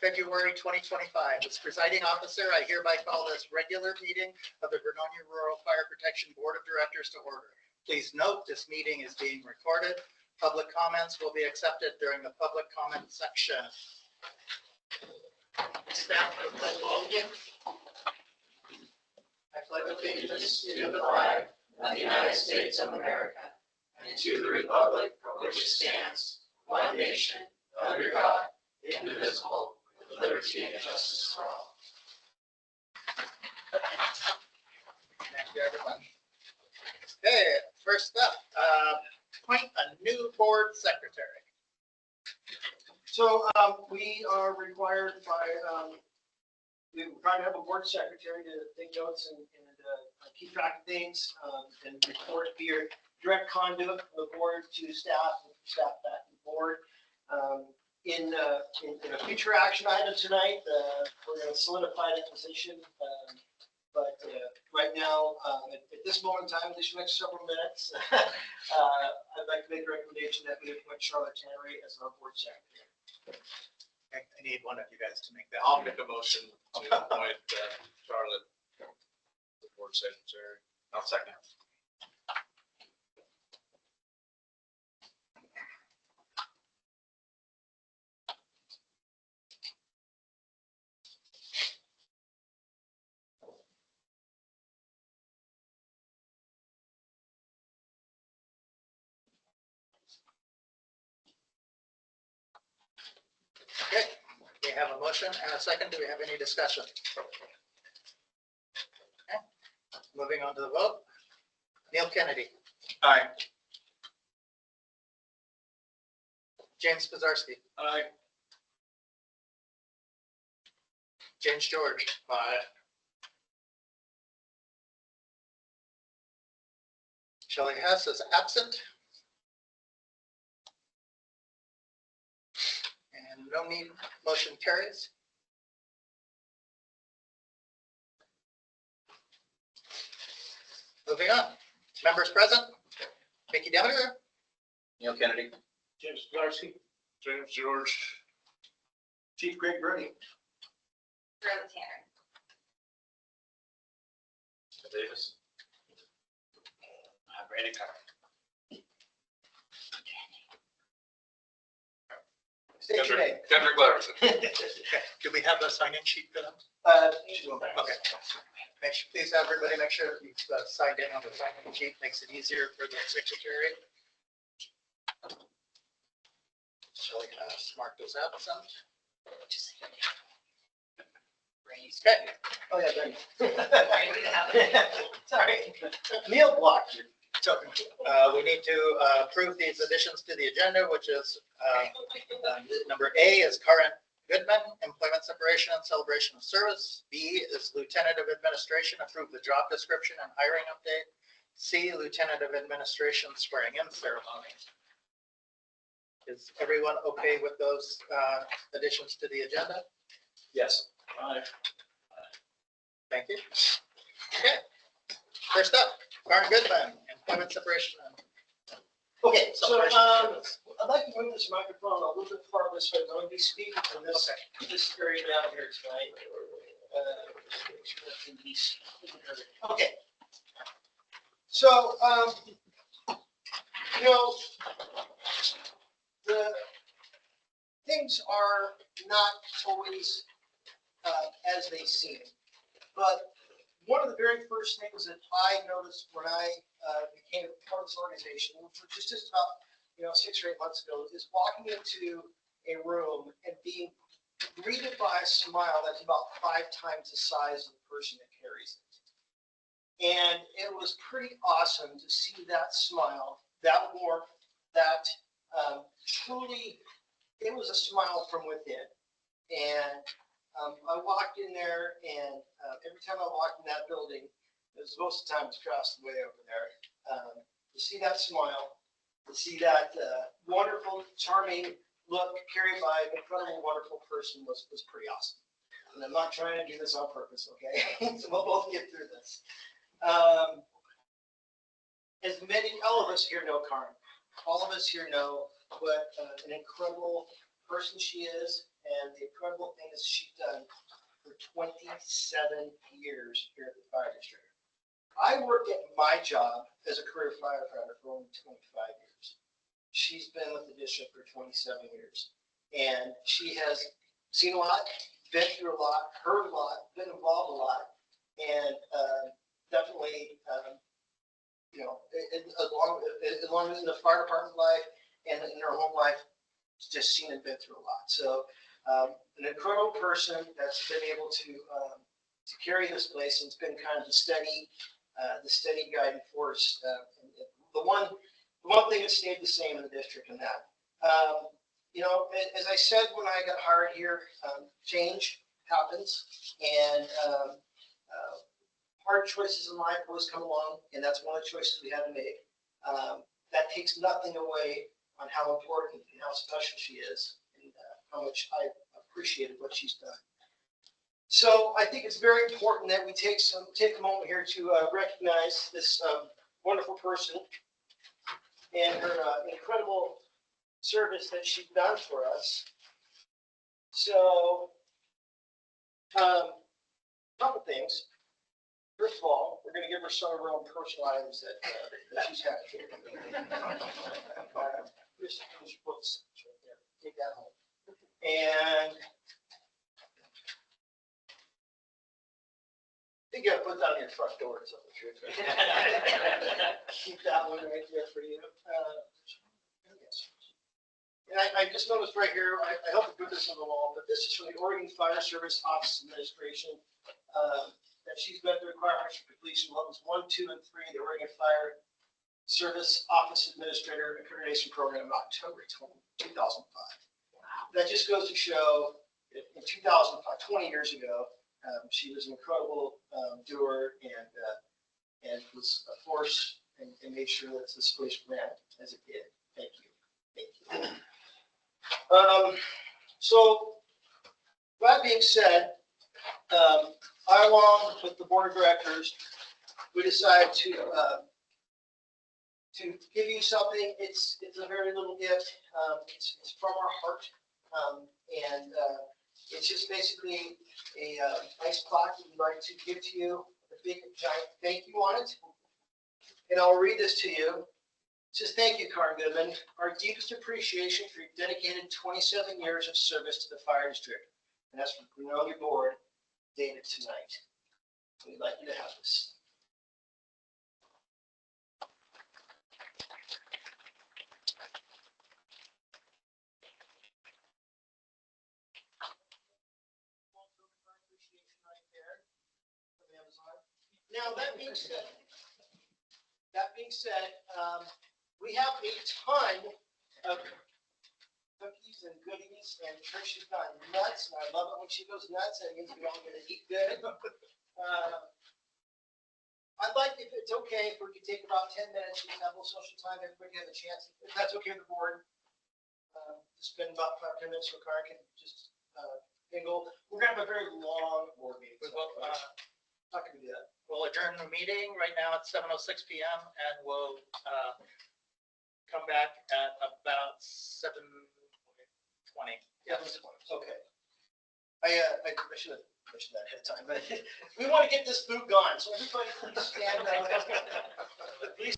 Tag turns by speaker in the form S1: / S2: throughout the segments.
S1: February 2025. As presiding officer, I hereby call this regular meeting of the Vernonia Rural Fire Protection Board of Directors to order. Please note this meeting is being recorded. Public comments will be accepted during the public comment section. Staff of the podium. I pledge allegiance to the flag of the United States of America and to the republic for which it stands, one nation, under God, indivisible, with liberty and justice for all. Thank you, everyone. Okay, first up, appoint a new board secretary.
S2: So we are required by, we try to have a board secretary to take notes and keep track of things and report, be your direct conduit from the board to staff and staff back to the board. In a future action item tonight, we're going to solidify that position. But right now, at this moment in time, this next several minutes, I'd like to make a recommendation that we appoint Charlotte Tannery as our board secretary.
S1: I need one of you guys to make that.
S3: I'll make a motion to appoint Charlotte the board secretary. I'll second.
S1: Okay, we have a motion and a second. Do we have any discussion? Okay. Moving on to the vote. Neil Kennedy.
S3: Aye.
S1: James Pizarski.
S3: Aye.
S1: James George.
S3: Aye.
S1: Shelley Hess is absent. And no need, motion carries. Moving on. Members present. Mickey Demeter.
S3: Neil Kennedy.
S2: James Pizarski,
S3: James George.
S2: Chief Greg Brody.
S4: Charlotte Tanner.
S3: Davis. Randy Carr.
S2: State your name.
S3: Kendrick Leverson.
S1: Okay. Do we have a sign-in sheet for them?
S2: Okay.
S1: Please, everybody, make sure that you've signed in on the sign-in sheet. Makes it easier for the secretary. Shelley Hess marked as absent. Okay.
S2: Oh, yeah, Brady. Sorry. Neil blocked you.
S1: So we need to approve these additions to the agenda, which is number A is current Goodman, employment separation and celebration of service. B is lieutenant of administration, approve the job description and hiring update. C, lieutenant of administration swearing in ceremony. Is everyone okay with those additions to the agenda?
S3: Yes. Aye.
S1: Thank you. Okay. First up, current Goodman, employment separation.
S2: Okay, so
S1: Celebration of service.
S2: I'd like to move this microphone a little bit farther this way. I'm going to be speaking from this area down here tonight. Make sure that can be seen. Okay. So, you know, the things are not always as they seem, but one of the very first things that I noticed when I became part of this organization, which was just about 6 or 8 months ago, is walking into a room and being greeted by a smile that's about 5 times the size of the person that carries it. And it was pretty awesome to see that smile, that warmth, that truly, it was a smile from within. And I walked in there, and every time I walked in that building, it was most of the time it's across the way over there, to see that smile, to see that wonderful, charming look carried by an incredible, wonderful person was pretty awesome. And I'm not trying to do this on purpose, okay? So we'll both get through this. As all of us here know Karen. All of us here know what an incredible person she is, And the incredible thing is she's done for 27 years here at the fire district. I worked at my job as a career firefighter for only 25 years. She's been with the district for 27 years. And she has seen a lot, been through a lot, heard a lot, been involved a lot, and definitely, you know, as long as in the fire department life and in her home life, just seen and been through a lot. So an incredible person that's been able to carry this place, and it's been kind of the steady guiding force. The one thing that stayed the same in the district, and that, you know, as I said when I got hired here, change happens, and hard choices in life always come along, and that's one of the choices we had to make. That takes nothing away on how important and how special she is, and how much I appreciated what she's done. So I think it's very important that we take a moment here to recognize this wonderful person and her incredible service that she's done for us. So, couple things. First of all, we're going to give her some of her own personal items that she's had here. Here's your books right there. Take that home. And I think you got to put that on your front door or something. Keep that one right there for you. Yes. And I just noticed right here, I hope to put this on the wall, but this is from the Oregon Fire Service Office Administration. That she's met the requirements for completion levels 1, 2, and 3 of the Oregon Fire Service Office Administrator Accreditation Program in October 2005. That just goes to show in 2005, 20 years ago, she was an incredible doer and was a force and made sure that this place ran as it did. Thank you. Thank you. So that being said, I, along with the board of directors, we decided to give you something. It's a very little gift. It's from our heart, and it's just basically a nice plaque that we'd like to give to you, a big giant thank you on it. And I'll read this to you. It says, "Thank you, Karen Goodman. Our deepest appreciation for your dedicated 27 years of service to the fire district." And that's from the Vernonia board, dated tonight. We'd like you to have this. Now, that being said, we have a ton of cookies and goodies, and Tricia's got nuts, and I love it when she goes nuts. That means we're all going to eat good. I'd like, if it's okay, if we could take about 10 minutes, just have a little social time, everybody have a chance, if that's okay with the board. Spend about 5 minutes so Karen can just mingle. We're going to have a very long board meeting. So, how can we do that?
S1: We'll adjourn the meeting. Right now it's 7:06 p.m. and we'll come back at about 7:20.
S2: Yeah. Okay. I should have mentioned that ahead of time, but we want to get this food gone, so everybody please stand up. Please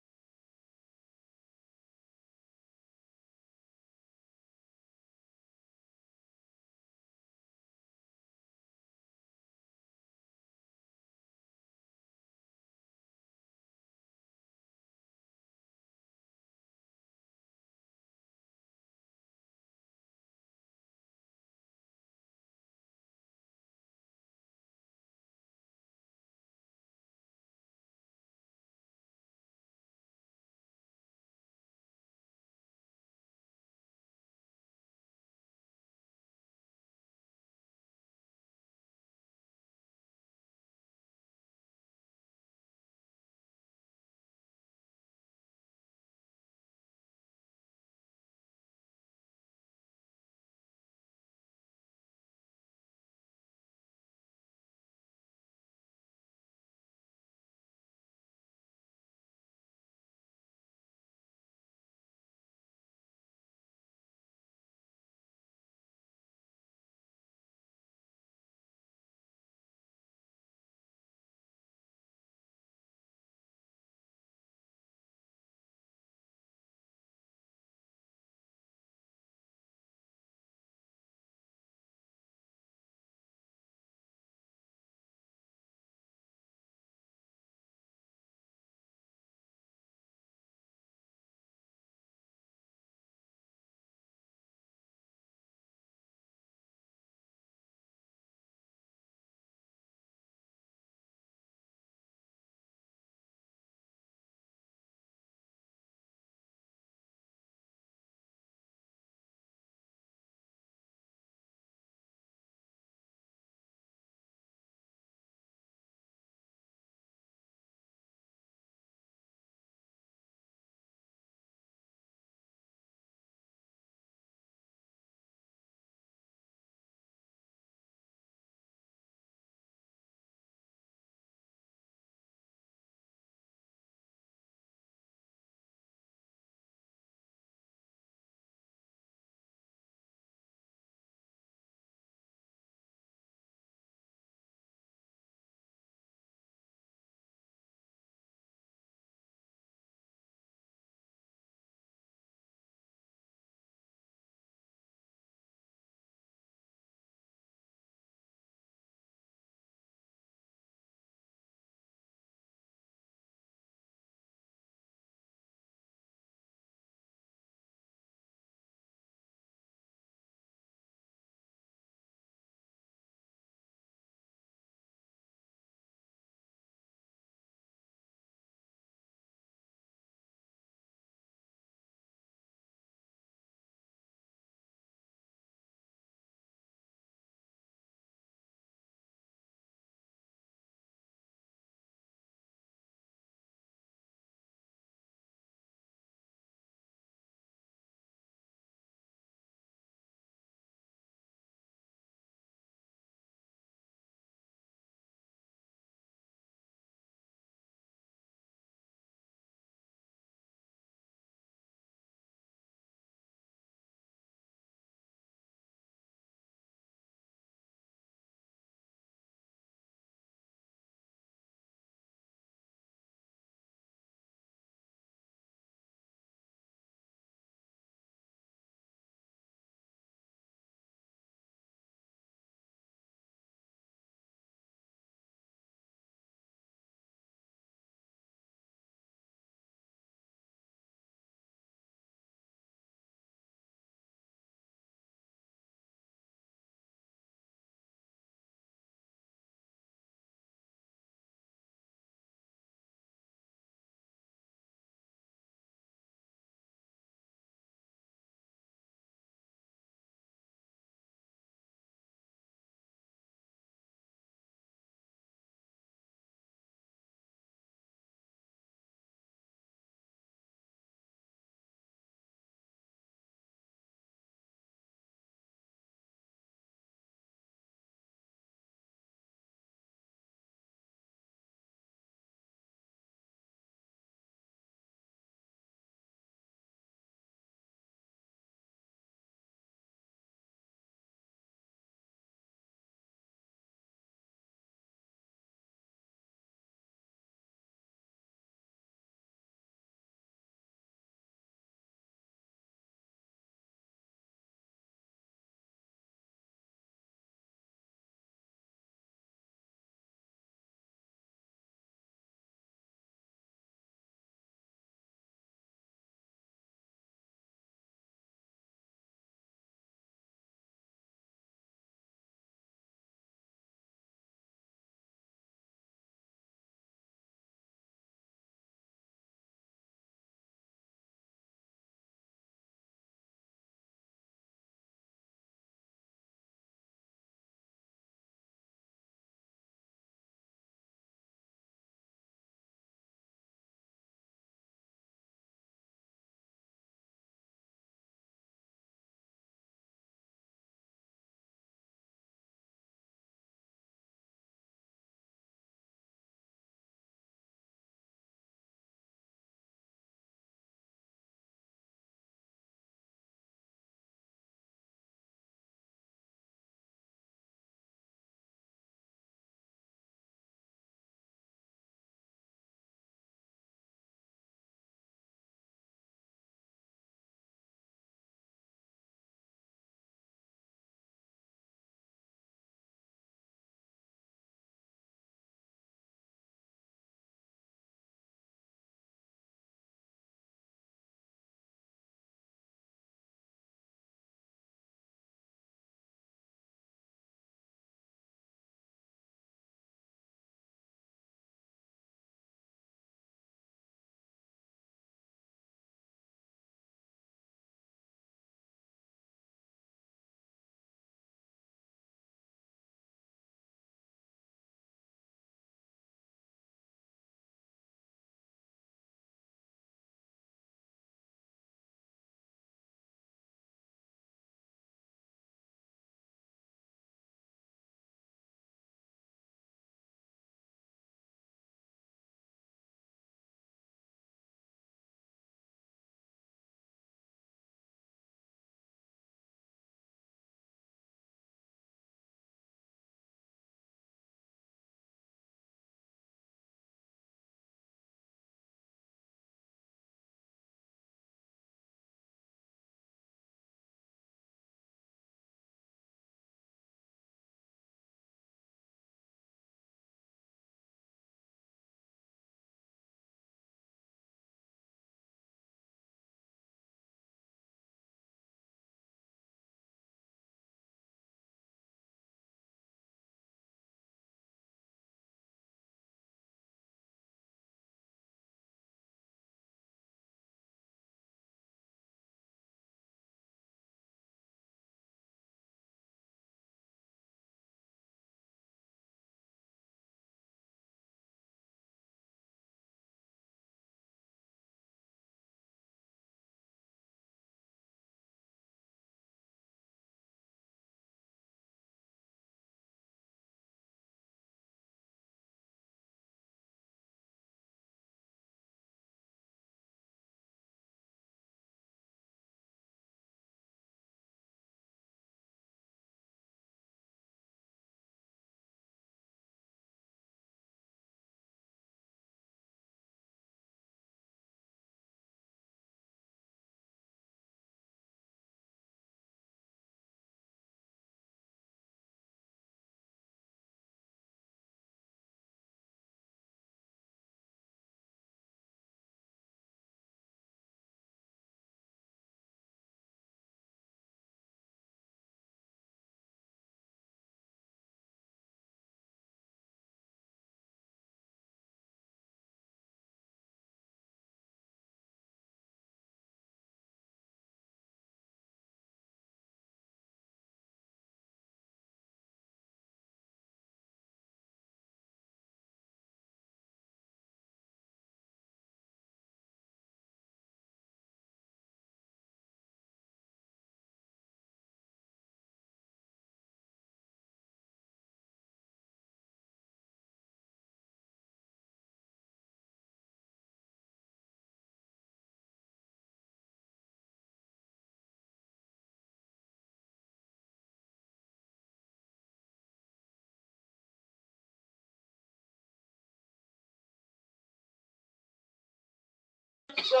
S2: So,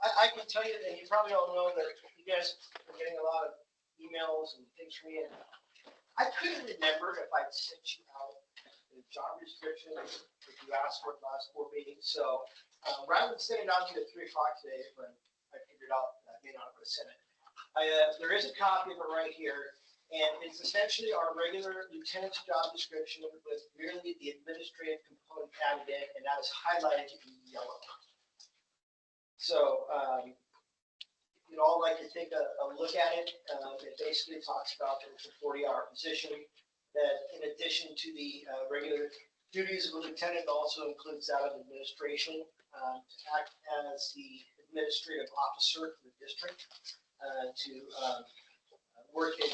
S2: I can tell you, and you probably all know that you guys are getting a lot of emails and things from me. And I couldn't remember if I'd sent you out the job description, if you asked for it last board meeting. So rather than sending it out to you at 3 o'clock today, when I figured out that I may not have sent it, there is a copy of it right here. And it's essentially our regular lieutenant's job description with merely the administrative component added in, and that is highlighted in yellow. So if you'd all like to take a look at it, it basically talks about that it's a 40-hour position, that in addition to the regular duties of a lieutenant, also includes that of administration, to act as the administrative officer for the district, to work in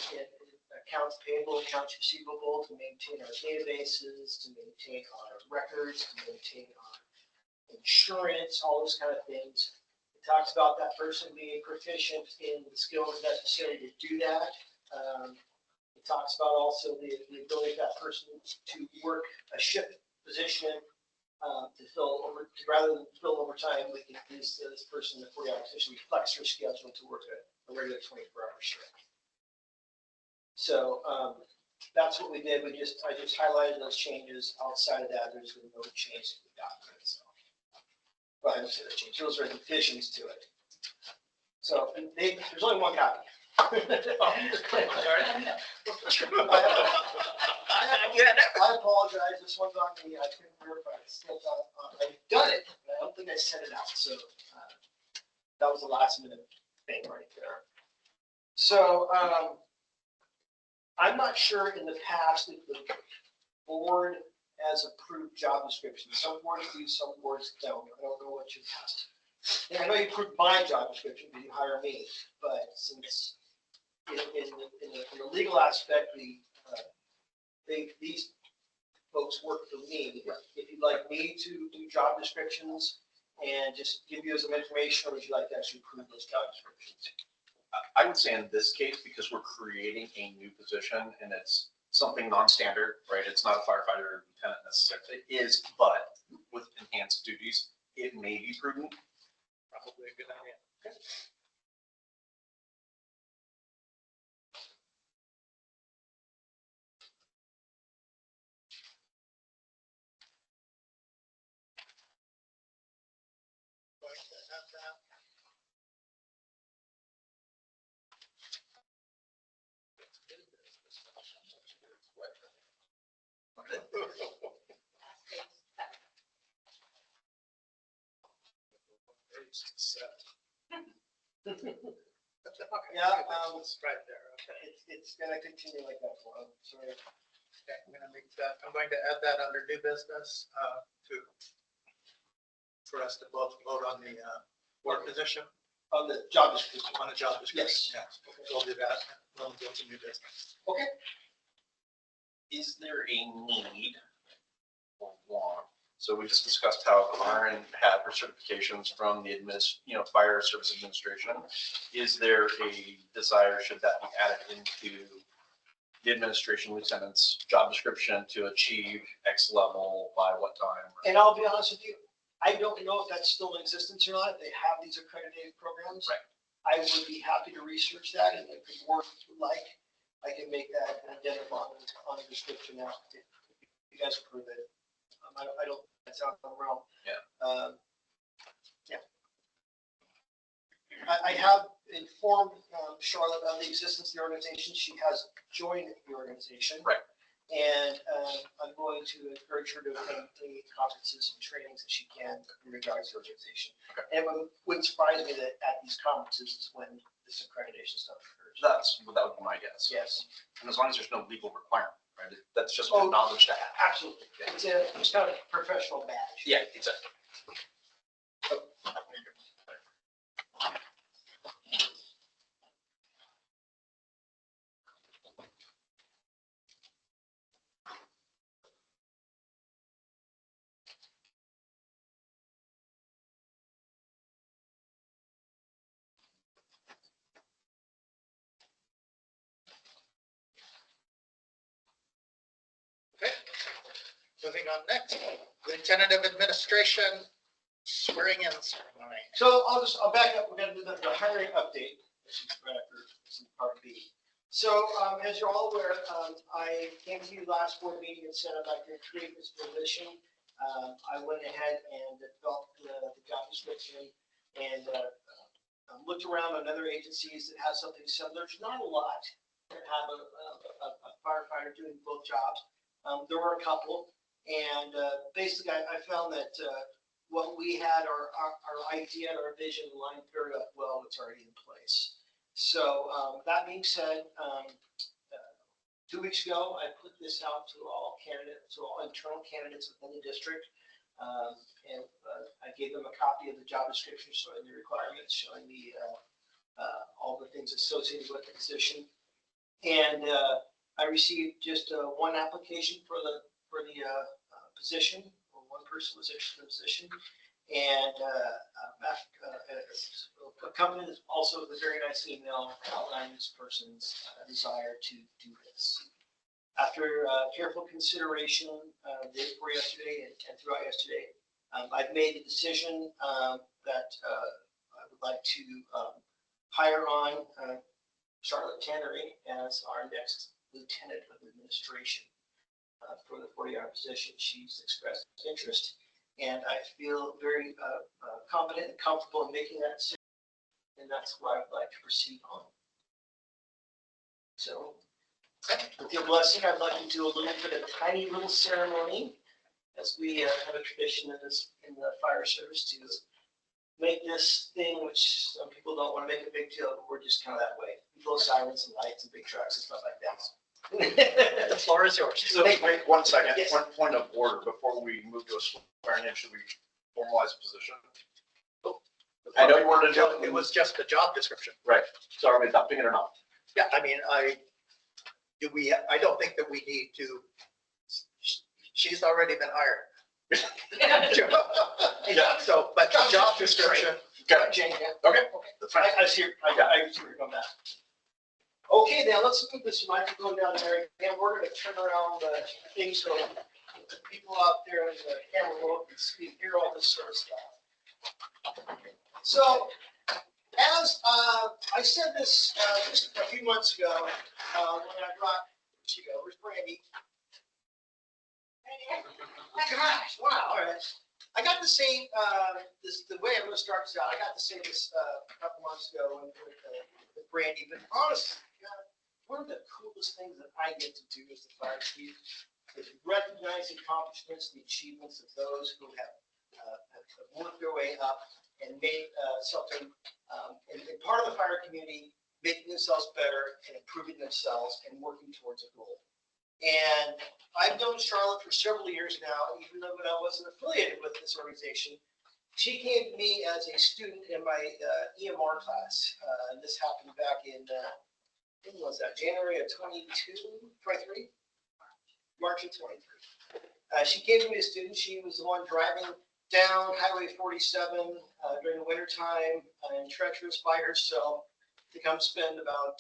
S2: accounts payable, accounts receivable, to maintain our databases, to maintain our records, to maintain our insurance, all those kind of things. It talks about that person being proficient in the skills necessary to do that. It talks about also the ability of that person to work a shift position rather than fill overtime. We can use this person in the 40-hour position, we flex her schedule to work a regular 24-hour shift. So that's what we did. I just highlighted those changes. Outside of that, there's no change to the document. So, well, I don't say the change. Those are additions to it. So there's only one copy. I apologize. This one's on me. I couldn't verify it. I've done it, but I don't think I sent it out. So that was the last minute thing right there. So I'm not sure in the past if the board has approved job descriptions. Some boards do, some boards don't. I don't know what your past. I know you approved my job description because you hire me, but since in the legal aspect, these folks work for me. If you'd like me to do job descriptions and just give you some information, or would you like to actually approve those job descriptions?
S5: I would say in this case, because we're creating a new position and it's something non-standard, right? It's not a firefighter or lieutenant necessarily. It is, but with enhanced duties, it may be prudent.
S3: Probably a good idea.
S5: Okay.
S2: Yeah,
S1: It's right there. Okay.
S2: it's going to continue like that for a while. Sorry.
S1: Okay, I'm going to make that, I'm going to add that under new business for us to both vote on the board position,
S2: On the job description.
S1: on the job description.
S2: Yes.
S1: Yeah, we'll do that. Then we'll go to new business.
S2: Okay.
S5: Is there a need or want? So we just discussed how Karen had her certifications from the Fire Service Administration. Is there a desire, should that be added into the administration lieutenant's job description to achieve X level by what time?
S2: And I'll be honest with you, I don't know if that's still in existence or not. If they have these accredited programs.
S5: Right.
S2: I would be happy to research that, and if the board would like, I can make that an addendum on the description now, if you guys approve it. I don't, that sounds wrong.
S5: Yeah.
S2: Yeah. I have informed Charlotte of the existence of the organization. She has joined the organization.
S5: Right.
S2: And I'm going to encourage her to attend any conferences and trainings that she can in regards to the organization.
S5: Okay.
S2: And it wouldn't surprise me that at these conferences is when this accreditation stuff occurs.
S5: That would be my guess.
S2: Yes,
S5: And as long as there's no legal requirement, right? That's just
S2: Oh,
S5: knowledge to have.
S2: absolutely. It's kind of a professional badge.
S5: Yeah, exactly.
S1: Okay. Moving on next, Lieutenant of Administration Swearing in ceremony.
S2: So I'll back up. We're gonna do the hiring update, which is right after some part B. So, as you're all aware, I came to you last board meeting and said I'd like to create this position. I went ahead and developed the job description and looked around on other agencies that have something similar. There's not a lot that have a firefighter doing both jobs. There were a couple, and basically I found that what we had, our idea and our vision lined very up well with what's already in place. So that being said, 2 weeks ago, I put this out to all candidates, to all internal candidates within the district. And I gave them a copy of the job description showing the requirements, showing the all the things associated with the position. And I received just one application for the position, or one person was interested in the position. And accompanied also with a very nice email outlining this person's desire to do this. After careful consideration, day before yesterday and throughout yesterday, I've made the decision that I would like to hire on Charlotte Tannery as our next lieutenant of administration for the 40-hour position. She's expressed interest, and I feel very confident and comfortable in making that decision, and that's what I would like to proceed on. So, with your blessing, I'd like to do a little bit of tiny little ceremony, as we have a tradition in the fire service to make this thing, which some people don't want to make a big deal, but we're just kind of that way. We blow sirens and lights and big trucks and stuff like that.
S1: The floor is yours.
S5: So wait 1 second,
S2: Yes.
S5: one point of order before we move to a swearing in, should we formalize a position? I know you wanted to
S1: No,
S5: do
S1: it was just the job description.
S5: right. So are we adopting it or not?
S1: Yeah, I mean, I don't think that we need to, she's already been hired.
S5: Yeah.
S1: So, but the job description,
S5: Got it.
S2: Jane, yeah.
S5: Okay, that's fine.
S2: I see where you're going back. Okay, now let's move this microphone down there, and we're gonna turn around the thing so the people out there in the camera world can see, hear all this sort of stuff. So, as I said this just a few months ago, when I brought, where'd she go? Where's Brandy? Gosh, wow, all right. I got to say, the way I'm gonna start this out, I got to say this a couple months ago with Brandy, but honestly, God, one of the coolest things that I get to do as the fire chief is recognize the accomplishments and the achievements of those who have worked their way up and made something, and part of the fire community, making themselves better and improving themselves and working towards a goal. And I've known Charlotte for several years now, even though I wasn't affiliated with this organization. She came to me as a student in my EMR class. And this happened back in, when was that, January of 23? March of 23. She came to me as a student. She was the one driving down Highway 47 during the wintertime and treacherous by herself to come spend about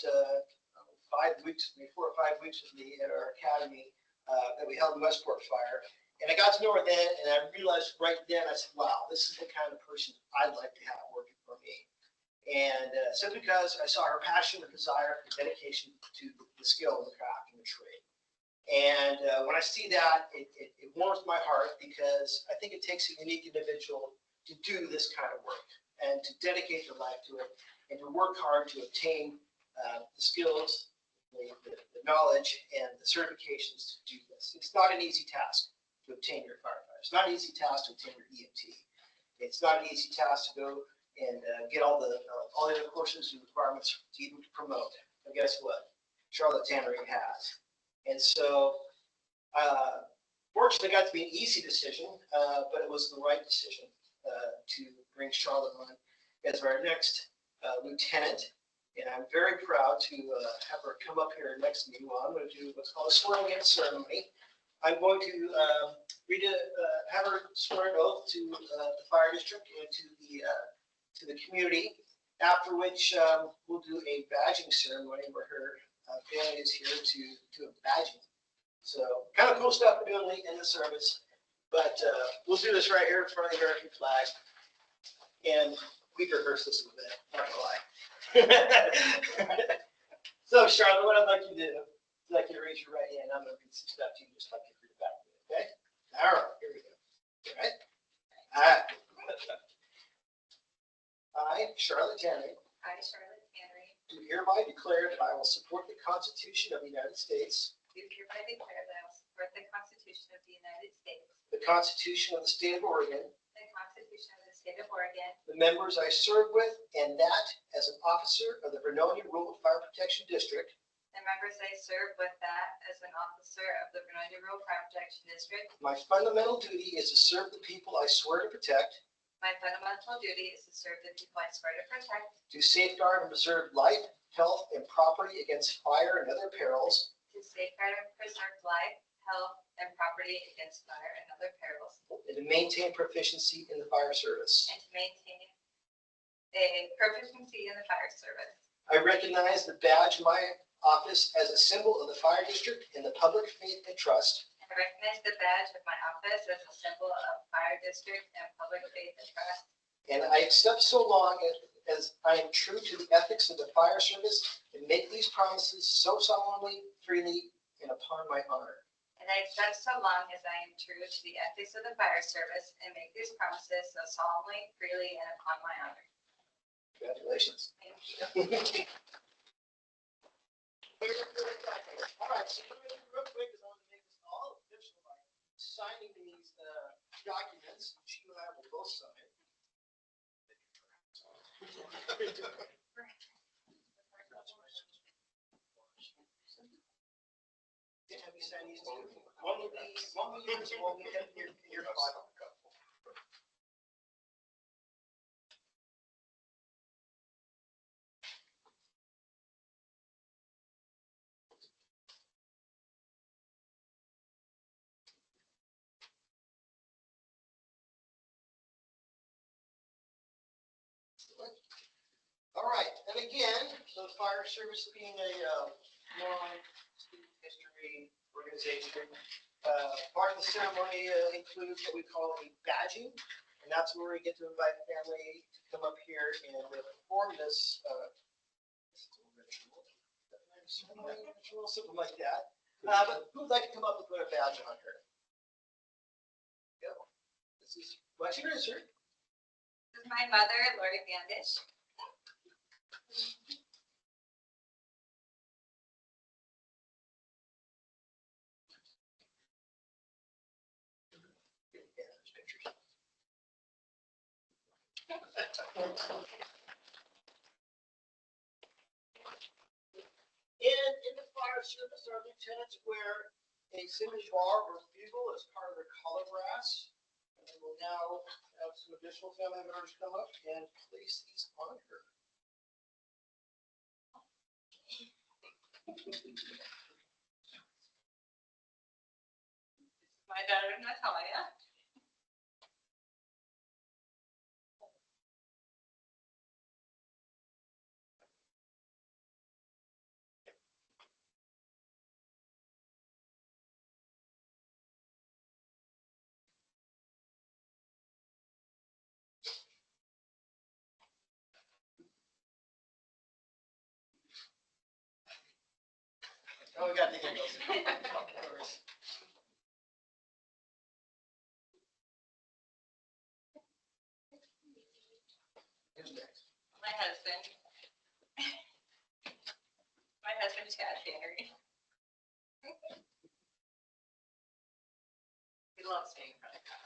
S2: 5 weeks, 4 or 5 weeks with me at our academy that we held in Westport Fire. And I got to know her then, and I realized right then, I said, wow, this is the kind of person I'd like to have working for me. And simply because I saw her passion, her desire, her dedication to the skill and the craft and the trade. And when I see that, it warms my heart, because I think it takes a unique individual to do this kind of work and to dedicate their life to it and to work hard to obtain the skills, the knowledge, and the certifications to do this. It's not an easy task to obtain your firefighter. It's not an easy task to obtain your EMT. It's not an easy task to go and get all the other courses and requirements to even promote. But guess what? Charlotte Tannery has. And so, fortunately, it got to be an easy decision, but it was the right decision to bring Charlotte on as our next lieutenant. And I'm very proud to have her come up here next to me while I'm going to do what's called a swearing in ceremony. I'm going to have her swear an oath to the fire district and to the community. After which we'll do a badging ceremony where her family is here to do a badging. So kind of cool stuff we're doing in the service. But we'll do this right here in front of the American flag. And we rehearsed this a bit, not gonna lie. So Charlotte, what I'd like you to do, I'd like you to raise your right hand. I'm gonna read some stuff to you, just like you read it back to me, okay? All right, here we go. All right? All right. I, Charlotte Tanner,
S4: I, Charlotte Henry,
S2: do hereby declare that I will support the Constitution of the United States,
S4: do hereby declare that I will support the Constitution of the United States,
S2: the Constitution of the State of Oregon,
S4: the Constitution of the State of Oregon,
S2: the members I serve with, and that as an officer of the Vernonia Rural Fire Protection District,
S4: the members I serve with that as an officer of the Vernonia Rural Fire Protection District.
S2: my fundamental duty is to serve the people I swear to protect,
S4: My fundamental duty is to serve the people I swear to protect,
S2: to safeguard and preserve life, health, and property against fire and other perils,
S4: to safeguard and preserve life, health, and property against fire and other perils,
S2: and to maintain proficiency in the fire service.
S4: and to maintain a proficiency in the fire service.
S2: I recognize the badge of my office as a symbol of the fire district and the public faith and trust.
S4: I recognize the badge of my office as a symbol of fire district and public faith and trust.
S2: And I accept so long as I am true to the ethics of the fire service and make these promises so solemnly, freely, and upon my honor.
S4: And I accept so long as I am true to the ethics of the fire service and make these promises so solemnly, freely, and upon my honor.
S2: Congratulations.
S4: Thank you.
S2: All right, so what I'm gonna do real quick is I'm gonna make this all official by signing these documents, which you and I will both sign. Have you signed these two? One will be yours, one will be in your file. All right, and again, so the fire service being a long history organization, part of the ceremony includes what we call a badging, and that's where we get to invite family to come up here and perform this ritual, something like that. But who would like to come up and put a badge on her? Go. This is, what's your name, sir?
S4: This is my mother, Lori Bandish.
S2: Yeah, there's pictures. In the fire service, our lieutenants wear a cinder bar or bugle as part of their collar brass. And we'll now have some additional family members come up and place these on her.
S4: My daughter, Natalia.
S2: Oh, we got the giggles. Who's next?
S4: My husband. My husband, Chad Henry. He loves being in front of God.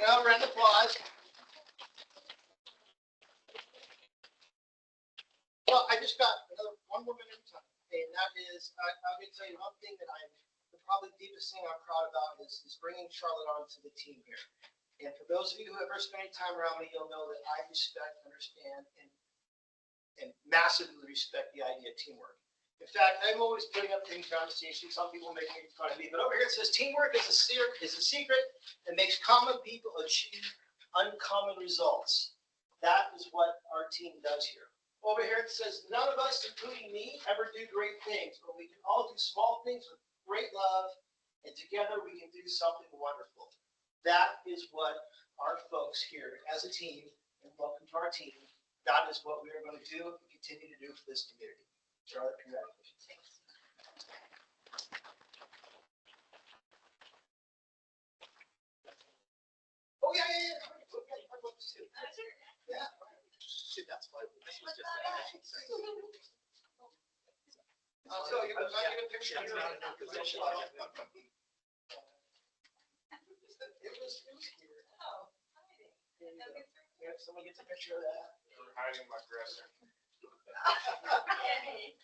S2: Now, round of applause. Well, I just got one more minute of time, and that is, I'm going to tell you one thing that probably the deepest thing I'm proud about is bringing Charlotte onto the team here. And for those of you who have ever spent any time around me, you'll know that I respect, understand, and massively respect the idea of teamwork. In fact, I'm always putting up things around the station. Some people make fun of me, but over here it says teamwork is a secret that makes common people achieve uncommon results. That is what our team does here. Over here it says none of us, including me, ever do great things, but we can all do small things with great love, and together we can do something wonderful. That is what our folks here as a team, and welcome to our team, that is what we are going to do and continue to do for this community. Charlotte, congratulations. Oh, yeah. Yeah.
S1: See, that's why this was just.
S2: So you can get a picture.
S1: It's not a new position.
S2: It was here.
S4: Oh,
S2: Yeah, if someone gets a picture of that.
S3: They were hiding my dresser.
S4: Yay.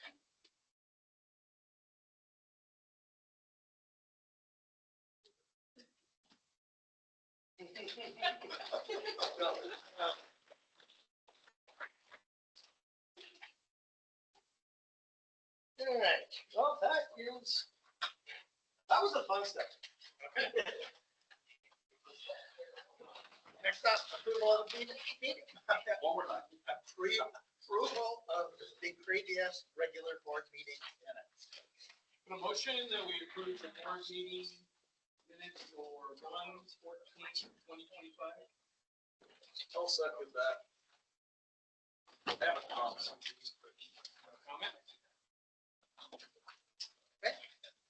S2: All right, well, that was the fun stuff.
S1: Next up, approval of the meeting.
S5: One more time.
S1: Approval of the previous regular board meeting minutes.
S6: A motion that we approve the board meeting minutes for 1/14/2025.
S3: I'll second that.
S5: I have a comment.
S6: Comment?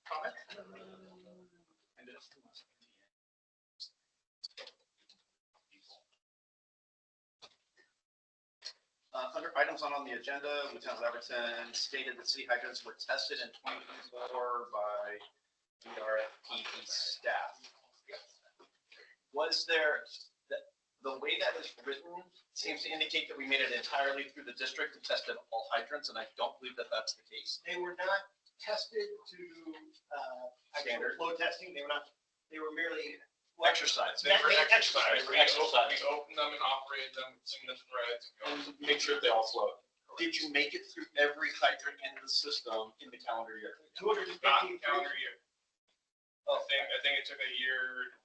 S1: Comment?
S5: Under items not on the agenda, Lieutenant Leverton stated that city hydrants were tested in 2024 by the RFPD staff. Was there, the way that is written seems to indicate that we made it entirely through the district and tested all hydrants, and I don't believe that that's the case.
S2: They were not tested to actual
S5: Standard.
S2: flow testing. They were merely.
S5: Exercise.
S3: They were
S2: That-
S3: exercise. We
S5: Exercise.
S3: opened them and operated them, seen the threads.
S5: And make sure they all flow. Did you make it through every hydrant in the system in the calendar year?
S2: 250.
S3: Not in calendar year.
S5: Oh,
S3: I think it took a year.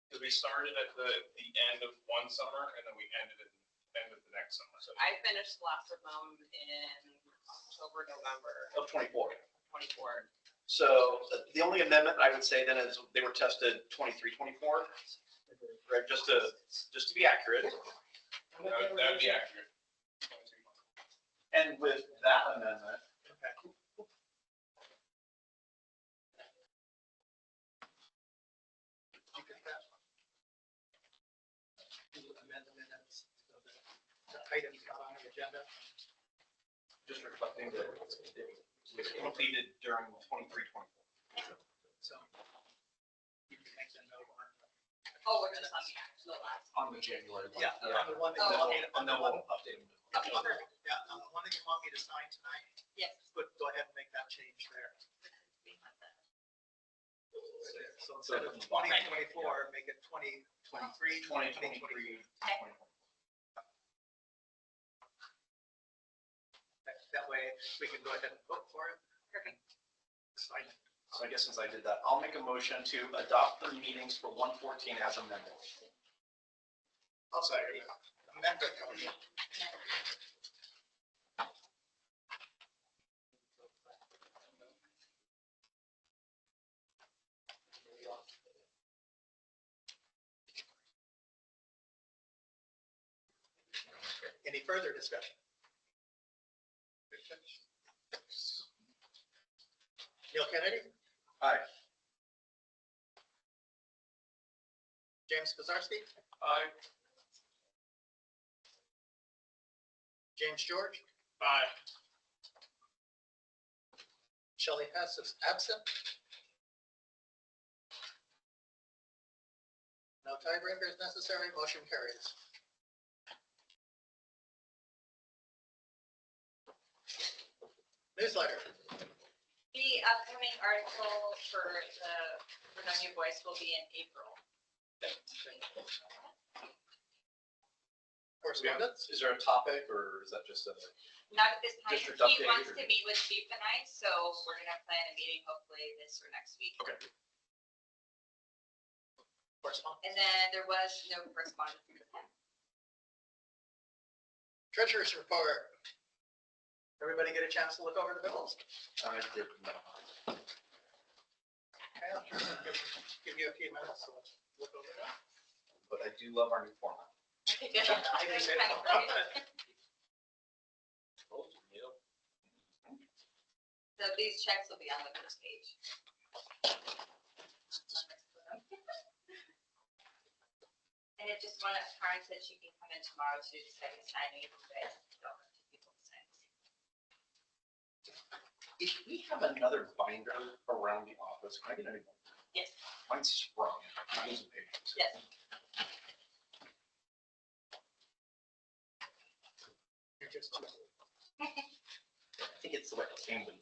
S3: Because we started at the end of one summer and then we ended at the end of the next summer. So
S7: I finished lots of them in October, November
S5: of 24.
S7: 24.
S5: So the only amendment I would say then is they were tested 23, 24, right? Just to be accurate.
S3: that would be accurate.
S5: And with that amendment,
S1: You can pass one. You amend the minutes so that the items not on the agenda.
S5: just reflecting that it was completed during 23, 24.
S1: So you can make the note on.
S7: Oh, we're just on the actual last.
S5: On the January. one.
S1: Yeah, on the one that
S7: Oh,
S1: you want me
S7: okay.
S1: to,
S5: And then we'll update them.
S7: Okay, perfect.
S1: yeah, on the one that you want me to sign tonight,
S7: Yes.
S1: go ahead and make that change there. So instead of 2024, make it 2023,
S5: 2023.
S1: That way we can go ahead and vote for it.
S7: Perfect.
S1: Sign it.
S5: So I guess since I did that, I'll make a motion to adopt the meetings for 114 as amended.
S1: I'll second it. Amendment. Any further discussion? Neil Kennedy,
S5: Aye.
S1: James Pizarski,
S3: Aye.
S1: James George,
S3: Aye.
S1: Shelley Hess is absent. No tiebreakers necessary, motion carries. Newsletter.
S4: The upcoming article for the Vernonia Voice will be in April.
S1: correspondence?
S5: Is there a topic or is that just a?
S4: Not at this time.
S5: District
S4: He
S5: update
S4: wants
S5: or-
S4: to meet with Chief tonight, so we're gonna plan a meeting hopefully this or next week.
S5: Okay.
S1: Correspondence?
S4: And then there was no correspondence.
S1: Treasurer's report. Everybody get a chance to look over the bills?
S5: I did not.
S1: Okay, I'll give you a few minutes to look over that.
S5: But I do love our new format.
S4: So these checks will be on the first page. And it just one, Karen said she can come in tomorrow to decide to sign it, but don't have to people to sign.
S5: If we have another binder around the office, can I get anyone?
S4: Yes,
S5: Mine's sprung. I'm losing pages.
S4: yes.
S1: You're just-
S5: I think it's the way it came with.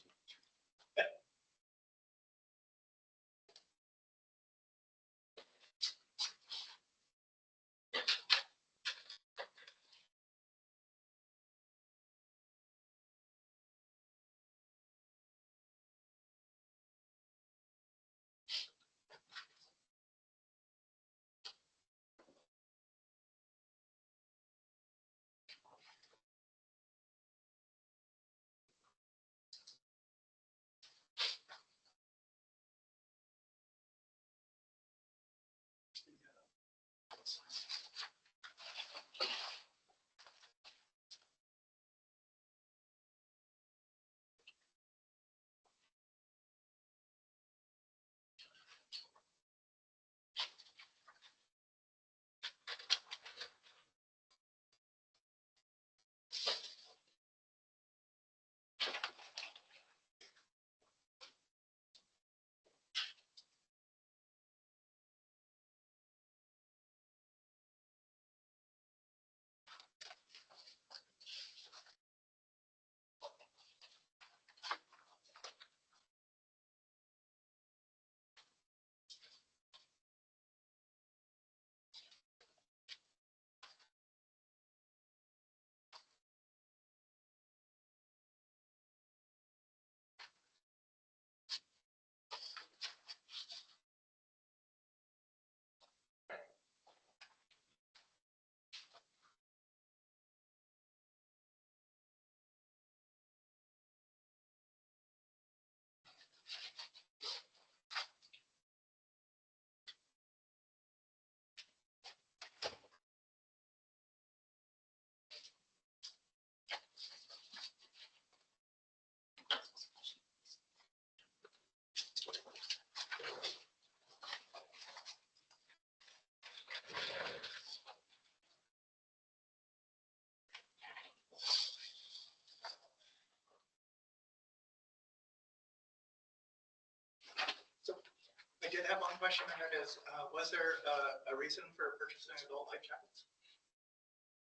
S1: I did have one question, and it is, was there a reason for purchasing adult life jackets?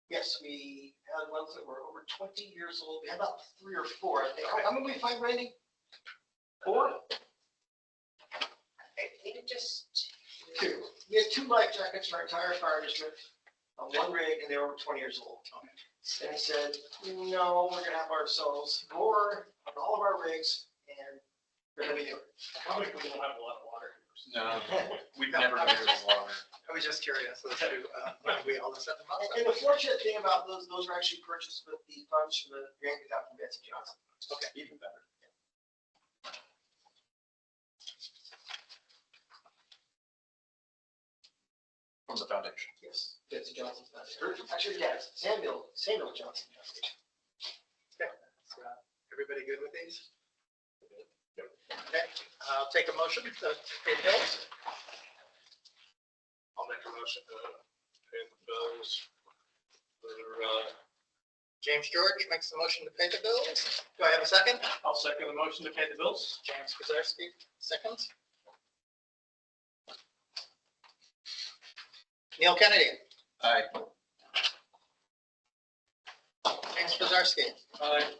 S2: Yes, we had ones that were over 20 years old. We had about 3 or 4, I think. How many did we find, Randy? 4?
S7: I think just
S2: 2. We had 2 life jackets in our entire fire district on one rig, and they were over 20 years old. And I said, no, we're gonna have ourselves more on all of our rigs, and they're gonna be newer.
S6: Probably we don't have a lot of water.
S5: No, we've never been able to water.
S1: I was just curious as to when we all set them up.
S2: And the fortunate thing about those were actually purchased with the funds from the grant we got from Betsy Johnson.
S1: Okay.
S5: Even better. From the foundation.
S2: Yes, Betsy Johnson. Actually, yes, Samuel Johnson.
S1: Okay. So, everybody good with these? Okay, I'll take a motion to pay the bills.
S3: I'll make a motion to pay the bills for,
S1: James George makes the motion to pay the bills. Do I have a second?
S6: I'll second the motion to pay the bills.
S1: James Kazarski, seconds. Neil Kennedy,
S5: Aye.
S1: James Kazarski,
S6: Aye.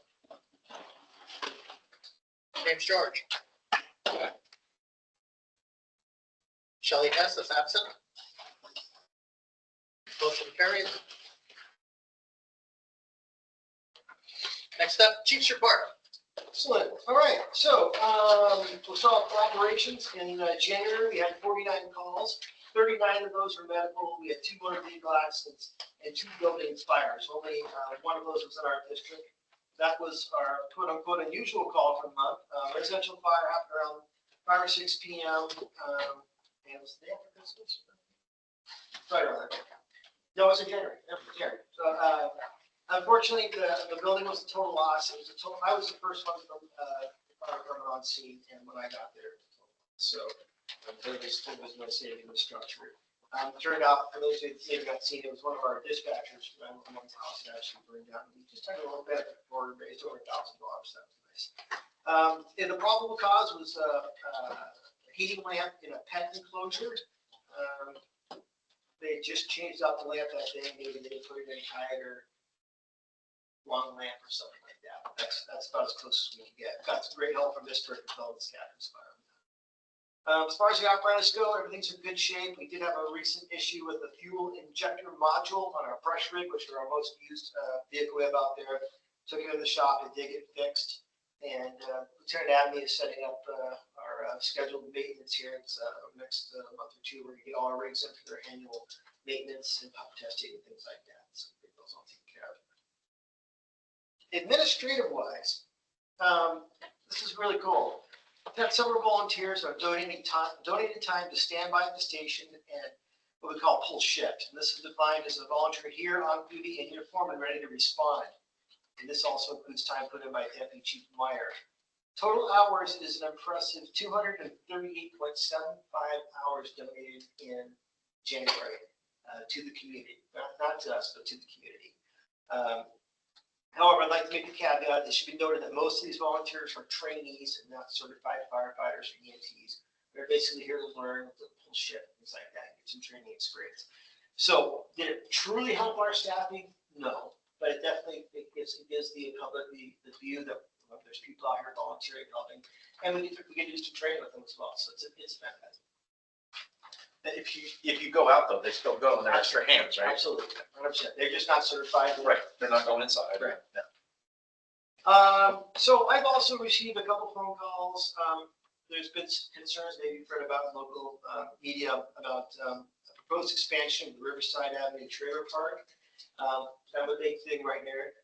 S1: James George. Shelley Hess is absent. Motion carried. Next up, Chief's report.
S2: Excellent. All right. So we'll start with operations. In January, we had 49 calls. 39 of those were medical. We had 2 motor vehicle accidents and 2 building fires. Only one of those was in our district. That was our quote unquote unusual call for the month. Residential fire happened around 5 or 6 p.m. And it was the day after Christmas. Right around there. No, it was in January. January. So unfortunately, the building was a total loss. It was a total. I was the first one from the fire department on scene, and when I got there, so there was no saving the structure. Turned out, for those who got seen, it was one of our dispatchers from one house that actually burned down. We just had a little bit for raised over $1,000. That was nice. And the probable cause was a heating lamp in a pet enclosure. They just changed out the lamp that day. Maybe they put it in tighter long lamp or something like that. That's about as close as we can get. Got some great help from this person called the scatters fire. As far as the apparatus go, everything's in good shape. We did have a recent issue with the fuel injector module on our brush rig, which is our most used vehicle we have out there. Took it to the shop, it did get fixed. And Lieutenant Adamy is setting up our scheduled maintenance here. It's over the next month or two. We're going to get all our rigs in for their annual maintenance and pump testing and things like that. So get those all taken care of. Administrative wise, this is really cool. We've had several volunteers are donating time to stand by at the station and what we call pull shift. And this is defined as a volunteer here on duty in uniform and ready to respond. And this also includes time put in by Deputy Chief Meyer. Total hours is an impressive 238.75 hours donated in January to the community, not to us, but to the community. However, I'd like to make a caveat. It should be noted that most of these volunteers are trainees and not certified firefighters or EMTs. They're basically here to learn the pull shift, things like that, get some training experience. So did it truly help our staffing? No, but it definitely gives the public the view that there's people out here volunteering, helping, and we get used to training with them as well. So it's fantastic.
S5: If you go out though, they still go and they're extra hands, right?
S2: Absolutely, 100%. They're just not certified.
S5: Right, they're not going inside.
S2: Right.
S5: Yeah.
S2: So I've also received a couple phone calls. There's been some concerns, maybe you've heard about in local media about a proposed expansion of the Riverside Avenue Trailer Park. Kind of a big thing right there.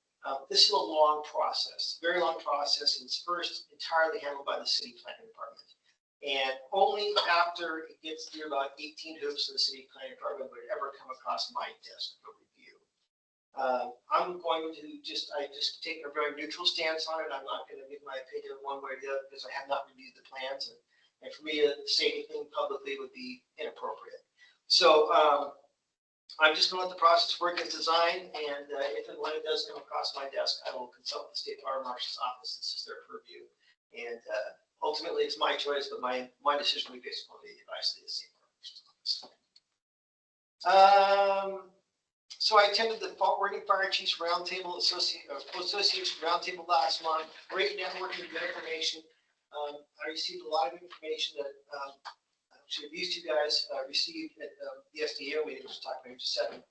S2: This is a long process, very long process. It's first entirely handled by the city planning department. And only after it gets through about 18 hoops of the city planning department would it ever come across my desk for review. I'm going to just take a very neutral stance on it. I'm not going to give my opinion one way or the other because I have not reviewed the plans. And for me to say anything publicly would be inappropriate. So I'm just going to let the process work as designed. And if and when it does come across my desk, I will consult the State Fire Marshal's office. This is their purview. And ultimately, it's my choice, but my decision will be based on the advice of the State Fire Marshal's office. So I attended the Oregon Fire Chiefs Roundtable Association Roundtable last month. Great networking, good information. I received a lot of information that actually these two guys received at the SDO meeting, which we'll talk about in just a second.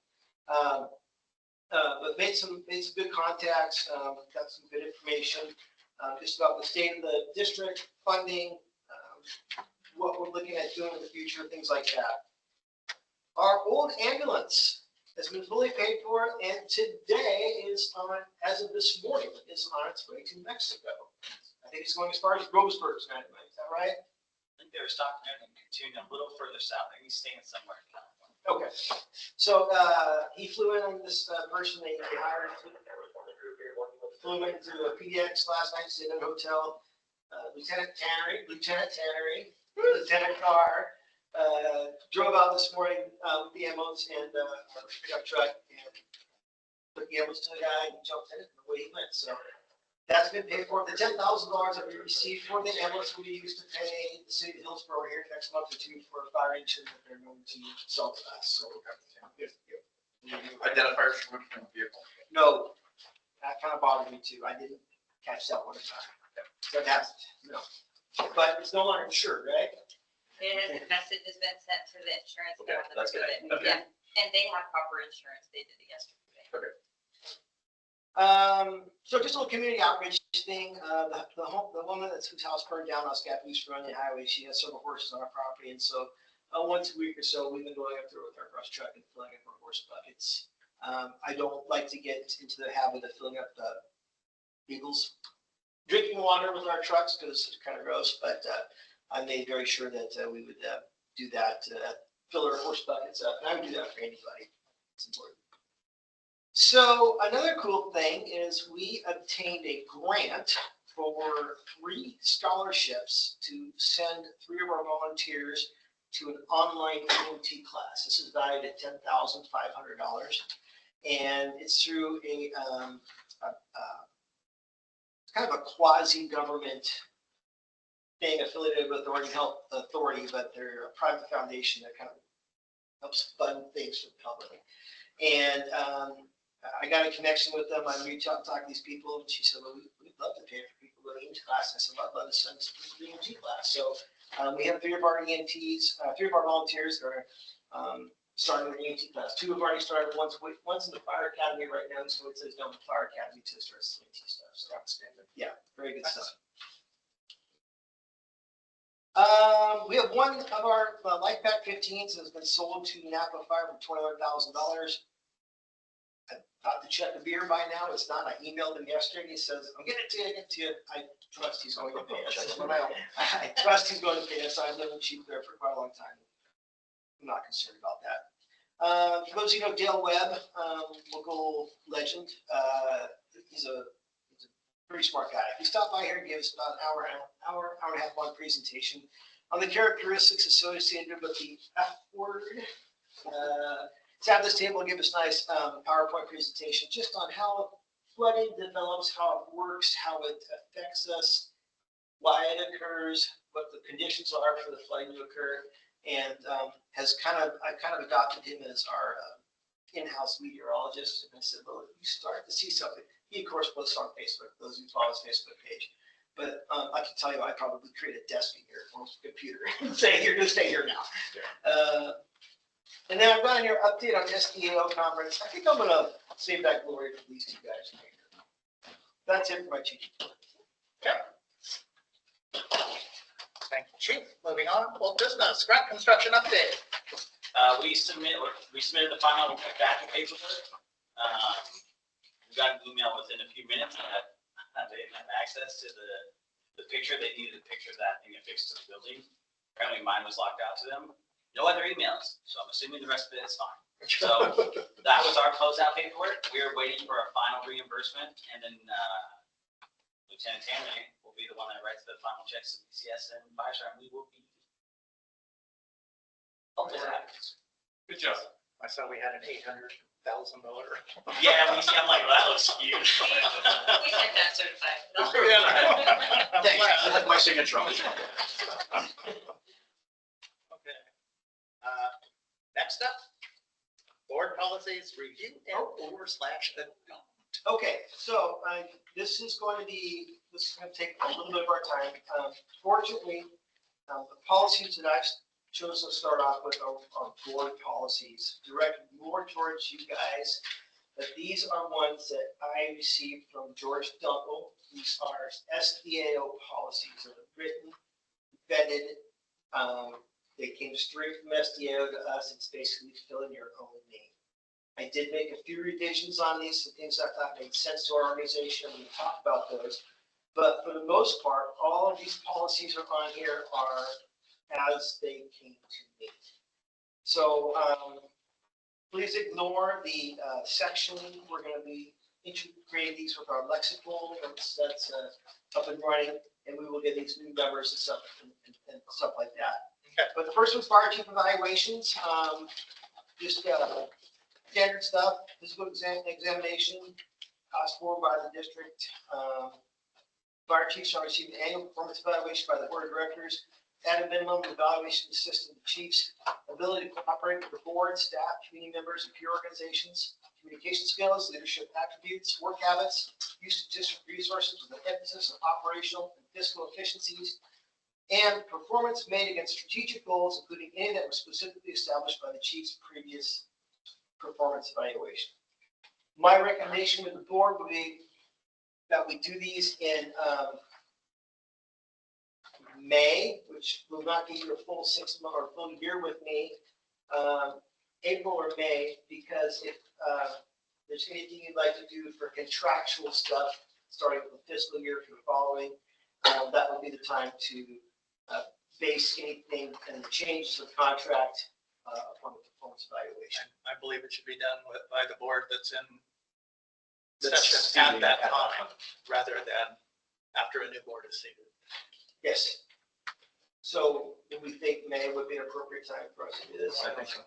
S2: But made some good contacts, got some good information just about the state of the district, funding, what we're looking at doing in the future, things like that. Our old ambulance has been fully paid for, and today is on, as of this morning, is on its way to Mexico. I think it's going as far as Roseburg, is that right?
S8: I think they were stopping there and continuing a little further south. I think he's staying somewhere in California.
S2: Okay. So he flew in on this person they hired. Flew into a PDX last night, stayed in a hotel. Lieutenant Tannery, Lieutenant Carr, drove out this morning with the ambulance and our pickup truck and took the ambulance to the guy and jumped in it and away he went. So that's been paid for. The $10,000 that we received for the ambulance will be used to pay the city of Hillsborough here next month or two for a fire engine that they're going to sell to us. So
S5: Identifiers from the vehicle.
S2: no, that kind of bothered me too. I didn't catch that one time. So that's, no. But it's no longer insured, right?
S4: The message has been sent to the insurance.
S5: Okay,
S4: company
S5: that's good.
S4: with it.
S5: Okay.
S4: Yeah, and they have proper insurance. They did it yesterday.
S5: Okay.
S2: So just a little community outreach thing. The woman whose house burned down on Scappoose Vernonia Highway, she has several horses on her property, and so once a week or so, we've been going up there with our brush truck and filling up our horse buckets. I don't like to get into the habit of filling up the Eagles drinking water with our trucks because it's kind of gross, but I made very sure that we would do that, fill our horse buckets up, and I would do that for anybody. It's important. So another cool thing is we obtained a grant for 3 scholarships to send 3 of our volunteers to an online EMT class. This is valued at $10,500, and it's through a kind of a quasi-government thing affiliated with Oregon Health Authority, but they're a private foundation that kind of helps fund things for the public. And I got a connection with them. I reached out and talked to these people, and she said, well, we'd love to pay for people to go to EMT class. And I said, well, I'd love to send some people to EMT class. So we have 3 of our EMTs, 3 of our volunteers that are starting their EMT class. 2 have already started. One's in the fire academy right now, so it says down the fire academy to start some EMT stuff. So yeah, very good stuff. We have one of our Life Pack 15s has been sold to Napa Fire for $21,000. I thought the check would be here by now. It's not. I emailed him yesterday. He says, I'm getting it to you. Get it to you. I trust he's going to pay us. I trust he's going to pay us. I've lived cheap there for quite a long time. I'm not concerned about that. For those of you who know Dale Webb, local legend, he's a pretty smart guy. He stopped by here and gave us about an hour and a half long presentation on the characteristics associated with the F word. At this table will give us a nice PowerPoint presentation just on how flooding develops, how it works, how it affects us, why it occurs, what the conditions are for the flooding to occur, and I kind of adopted him as our in-house meteorologist. And I said, well, you start to see something. He, of course, posts on Facebook, those who follow his Facebook page. But I can tell you, I probably create a desk in here on the computer and say, you're going to stay here now. And then I've got your update on SDAO conference. I think I'm going to save that glory for these 2 guys. That's it for my chief.
S1: Okay. Thank you, Chief. Moving on, old business, grant construction update.
S8: We submitted the final batch of paperwork. We got an email within a few minutes that they didn't have access to the picture. They needed a picture of that thing affixed to the building. Apparently mine was locked out to them. No other emails, so I'm assuming the rest of it is fine. So that was our closeout paperwork. We are waiting for our final reimbursement, and then Lieutenant Tammy will be the one that writes the final checks to BCS and Firestar, and we will be.
S3: Good job.
S1: I saw we had an $800,000.
S8: Yeah, I'm like, well, that looks huge.
S7: We had that certified.
S5: Thanks. I like my signature on it.
S1: Okay. Next up, board policies review and/or/adopt.
S2: Okay, so this is going to take a little bit of our time. Fortunately, the policies that I've chosen to start off with are board policies, directed more towards you guys. But these are ones that I received from George Dunkel. These are SDAO policies that are written, vetted. They came straight from SDAO to us. It's basically fill in your own name. I did make a few revisions on these, some things I thought made sense to our organization. We talked about those. But for the most part, all of these policies are on here are as they came to me. So please ignore the section. We're going to be integrating these with our lexical that's up and running, and we will get these new numbers and stuff like that.
S1: Okay.
S2: But the first one's fire chief evaluations. Just standard stuff. Physical examination, cost formed by the district. Fire chief shall receive an annual performance evaluation by the board of directors. At a minimum, the evaluation system, the chief's ability to cooperate with the board, staff, community members, and peer organizations, communication skills, leadership attributes, work habits, use of district resources with an emphasis on operational and fiscal efficiencies, and performance made against strategic goals, including any that were specifically established by the chief's previous performance evaluation. My recommendation with the board would be that we do these in May, which will not give you a full 6 month or full year with me, April or May, because if there's anything you'd like to do for contractual stuff, starting with the fiscal year for the following, that would be the time to base anything and the changes of contract upon the performance evaluation.
S1: I believe it should be done by the board that's in
S5: That's
S1: session at
S5: seated
S1: that
S5: at that
S1: time, rather than after a new board is seated.
S2: Yes. So do we think May would be an appropriate time for us to do this?
S1: I think so.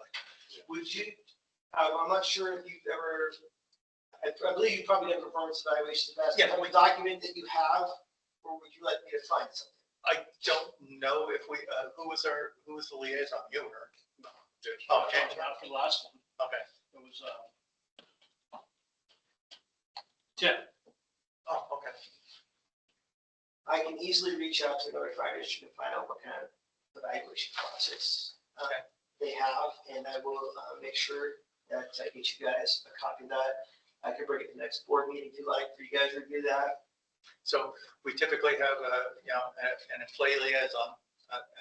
S2: Would you, I'm not sure if you've ever, I believe you probably done performance evaluations in the past.
S1: Yeah.
S2: Have a document that you have, or would you like me to find something?
S1: I don't know if we, who was the liaison? You were?
S6: Judge.
S1: Oh, okay.
S6: Not for the last one.
S1: Okay.
S6: It was, Tim.
S1: Oh, okay.
S2: I can easily reach out to another fire district and find out what kind of evaluation process
S1: Okay.
S2: they have, and I will make sure that I get you guys a copy of that. I can bring it to the next board meeting if you like, for you guys to review that.
S1: So we typically have an employee liaison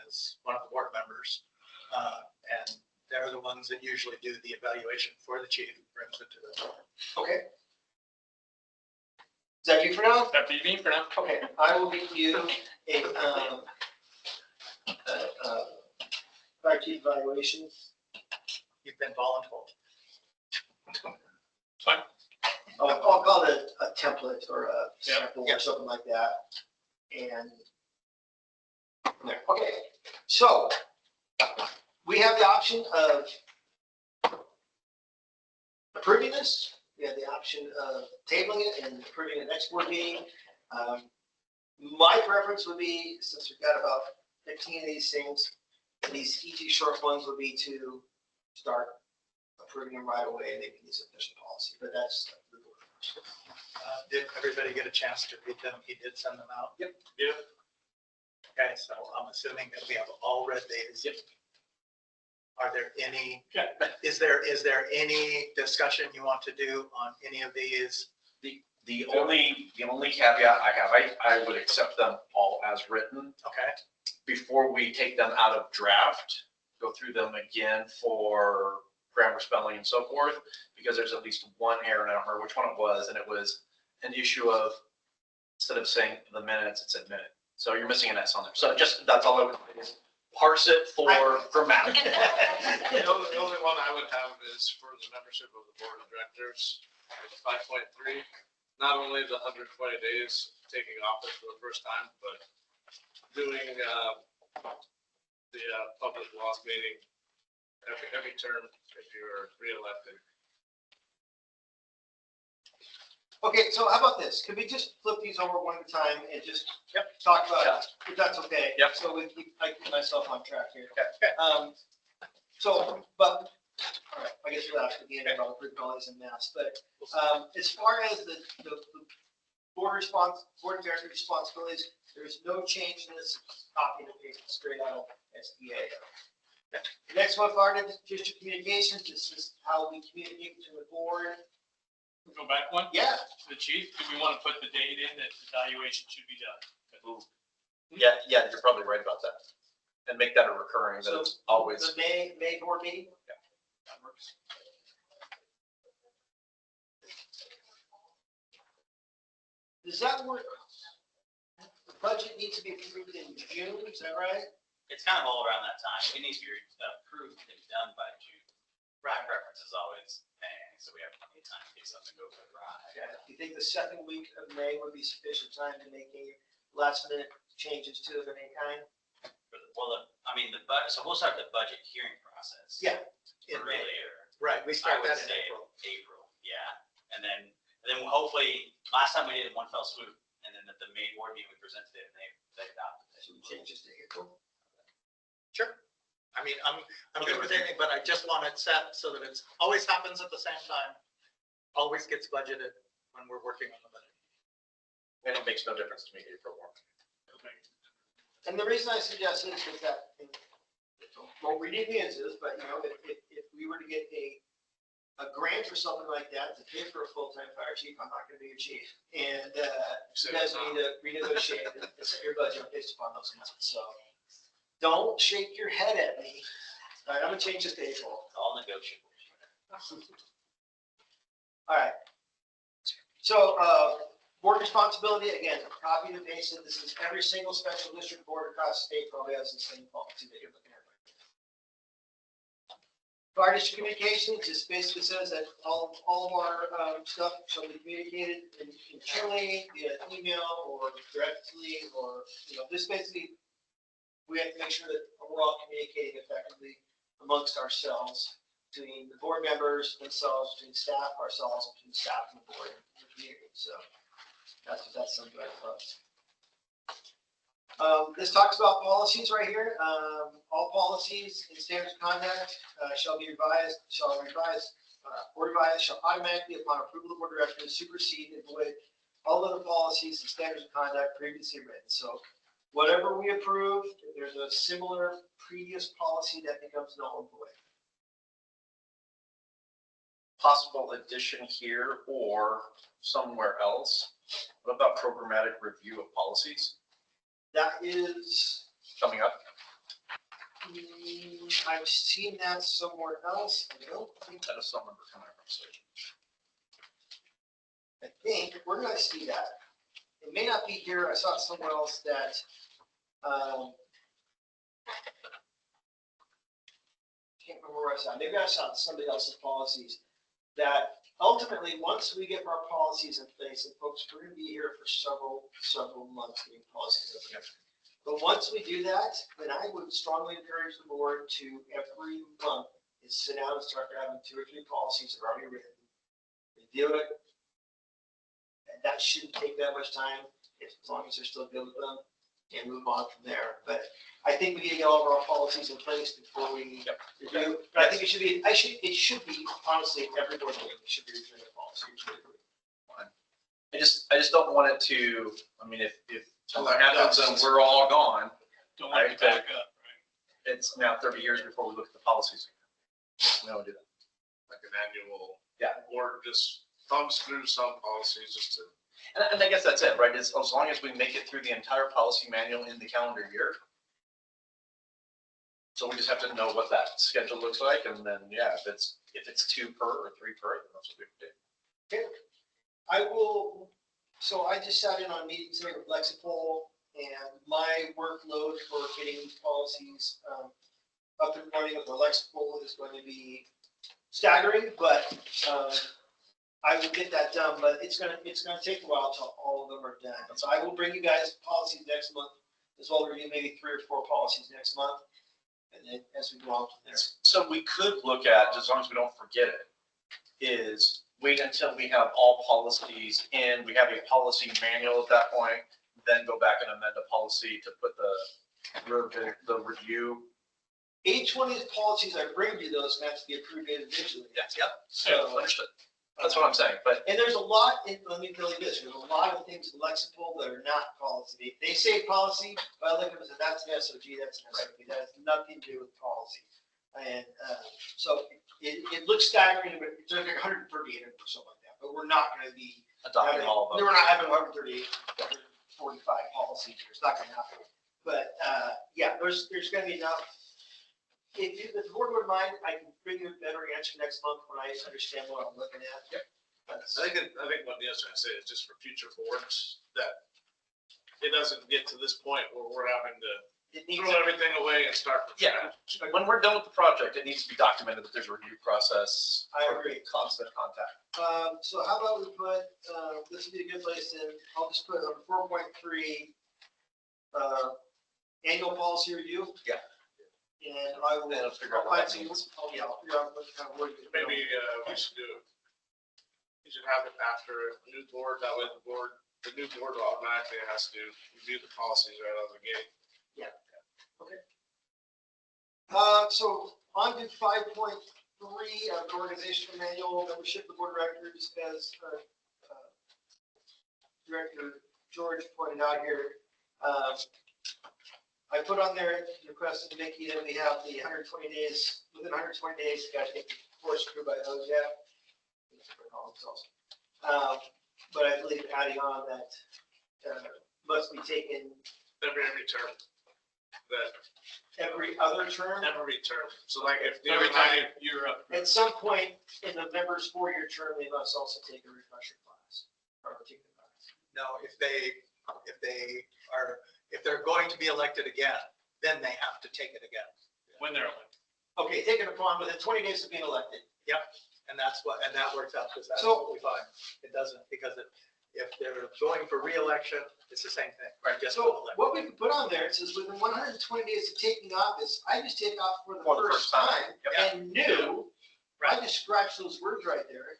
S1: as one of the board members. And they're the ones that usually do the evaluation for the chief, brings it to the board.
S2: Okay. Is that you for now?
S6: That'd be me for now.
S2: Okay, I will get you a fire chief evaluation.
S1: You've been voluntold.
S6: Fine.
S2: I'll call it a template or a
S6: Yeah.
S2: sample
S1: Yeah.
S2: or something like that. And there, okay, so we have the option of approving this. We have the option of tabling it and approving the next board meeting. My preference would be, since we've got about 15 of these things, these easy short ones would be to start approving them right away and making these official policy, but that's the board.
S1: Did everybody get a chance to read them? He did send them out.
S6: Yep.
S1: Okay, so I'm assuming that we have all read these.
S6: Yep.
S1: Are there any,
S6: Okay.
S1: is there any discussion you want to do on any of these?
S5: The only caveat I have, I would accept them all as written
S1: Okay,
S5: before we take them out of draft, go through them again for grammar, spelling, and so forth, because there's at least one error, and I don't remember which one it was, and it was an issue of, instead of saying the minutes, it said minute. So you're missing an S on there. So just, that's all I would say is parse it for grammatical.
S3: The only one I would have is for the membership of the board of directors, 5.3. Not only the 120 days taking office for the first time, but doing the public laws meeting every term if you're reelected.
S2: Okay, so how about this? Could we just flip these over one at a time and just talk about it, if that's okay?
S5: Yep.
S2: So I keep myself on track here.
S1: okay.
S2: But, all right, I guess we'll ask at the end about group noise and mass, but as far as the board of director responsibilities, there's no change in this, copy and paste straight out of SBA. The next one, fire district communications, this is how we communicate to the board.
S6: Go back one.
S2: Yeah,
S6: The chief, do we want to put the date in that evaluation should be done?
S5: Yeah, you're probably right about that. And make that a recurring, that
S2: So
S5: it's always.
S2: the May board meeting.
S6: That works.
S2: Does that work? The budget needs to be approved in June, is that right?
S8: It's kind of all around that time. It needs to be approved and done by June. My preference is always May, so we have plenty of time in case something goes awry.
S2: Yeah. Do you think the second week of May would be sufficient time to make any last minute changes to it of any kind?
S8: The budget, so we'll start the budget hearing process.
S2: Yeah.
S1: In May.
S8: Earlier.
S1: Right, we
S8: I
S1: start
S8: would
S1: that in
S8: say
S1: April.
S8: April, yeah. And then we'll hopefully, last time we did it one fell swoop, and then at the May board meeting, we presented it and they adopted it.
S2: So we change this to April?
S1: Sure. I mean, I'm good with anything, but I just want it set so that it's, always happens at the same time. Always gets budgeted when we're working on the budget.
S5: And it makes no difference to me, April 1.
S2: And the reason I suggest this is that, well, reading is, but if we were to get a a grant or something like that to pay for a full-time fire chief, I'm not gonna be your chief. And, you guys need to renegotiate and set your budget based upon those amounts, so. Don't shake your head at me. All right, I'm gonna change this to April.
S8: All negotiable.
S2: All right. So, board responsibility, again, copy and paste it. This is every single special district board across the state probably has the same policy that you're looking at. Fire district communications just basically says that all of our stuff shall be communicated in Chile via email or directly, or, just basically, we have to make sure that we're all communicating effectively amongst ourselves, between the board members, themselves, between staff, ourselves, between staff and the board and the community. So that's something I love. This talks about policies right here. All policies and standards of conduct shall automatically, upon approval of the board of directors, supersede and void all other policies and standards of conduct previously written. So whatever we approve, if there's a similar previous policy, that becomes null and void.
S5: Possible addition here or somewhere else. What about programmatic review of policies
S2: That is,
S5: coming up?
S2: I've seen that somewhere else. I don't think,
S5: I just don't remember coming up.
S2: I think we're gonna see that. It may not be here. I saw it somewhere else that, can't remember where I saw it. Maybe I saw it in somebody else's policies, that ultimately, once we get our policies in place, and folks, we're gonna be here for several months getting policies up. But once we do that, then I would strongly encourage the board to every month is sit down and start grabbing 2 or 3 policies that are already written, review it. And that shouldn't take that much time, as long as they're still good with them, and move on from there. But I think we need to get all of our policies in place before we review. But I think it should be, honestly, every board meeting, it should be reviewing the policy.
S5: I just don't want it to, I mean, if something happens and we're all gone,
S6: Don't want to back up, right?
S5: it's now 30 years before we look at the policies. We don't do that.
S3: Like an annual.
S5: Yeah.
S3: Or just thumbs through some policies just to.
S5: And I guess that's it, right? As long as we make it through the entire policy manual in the calendar year. So we just have to know what that schedule looks like, and then, yeah, if it's 2 per or 3 per, then that's what we do.
S2: Okay. So I just sat in on meetings here with Lexipol, and my workload for getting these policies up and running with Lexipol is going to be staggering, but I will get that done, but it's gonna take a while till all of them are done. So I will bring you guys policies next month, as well as review maybe 3 or 4 policies next month, and then as we go on from there.
S5: So we could look at, as long as we don't forget it, is wait until we have all policies in, we have a policy manual at that point, then go back and amend a policy to put the review.
S2: Each one of these policies I bring you, those have to be approved individually.
S5: Yes, yep.
S2: So,
S5: Understood. That's what I'm saying, but
S2: and there's a lot, let me tell you this, there's a lot of things in Lexipol that are not policy. They say policy, but I look at them and say, that's an SOG, that's an SOG, that has nothing to do with policy. And so it looks staggering, but it's like 138 or something like that, but we're not gonna be.
S5: adopting all of them.
S2: We're not having 138, 45 policies, it's not gonna happen. But yeah, there's gonna be enough. If the board would mind, I can bring you a better answer next month when I understand what I'm looking at.
S3: Yep. I think what Neil's trying to say is just for future boards, that it doesn't get to this point where we're having to
S2: It needs
S3: throw everything away and start from
S5: Yeah.
S3: scratch.
S5: When we're done with the project, it needs to be documented that there's a review process.
S2: I agree.
S5: Constant contact.
S2: So how about we put, this would be a good place in, I'll just put on 4.3, annual policy review.
S5: Yeah.
S2: And I will.
S5: Then I'll figure out what that means.
S2: Oh, yeah, I'll figure out what kind of word.
S3: Maybe we should do, we should have it after a new board, that way the new board automatically has to review the policies right out of the gate.
S2: So on to 5.3 of the organizational manual, membership of the board of directors, as Director George pointed out here. I put on there, requested to Mickey that we have the 120 days, within 120 days, you got to take the course approved by OJAP. recall themselves. But I believe adding on that must be taken
S3: Every term. That,
S2: every other term.
S3: every term. So like if.
S6: Every time you're up.
S2: At some point in the member's 4-year term, they must also take a refresher class or take the class.
S1: No, if they're going to be elected again, then they have to take it again.
S6: When they're elected.
S2: Okay, taken upon within 20 days of being elected.
S1: And that works out, because that's
S2: So-
S1: what we find. It doesn't, because if they're going for reelection, it's the same thing, right? Just
S2: So what we could put on there, it says within 120 days of taking office, I just take off for the first time and new. I just scratch those words right there.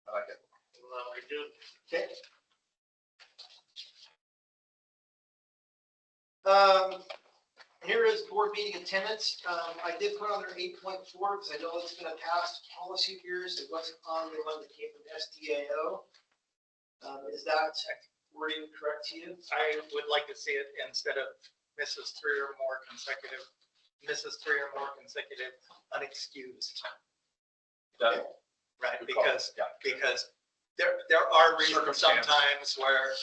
S5: I like it.
S3: Well, we do.
S2: Okay. Here is board meeting attendance. I did put on there 8.4 because I know it's been a past policy of yours. It wasn't on the one that came from SDAO. Is that wording correct to you?
S1: I would like to see it instead of misses 3 or more consecutive unexcused,
S5: That-
S1: right?
S5: Good call.
S1: Because
S5: Yeah.
S1: there are reasons
S5: Circumstance.
S1: sometimes where,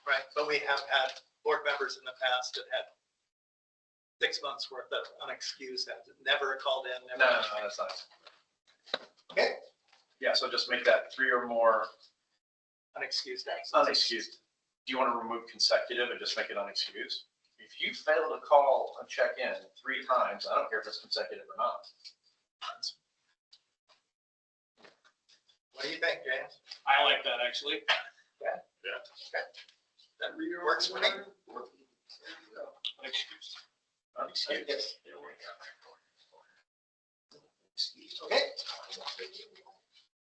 S1: right, but we have had board members in the past that had 6 months worth of unexcused, that never called in.
S5: No,
S1: never-
S5: that's not.
S2: Okay.
S5: Yeah, so just make that 3 or more
S1: Unexcused absences.
S5: unexcused. Do you want to remove consecutive and just make it unexcused? If you fail to call and check in 3 times, I don't care if it's consecutive or not.
S1: What do you think, James?
S6: I like that, actually.
S1: That works for me.
S6: Excuse.
S5: Unexcused.
S2: Yes. Okay.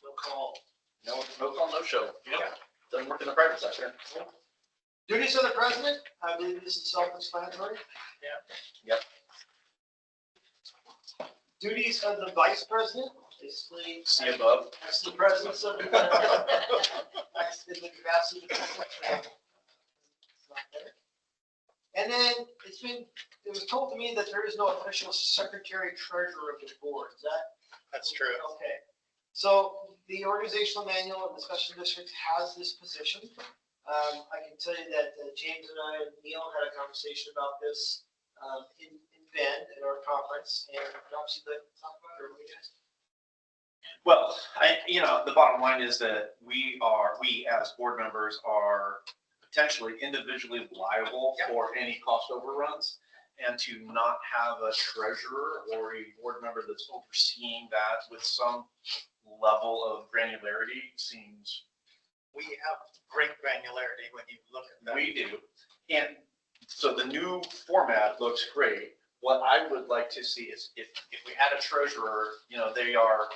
S6: No call.
S5: No call, no show.
S6: Yep.
S5: Doesn't work in the private sector.
S2: Duties of the president. I believe this is self-explanatory.
S5: Yep.
S2: Duties of the vice president. Basically.
S5: See above.
S2: That's the presence of the. That's in the capacity. And then it was told to me that there is no official secretary treasurer of the board. Is that?
S1: That's true.
S2: Okay. So the organizational manual of the special district has this position. I can tell you that James and I and Neil had a conversation about this in Bend at our conference, and obviously the talk about it, or we guys.
S5: Well, the bottom line is that we as board members are potentially individually liable for any cost overruns, and to not have a treasurer or a board member that's overseeing that with some level of granularity seems.
S1: We have great granularity when you look at that.
S5: We do. And so the new format looks great. What I would like to see is if we had a treasurer, they are,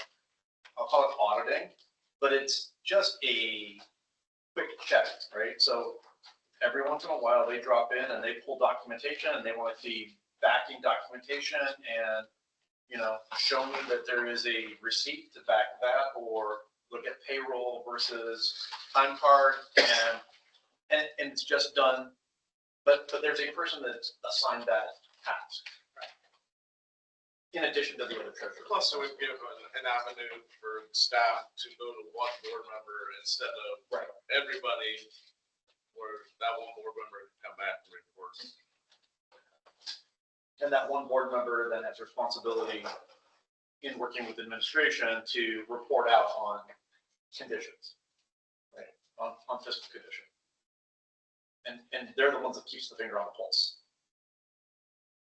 S5: I'll call it auditing, but it's just a quick check, right? So every once in a while they drop in and they pull documentation and they want to see backing documentation and, show me that there is a receipt to back that, or look at payroll versus time card, and it's just done. But there's a person that's assigned that task. In addition to the other treasurer.
S3: Plus, it would give an avenue for staff to go to one board member instead of everybody, where that one board member can come back and report.
S5: And that one board member then has responsibility in working with administration to report out on conditions, right? On fiscal condition. And they're the ones that keeps the finger on the pulse.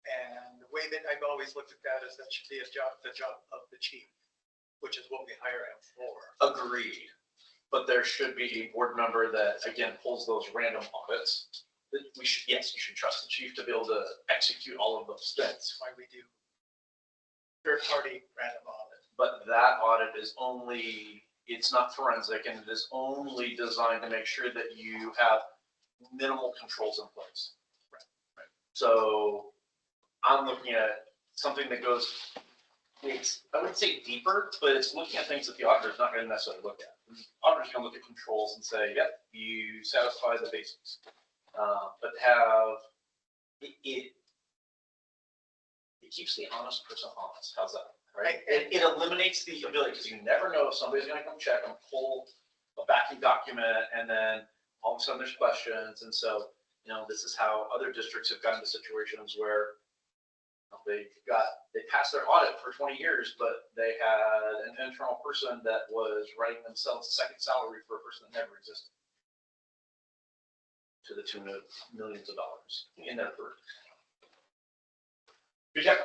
S1: And the way that I've always looked at that is that should be the job of the chief, which is what we hire him for.
S5: Agreed. But there should be a board member that, again, pulls those random audits. That you should trust the chief to be able to execute all of those things.
S1: That's why we do third-party random audit.
S5: But that audit is it's not forensic, and it is only designed to make sure that you have minimal controls in place. Right. So I'm looking at something that goes, I wouldn't say deeper, but it's looking at things that the auditor's not going to necessarily look at. The auditor's going to look at controls and say, yep, you satisfy the basics. But have it keeps the honest person honest. How's that? right? It eliminates the ability, because you never know if somebody's gonna come check and pull a backing document, and then all of a sudden there's questions, and so, this is how other districts have gotten to situations where they passed their audit for 20 years, but they had an internal person that was writing themselves a second salary for a person that never existed, to the tune of millions of dollars in their career.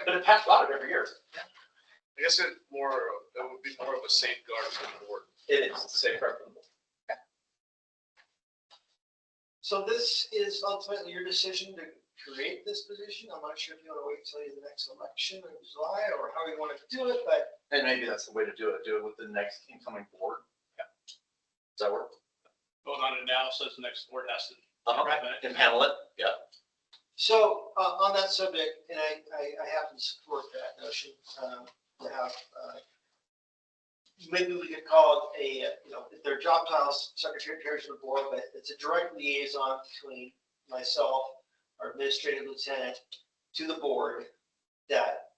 S5: But it passed audit every year.
S3: I guess it would be more of a safeguard for the board.
S5: It is, it's a safeguard for the board.
S2: So this is ultimately your decision to create this position. I'm not sure if you want to wait till the next election in July or how you want to do it, but
S5: And maybe that's the way to do it with the next incoming board.
S3: Yeah.
S5: Does that work?
S6: Vote on it now, so the next board has to.
S5: And handle it, yeah.
S2: so on that subject, and I happen to support that notion, to have, maybe we could call it their job titles secretary of the board, but it's a direct liaison between myself, our administrative lieutenant, to the board that,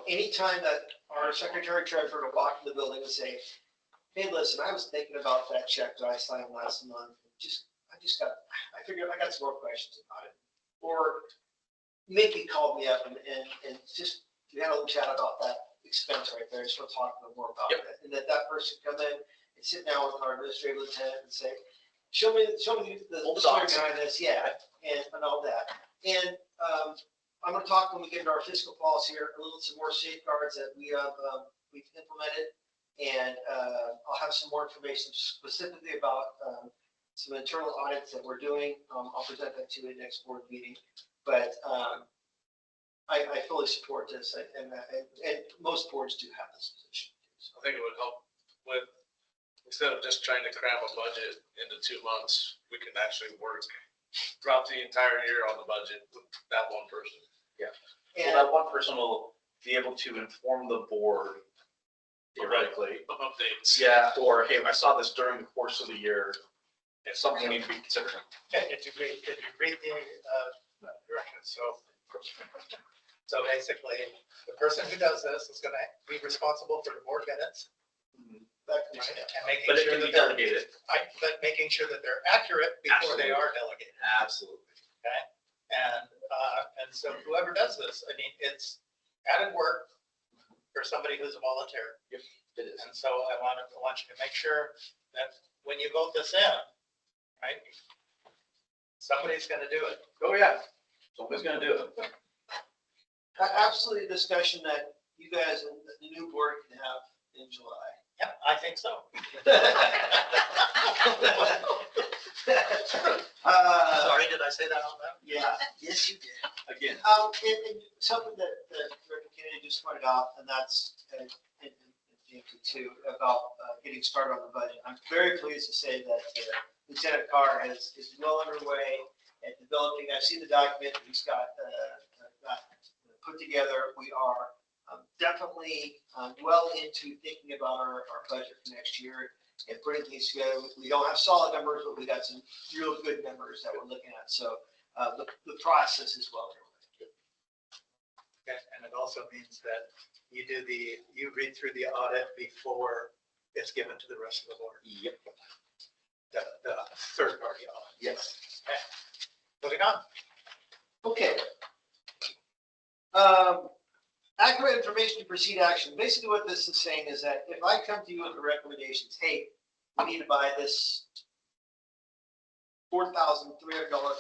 S2: anytime that our secretary treasurer will walk in the building and say, hey, listen, I was thinking about that check that I signed last month. I figured I got some more questions about it. Or maybe called me up and just, we had a little chat about that expense right there. Just want to talk a little more about it. And that person come in and sit down with our administrative lieutenant and say, show me the story behind this. Yeah. And all that. And I'm going to talk when we get into our fiscal policy here, some more safeguards that we've implemented. And I'll have some more information specifically about some internal audits that we're doing. I'll present that to you at the next board meeting. But I fully support this, and most boards do have this position.
S3: I think it would help with, instead of just trying to cram a budget into 2 months, we can actually work throughout the entire year on the budget with that one person.
S5: Yeah.
S2: And
S5: Well, that one person will be able to inform the board theoretically.
S3: Of updates.
S5: Yeah, or hey, I saw this during the course of the year. It's something we need to be considering.
S1: If you read the directions, so basically, the person who does this is going to be responsible for the board minutes. And making
S5: But it
S1: sure
S5: can be
S1: that they're,
S5: delegated.
S1: but making sure that they're accurate before they are delegated.
S5: Absolutely.
S1: Okay, and so whoever does this, I mean, it's added work for somebody who's a volunteer.
S5: Yep, it is.
S1: And so I want you to make sure that when you vote this in, right, somebody's going to do it.
S5: Oh, yeah. Somebody's gonna do it.
S2: absolutely a discussion that you guys and the new board can have in July.
S1: Yeah, I think so. Sorry, did I say that out loud?
S2: Yeah, yes, you did.
S5: Again.
S2: And something that Director Kennedy just pointed out, and that's, and too, about getting started on the budget. I'm very pleased to say that Lieutenant Carr is well underway at developing. I've seen the document that he's got put together. We are definitely well into thinking about our budget for next year and putting things together. We don't have solid numbers, but we got some real good numbers that we're looking at. So the process is well underway.
S1: Okay, and it also means that you read through the audit before it's given to the rest of the board.
S5: Yep.
S1: The third party audit.
S5: Yes.
S1: Okay. Moving on.
S2: Okay. Accurate information to precede action. Basically what this is saying is that if I come to you with the recommendations, hey, we need to buy this $4,300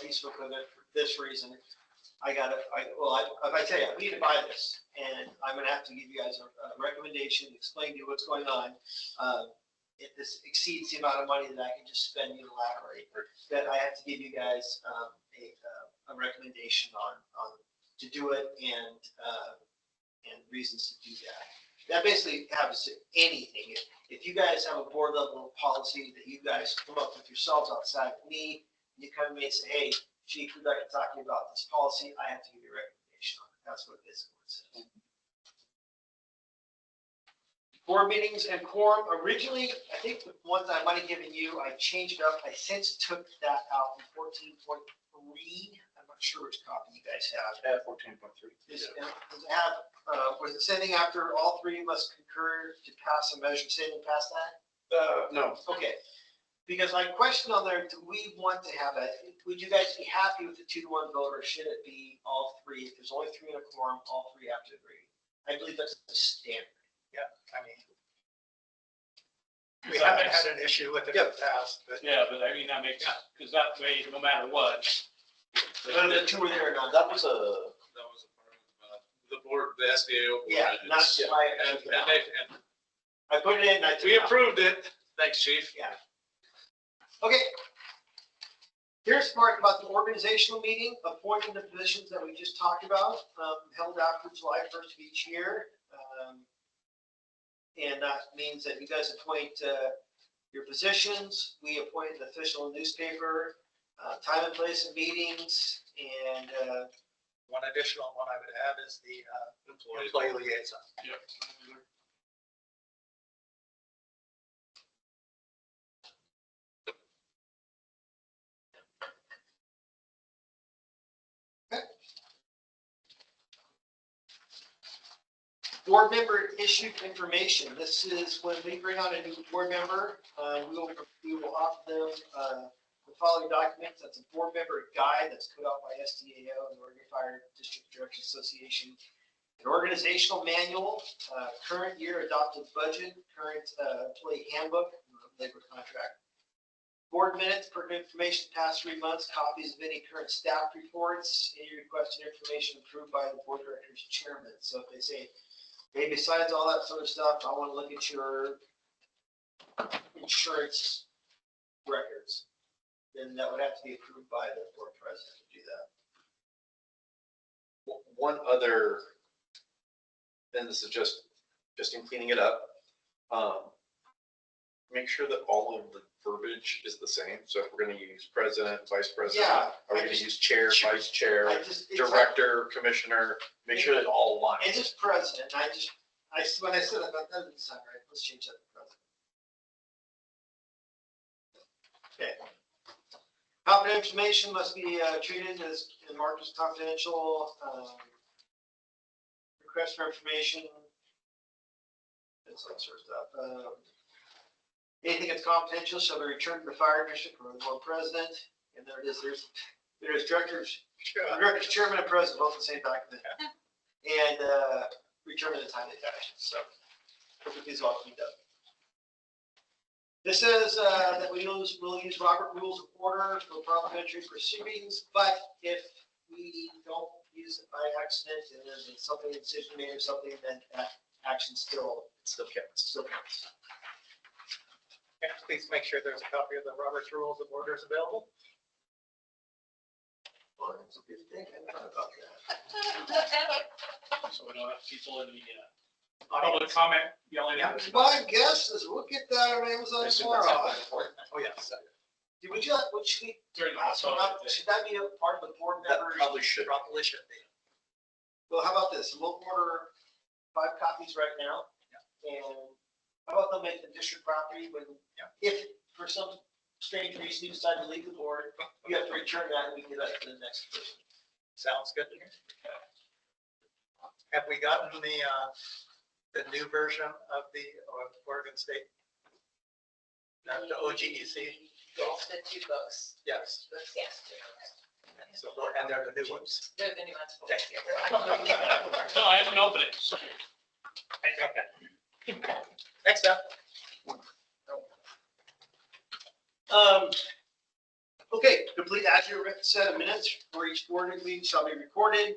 S2: piece of equipment for this reason. If I tell you, we need to buy this, and I'm gonna have to give you guys a recommendation, explain to you what's going on. If this exceeds the amount of money that I can just spend unilaterally, then I have to give you guys a recommendation on to do it and reasons to do that. That basically happens to anything. If you guys have a board level policy that you guys come up with yourselves outside of me, you come to me and say, hey, Chief, we'd like to talk to you about this policy, I have to give you a recommendation on it. That's what this says. Board meetings and quorum. Originally, I think the ones I might have given you, I changed it up. I since took that out in 14.3. I'm not sure which copy you guys have.
S5: 14.3.
S2: Does it have, was it saying after all three must concur to pass a measure, say anything past that?
S5: No,
S2: Okay, because my question on there, do we want to have a, would you guys be happy with the 2-to-1 vote, or should it be all three? If there's only three in a quorum, all three have to agree. I believe that's the standard.
S1: I mean, we haven't had an issue with it in the past, but
S6: Yeah, but I mean, that makes, because that way, no matter what.
S2: Whether the two are there or not,
S5: that was a,
S3: That was a part of the board, the SDAO. board.
S2: yeah, not
S3: It's-
S2: why.
S3: And and
S2: I put it in, I.
S3: we approved it. Thanks, chief.
S2: Yeah. Okay. Here's the part about the organizational meeting, appointing the positions that we just talked about, held after July 1st of each year. And that means that you guys appoint your positions, we appoint an official newspaper, time and place of meetings, and
S1: one additional one I would add is the employee liaison.
S6: Yep.
S2: board member issued information. This is when we bring on a new board member, we will offer them the following documents. That's a board member guide that's put out by SDAO and the Oregon Fire District Directors Association. An organizational manual, current year adopted budget, current employee handbook, labor contract. Board minutes, pertinent information past 3 months, copies of any current staff reports, any requested information approved by the board director's chairman. So if they say, hey, besides all that sort of stuff, I want to look at your insurance records, then that would have to be approved by the board president to do that.
S5: one other, and this is just in cleaning it up. Make sure that all of the verbiage is the same. So if we're gonna use president, vice president,
S2: Yeah,
S5: are we
S2: I
S5: gonna
S2: just-
S5: use chair, vice chair,
S2: It's
S5: director, commissioner? Make sure that all
S2: And
S5: aligns.
S2: just president, when I said that doesn't sound right, let's change that to president. Okay. Confidential information must be treated as and marked as confidential. Request for information. That's that sort of stuff. Anything that's confidential shall be returned to the fire district or the board president. And there it is, there's directors, chairman and president, both the same document. And return in a timely fashion, so hopefully these all cleaned up. This says that we'll use Robert Rules of Order for parliamentary proceedings, but if we don't use it by accident and there's something, a decision made or something, then that action still counts.
S1: And please make sure there's a copy of the Robert's Rules of Orders available.
S2: Well, it's a good thing, I hadn't thought about that.
S6: So we don't have people in the public comment yelling at us.
S2: My guess is we'll get that on Amazon tomorrow.
S1: Oh, yes.
S2: Would should we,
S6: During the
S2: pass one up? Should that be a part of the board
S5: That
S2: members?
S5: probably should.
S1: Probably should be.
S2: Well, how about this? We'll order 5 copies right now. And how about they'll make the district property when, if for some strange reason you decide to leave the board, you have to return that and we can give that to the next person.
S1: Sounds good to me. Have we gotten the new version of the Oregon State? The OGEC?
S7: The 2 books.
S1: Yes.
S7: Yes.
S1: So, and they're the new ones.
S7: They're the new ones.
S1: Thank you.
S6: No, I haven't opened it. So
S1: Next up.
S2: Okay, complete accurate set of minutes for each board meeting shall be recorded.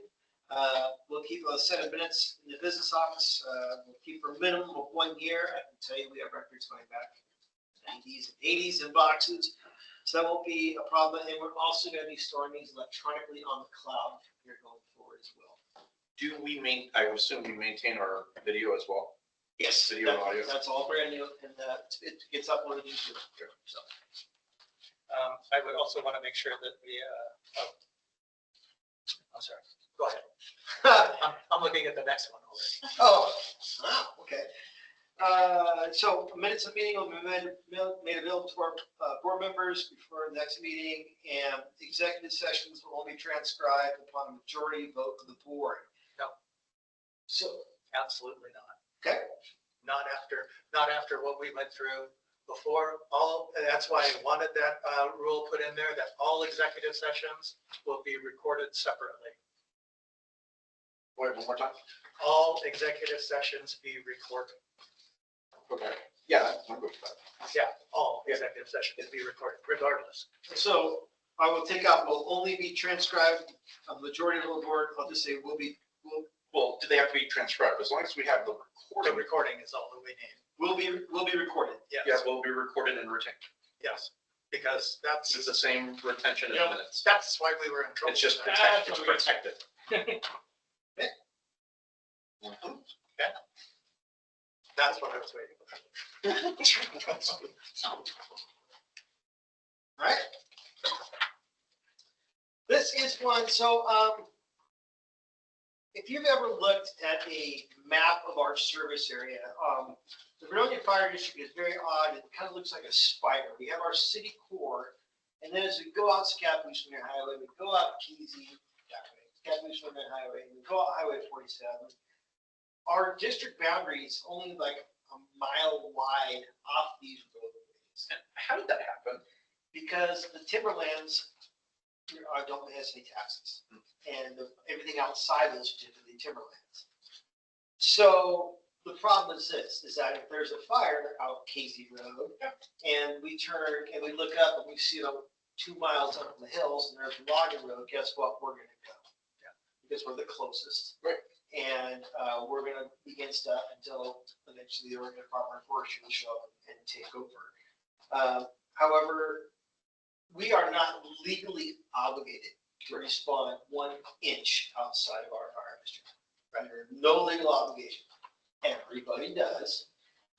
S2: We'll keep a set of minutes in the business office. We'll keep for a minimum of 1 year. I can tell you we have records going back 90s and 80s in boxes. So that won't be a problem. And we're also going to be storing these electronically on the cloud here going forward as well.
S5: I would assume we maintain our video as well?
S2: Yes.
S5: Video and audio.
S2: That's all brand new and it gets uploaded into it. So.
S1: I would also want to make sure that we, I'm sorry, go ahead. I'm looking at the next one already.
S2: Oh, wow, okay. So minutes of meeting will be made available to our board members before the next meeting, and executive sessions will be transcribed upon a majority vote of the board.
S1: No.
S2: So,
S1: Absolutely not.
S2: okay,
S1: Not after what we went through before. That's why I wanted that rule put in there, that all executive sessions will be recorded separately.
S5: Wait, one more time?
S1: All executive sessions be recorded.
S5: Okay. Yeah, I'm good with that.
S1: Yeah, all executive sessions be recorded regardless.
S2: so I will take out, will only be transcribed, a majority of the board, I'll just say will be,
S5: Well, do they have to be transcribed? As long as we have the
S1: The
S5: recording.
S1: recording is all that we need.
S2: will be recorded.
S1: Yes,
S5: Yes, will be recorded and retained.
S1: yes, because
S5: It's the same retention
S6: Yep.
S5: of minutes.
S1: that's why we were in trouble.
S5: It's just
S1: with
S6: That's
S1: that.
S5: protected. It's protected.
S1: That's what I was waiting for.
S2: All right. This is one, so, if you've ever looked at a map of our service area, the Vernonia Fire District is very odd. It kind of looks like a spider. We have our city core, and then as we go out Scappoose Winter Highway, we go out Keezy, Scappoose Winter Highway, and we go out Highway 47. Our district boundary is only like a mile wide off these roadways.
S5: How did that happen?
S2: Because the timberlands don't pay us any taxes. And everything outside those typically timberlands. So the problem is this, is that if there's a fire out Casey Road and we turn and we look up and we see them 2 miles up in the hills and there's a logging road, guess what? We're gonna go. Because we're the closest.
S5: Right.
S2: And we're gonna begin stuff until eventually the Oregon Department of Forestry will show up and take over. However, we are not legally obligated to respond 1 inch outside of our fire district. Right? There's no legal obligation. Everybody does.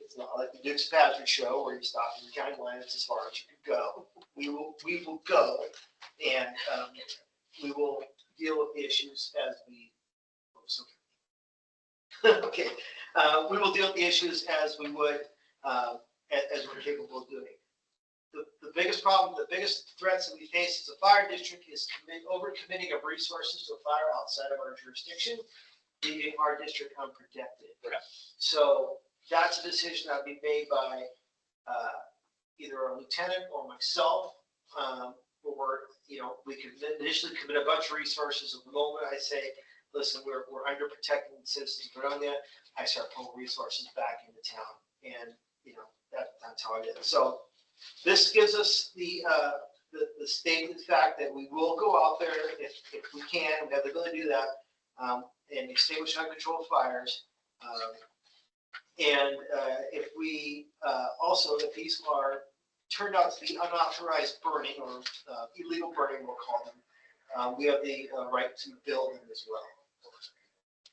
S2: It's not like the Dukes of Hazzard show where you stop in the county line, it's as far as you can go. We will go, and we will deal with the issues as we. Okay, we will deal with the issues as we would, as we're capable of doing. The biggest problem, the biggest threats that we face as a fire district is overcommitting of resources to a fire outside of our jurisdiction, leaving our district unprotected.
S5: Right.
S2: So that's a decision that would be made by either our lieutenant or myself. Or, we can initially commit a bunch of resources. At the moment I say, listen, we're under protecting the citizens of Vernonia, I start pulling resources back into town. And, that's how I did it. So this gives us the stated fact that we will go out there if we can, we have the ability to do that, and extinguish uncontrolled fires. And if we, also, if these are turned out to be unauthorized burning or illegal burning, we'll call them, we have the right to bill them as well.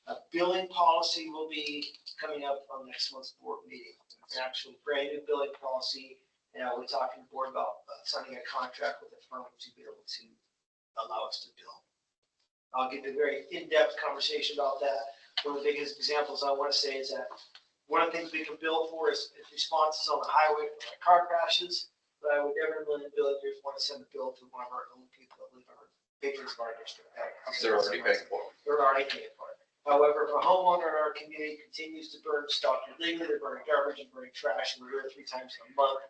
S2: A billing policy will be coming up on next month's board meeting. It's an actual brand new billing policy. And we're talking to the board about signing a contract with a firm to be able to allow us to bill. I'll give you a very in-depth conversation about that. One of the biggest examples I want to say is that one of the things we can bill for is responses on the highway for like car crashes. But I would never in a million billions want to send a bill to one of our own people that live in our patrons of our district.
S5: They're already paying for it.
S2: They're already paying for it. However, if a homeowner in our community continues to burn stuff illegally, they're burning garbage and burning trash, and we do it 3 times a month,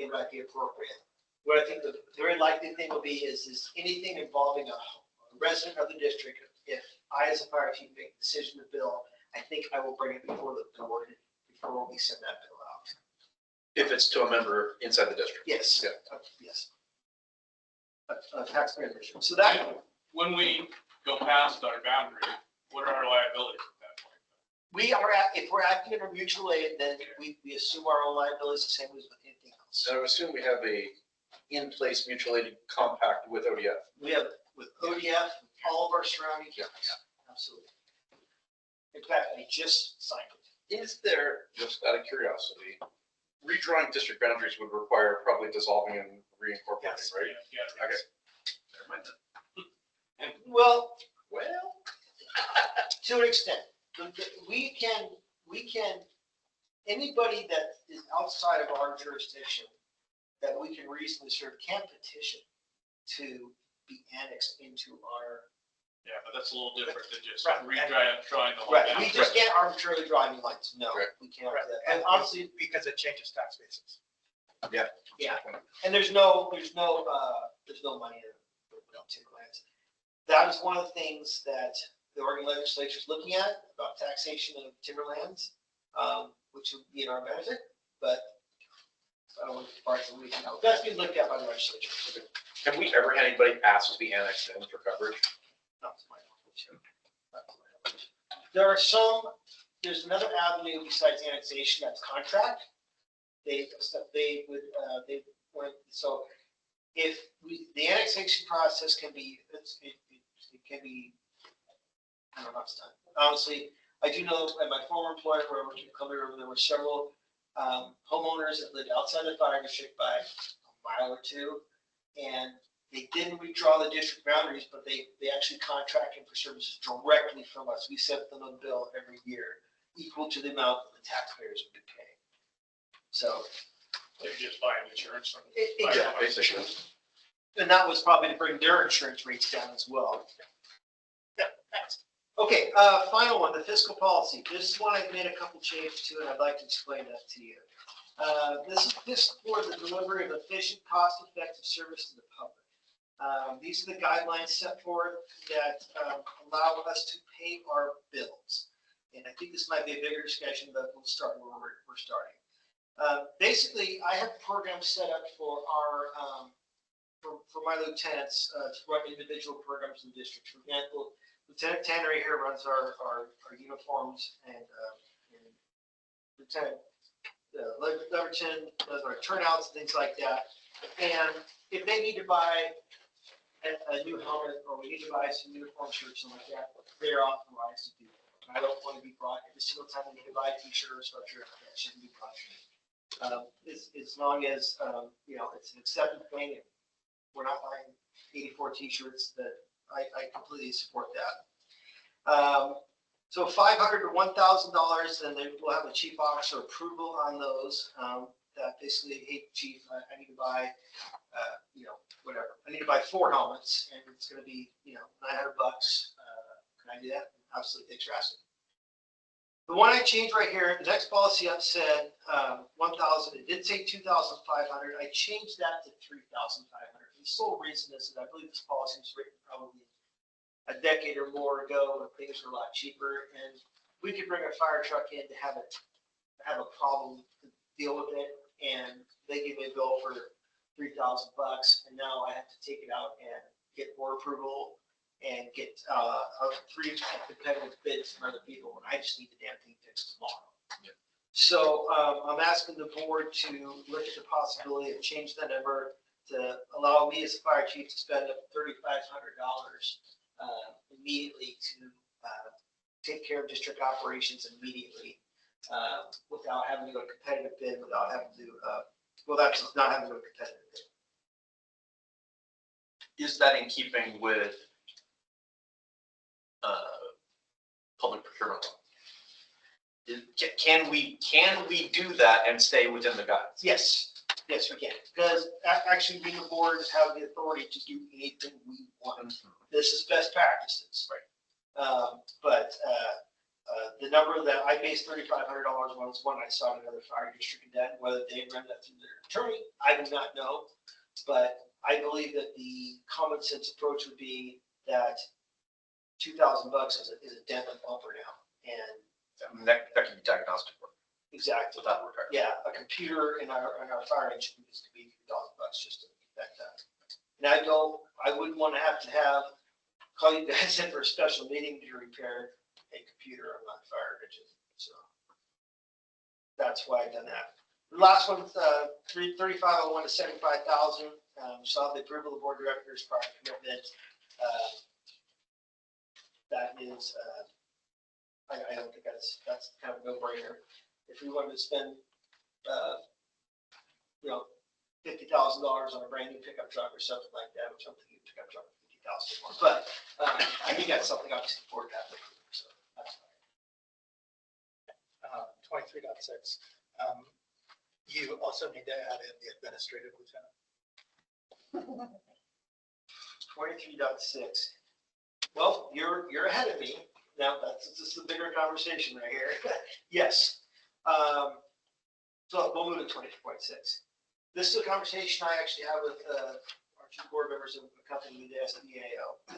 S2: it might be appropriate. What I think the very likely thing will be is anything involving a resident of the district. If I, as a fire chief, make a decision to bill, I think I will bring it before the board before we send that bill out.
S5: If it's to a member inside the district.
S2: Yes.
S5: Yeah.
S2: Yes. A taxpayer district. So that
S6: When we go past our boundary, what are our liabilities at that point?
S2: we are if we're acting under mutual aid, then we assume our own liabilities the same as with anything else.
S5: So I assume we have a in-place mutual aid compact with ODF.
S2: We have with ODF, all of our surrounding counties. Absolutely. In fact, we just signed it.
S5: Is there, just out of curiosity, redrawing district boundaries would require probably dissolving and reincorporating,
S1: Yes.
S5: right?
S6: Yeah.
S5: Okay. Never mind then.
S2: Well,
S5: Well,
S2: to an extent, we can anybody that is outside of our jurisdiction that we can reasonably serve can petition to be annexed into our.
S6: Yeah, but that's a little different than just
S2: Right.
S6: trying the whole.
S2: Right, we
S6: boundary.
S2: just can't arbitrarily draw any lines. No,
S5: Right.
S2: we can't
S1: Right.
S2: do that.
S1: And
S2: And honestly,
S1: because it changes tax bases.
S2: yeah, and there's no money to lands. That is one of the things that the Oregon legislature is looking at about taxation of timberlands, which would be in our benefit, but I don't want to part of the week now. That's being looked at by the legislature.
S5: Have we ever had anybody ask to be annexed in for coverage?
S2: Not to my knowledge. Not to my knowledge. There are some, there's another avenue besides annexation, that's contract. They went, so if the annexation process can be, it can be, I don't know how it's done. Honestly, I do know at my former employer where I worked in Columbia River, there were several homeowners that lived outside the fire district by a mile or two. And they didn't redraw the district boundaries, but they actually contracted for services directly from us. We sent them a bill every year equal to the amount that the taxpayers would be paying. So.
S6: They're just buying insurance from.
S2: Exactly.
S5: Basically.
S2: And that was probably to bring their insurance rates down as well. Yeah, thanks. Okay, final one, the fiscal policy. This is one I've made a couple changes to, and I'd like to explain that to you. This is for the delivery of efficient, cost-effective service to the public. These are the guidelines set forth that allow us to pay our bills. And I think this might be a bigger discussion, but we'll start where we're starting. Basically, I have programs set up for our for my lieutenants to run individual programs in the district. For example, Lieutenant Tannery here runs our uniforms, and Lieutenant Leverton does our turnouts and things like that. And if they need to buy a new helmet, or we need to buy some uniform shirts, something like that, they're authorized to do it. I don't want to be brought every single time they need to buy a t-shirt or sweatshirt. That shouldn't be brought to me. As long as it's an accepted thing, and we're not buying 84 t-shirts, that I completely support that. So $500 to $1,000, and then we'll have a chief officer approval on those. That basically, hey, chief, I need to buy, whatever. I need to buy 4 helmets, and it's going to be, $900. Can I do that? Absolutely, thanks for asking. The one I changed right here, the next policy up said 1,000. It did say 2,500. I changed that to 3,500. The sole reason is that I believe this policy was written probably a decade or more ago when things were a lot cheaper, and we could bring a fire truck in to have a problem to deal with it, and they give me a bill for $3,000, and now I have to take it out and get board approval and get 3 competitive bids from other people when I just need the damn thing fixed tomorrow.
S5: Yeah.
S2: So I'm asking the board to look at the possibility of changing that number to allow me as a fire chief to spend up $3,500 immediately to take care of district operations immediately without having to go to competitive bid, without having to that's not having to go to competitive bid.
S5: Is that in keeping with public procurement law? Can we do that and stay within the guidelines?
S2: Yes, we can, because actually we the board have the authority to do anything we want. This is best practices.
S5: Right.
S2: But the number that I based $3,500 on was one I saw in another fire district in Denton. Whether they run that through their attorney, I do not know. But I believe that the common sense approach would be that $2,000 is a dent and bumper now. And
S5: That can be diagnostic work
S2: exactly.
S5: without repair.
S2: Yeah, a computer in our fire engine is to be $1,000 just to affect that. And I wouldn't want to have call you guys in for a special meeting to repair a computer on my fire engine. So that's why I've done that. The last one, 3,501 to 75,000. Saw the approval of the board of directors prior commitment. That is, I don't think that's kind of a no-brainer. If we wanted to spend, $50,000 on a brand new pickup truck or something like that, which I'm thinking pickup truck $50,000 more, but I think that's something obviously the board has to approve. So that's fine.
S1: 23.6. You also need to add in the administrative lieutenant.
S2: 23.6. Well, you're ahead of me. Now, this is a bigger conversation right here. Yes. So we'll move to 24.6. This is a conversation I actually have with our two board members of accompanying the SBAO.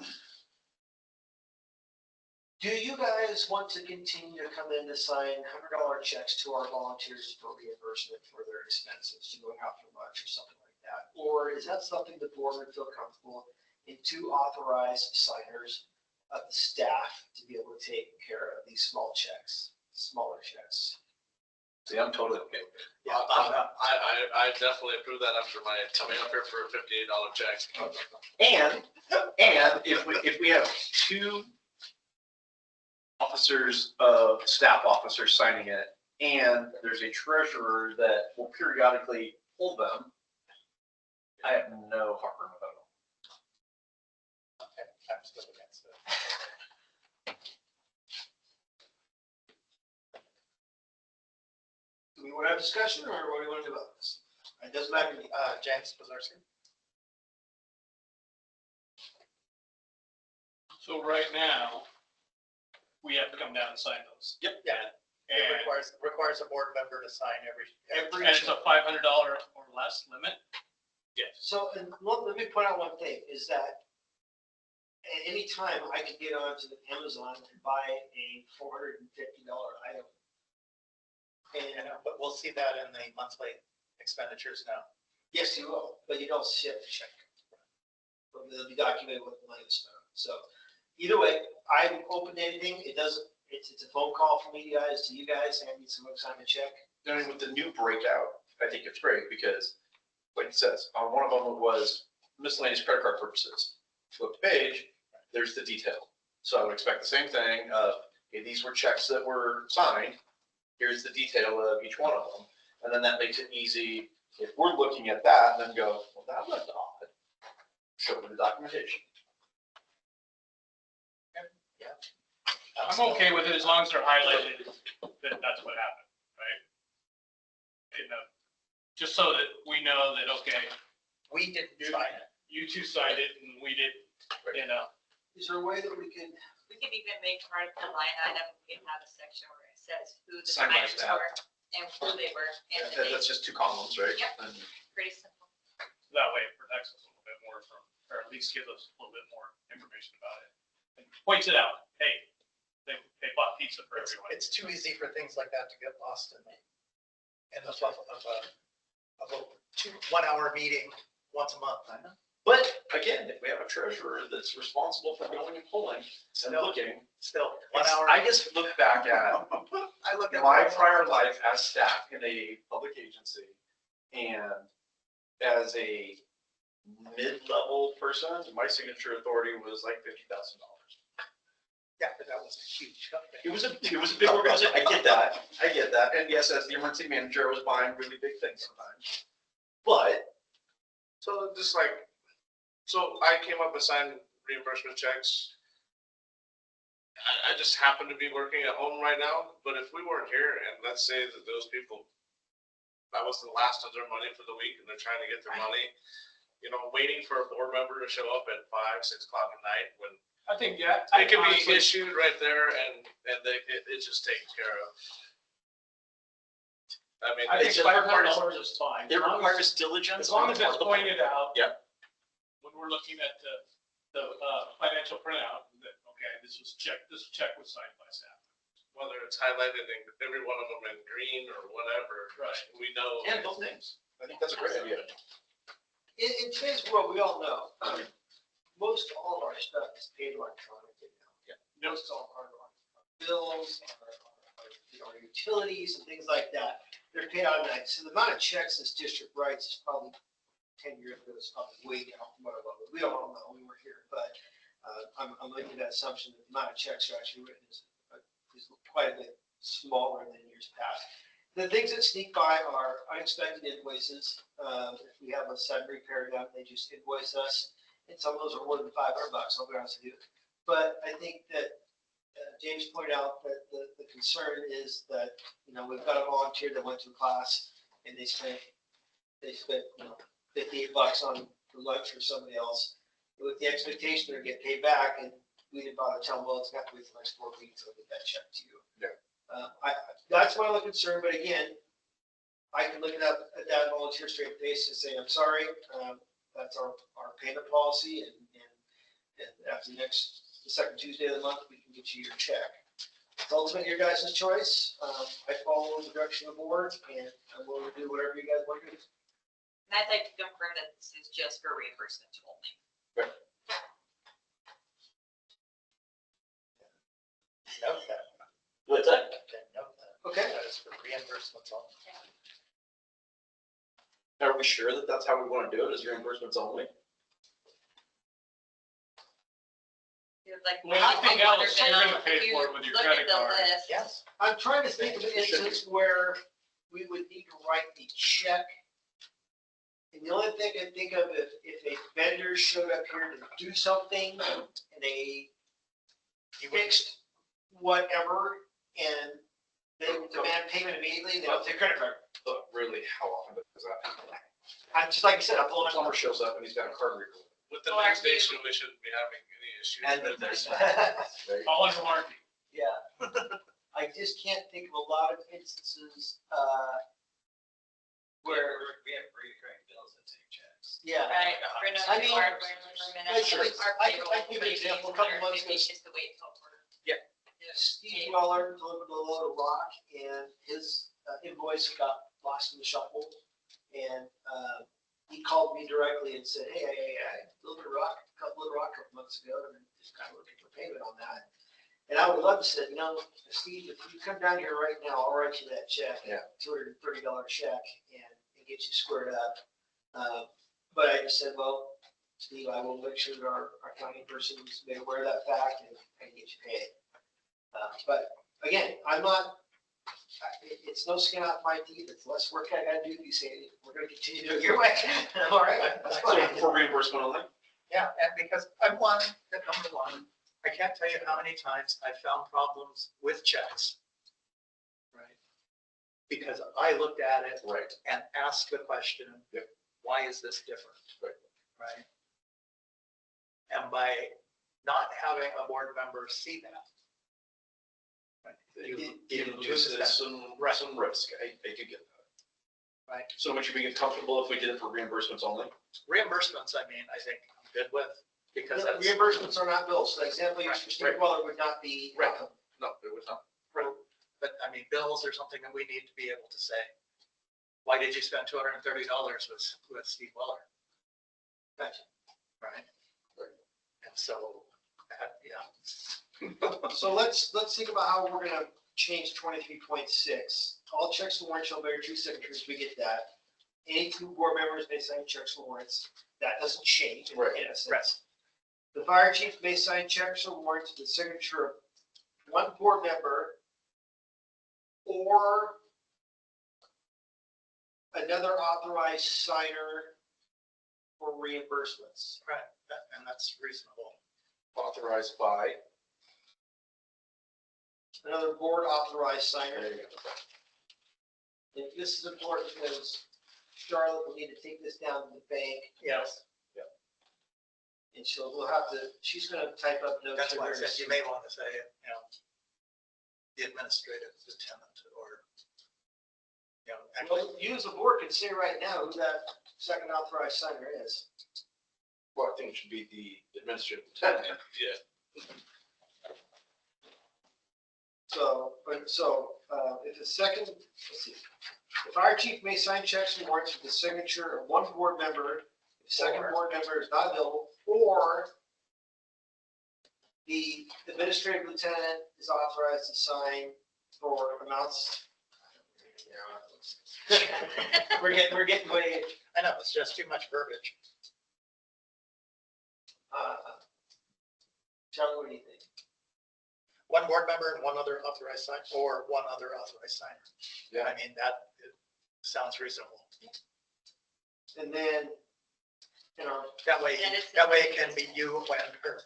S2: Do you guys want to continue to come in to sign $100 checks to our volunteers for reimbursement for their expenses, to going out for lunch or something like that? Or is that something the board would feel comfortable in two authorized signers of the staff to be able to take care of these smaller checks?
S5: See, I'm totally okay with it.
S1: Yeah,
S3: I definitely approve that after my coming up here for a $58 check.
S5: And if we have two staff officers signing it, and there's a treasurer that will periodically pull them, I have no heartburn with that.
S1: I'm still against it.
S2: Do we want to have discussion, or what do we want to do about this? It doesn't matter to me.
S1: James Bazarski.
S6: So right now, we have to come down and sign those.
S5: Yep.
S1: Yeah. It
S6: And
S1: requires a board member to sign every.
S6: and it's a $500 or less limit.
S2: So, and let me point out one thing, is that at any time I could get onto the Amazon and buy a $450 item. And
S1: But we'll see that in the monthly expenditures now.
S2: yes, you will, but you don't see a check. It'll be documented what the money was spent on. So either way, I'm open to anything. It doesn't, it's a phone call from you guys to you guys, and I need someone to sign a check.
S5: I mean, with the new breakout, I think it's great because, like it says, one of them was miscellaneous credit card purchases. Flip the page, there's the detail. So I would expect the same thing of, hey, these were checks that were signed. Here's the detail of each one of them. And then that makes it easy. If we're looking at that, then go, well, that looked odd. Show me the documentation.
S6: I'm okay with it as long as they're highlighted that that's what happened, right? You know, just so that we know that, okay,
S1: We didn't sign it.
S6: you two signed it and we didn't, you know.
S2: Is there a way that we can,
S7: We could even make part of the line item, we can have a section where it says who the
S5: Signed by
S7: signers
S5: staff.
S7: were and who they were and the date.
S5: That's just two columns, right?
S7: Yep.
S5: And
S7: Pretty simple.
S6: That way it protects us a little bit more from, or at least gives us a little bit more information about it. And points it out, hey, they bought pizza for everyone.
S1: It's too easy for things like that to get lost in the fluff of a 1 hour meeting once a month.
S5: But again, if we have a treasurer that's responsible for going and pulling and
S1: Still.
S5: looking,
S1: Still, 1 hour.
S5: I just look back at
S1: I look at
S5: my prior life as staff in a public agency and as a mid-level person, my signature authority was like $50,000.
S1: Yeah, but that was a huge company.
S5: It was a big organization. I get that. And yes, as the emergency manager, I was buying really big things sometimes. But
S3: So just like, so I came up with signed reimbursement checks. I just happen to be working at home right now, but if we weren't here and let's say that those people, that was the last of their money for the week and they're trying to get their money, you know, waiting for a board member to show up at 5, 6 o'clock at night when
S6: I think, yeah.
S3: it can be
S6: honestly,
S3: issued right there and it's just taken care of. I mean,
S6: I think
S5: It just
S6: $500
S5: requires-
S6: is fine.
S5: it
S6: As long as-
S5: requires diligence.
S6: As long
S5: on
S6: as
S5: the
S6: it's
S5: part of the board.
S6: pointed out.
S5: Yeah.
S6: When we're looking at the financial printout, that, okay, this check was signed by staff.
S3: whether it's highlighted in every one of them in green or whatever,
S6: Right.
S3: we know.
S5: And those names. I think that's a great idea.
S2: in today's world, we all know, most all of our stuff is paid electronically now. Most all our bills, our utilities and things like that, they're paid automatically. So the amount of checks this district writes is probably 10 years ago, it's probably way down from what it was. We don't all know, we were here, but I'm making that assumption that the amount of checks are actually written is quite a bit smaller than years past. The things that sneak by are unexpected invoices. If we have a sudden repair done, they just invoice us. And some of those are more than $500, I'll be honest with you. But I think that James pointed out that the concern is that, we've got a volunteer that went to a class and they spent, $58 on for lunch for somebody else with the expectation they're gonna get paid back, and we didn't bother telling them, well, it's got to wait the next 4 weeks to get that check to you.
S5: Yeah.
S2: That's my only concern, but again, I can look it up at that volunteer straight face and say, I'm sorry, that's our payment policy, and after the second Tuesday of the month, we can get you your check. It's ultimately your guys' choice. I follow the direction of the board, and I'm willing to do whatever you guys want to do.
S7: And I'd like to confirm that this is just for reimbursement only.
S1: Note that.
S8: What's that?
S1: Note that.
S2: Okay.
S1: That is for reimbursements only.
S5: Are we sure that that's how we want to do it, is reimbursements only?
S7: Like,
S6: Well, anything
S7: I wonder
S6: else, you're
S7: now,
S6: gonna pay
S7: if you
S6: for it with your
S7: look
S6: credit
S7: at the
S6: card.
S7: list,
S1: Yes.
S2: I'm trying to think of an
S5: It should be.
S2: instance where we would need to write the check. And the only thing I think of, if a vendor showed up here to do something and they fixed whatever and they demand payment immediately, they don't take credit card.
S5: But really, how often does that happen?
S2: I'm just like I said, I'm pulling
S5: Plumber shows up and he's got a card reader.
S3: With the
S7: Well,
S3: new
S7: are
S3: station, we shouldn't be having any issues.
S2: And
S3: But
S2: there's,
S5: Right?
S6: All under warranty.
S2: yeah. I just can't think of a lot of instances, where,
S8: We have recurring bills that take checks.
S2: yeah.
S7: right,
S2: I mean,
S7: hardware for minutes,
S2: sure.
S7: our
S2: I can
S7: payroll,
S2: give you an example. A couple months ago,
S7: maybe just the wait till we're.
S2: Steve Weller delivered a load of rock and his invoice got lost in the shuffle. And he called me directly and said, hey, I delivered a couple of rock a couple months ago and I'm just kind of looking for payment on that. And I would love to say, Steve, if you come down here right now, I'll write you that check.
S5: Yeah.
S2: $230 check and get you squared up. But I just said, well, Steve, I will make sure that our accounting person is made aware of that fact and get you paid. But again, it's no skin off my teeth. It's less work I gotta do. You say, we're gonna continue to do it your way. All right, that's
S5: So
S2: fine.
S5: for reimbursement only?
S1: Yeah, and because number one, I can't tell you how many times I found problems with checks. Right? Because I looked at it
S5: Right.
S1: and asked the question,
S5: Yep.
S1: why is this different?
S5: Right.
S1: Right? And by not having a board member see that. Right, you
S5: It
S1: lose
S5: loses
S1: that.
S5: some risk. I could get that.
S1: Right.
S5: So would you be comfortable if we did it for reimbursements only?
S1: Reimbursements, I mean, I think I'm good with, because that's.
S2: Reimbursements are not bills. So the example you used for Steve
S5: Right.
S2: Weller would not be.
S1: Right.
S5: No, it was not.
S1: But I mean, bills are something that we need to be able to say. Why did you spend $230 with Steve Weller?
S2: Gotcha.
S1: Right? And so, yeah.
S2: So let's think about how we're gonna change 23.6. All checks and warrants shall bear true signatures. We get that. Any two board members may sign checks and warrants. That doesn't change in
S5: Right.
S2: essence. The fire chief may sign checks or warrants with the signature of one board member or another authorized signer for reimbursements.
S1: Right, and that's reasonable.
S5: Authorized by.
S2: Another board authorized signer.
S5: There you go.
S2: And this is important because Charlotte will need to take this down to the bank
S1: Yes.
S2: and she's gonna type up notes.
S1: That's why I
S2: in there.
S1: said you may want to say, the administrative lieutenant or, actually,
S2: Well, you as a board can say right now who that second authorized signer is.
S5: Well, I think it should be the administrative lieutenant.
S3: Yeah.
S2: If the second, let's see, the fire chief may sign checks and warrants with the signature of one board member, if the second
S1: Or-
S2: board member is not available, or the administrative lieutenant is authorized to sign for amounts. We're getting way,
S1: I know, it's just too much verbiage.
S2: Charlie, what do you think?
S1: One board member and one other authorized signer, or one other authorized signer.
S5: Yeah.
S1: I mean, that sounds reasonable.
S2: And then,
S1: That way it can be you and her.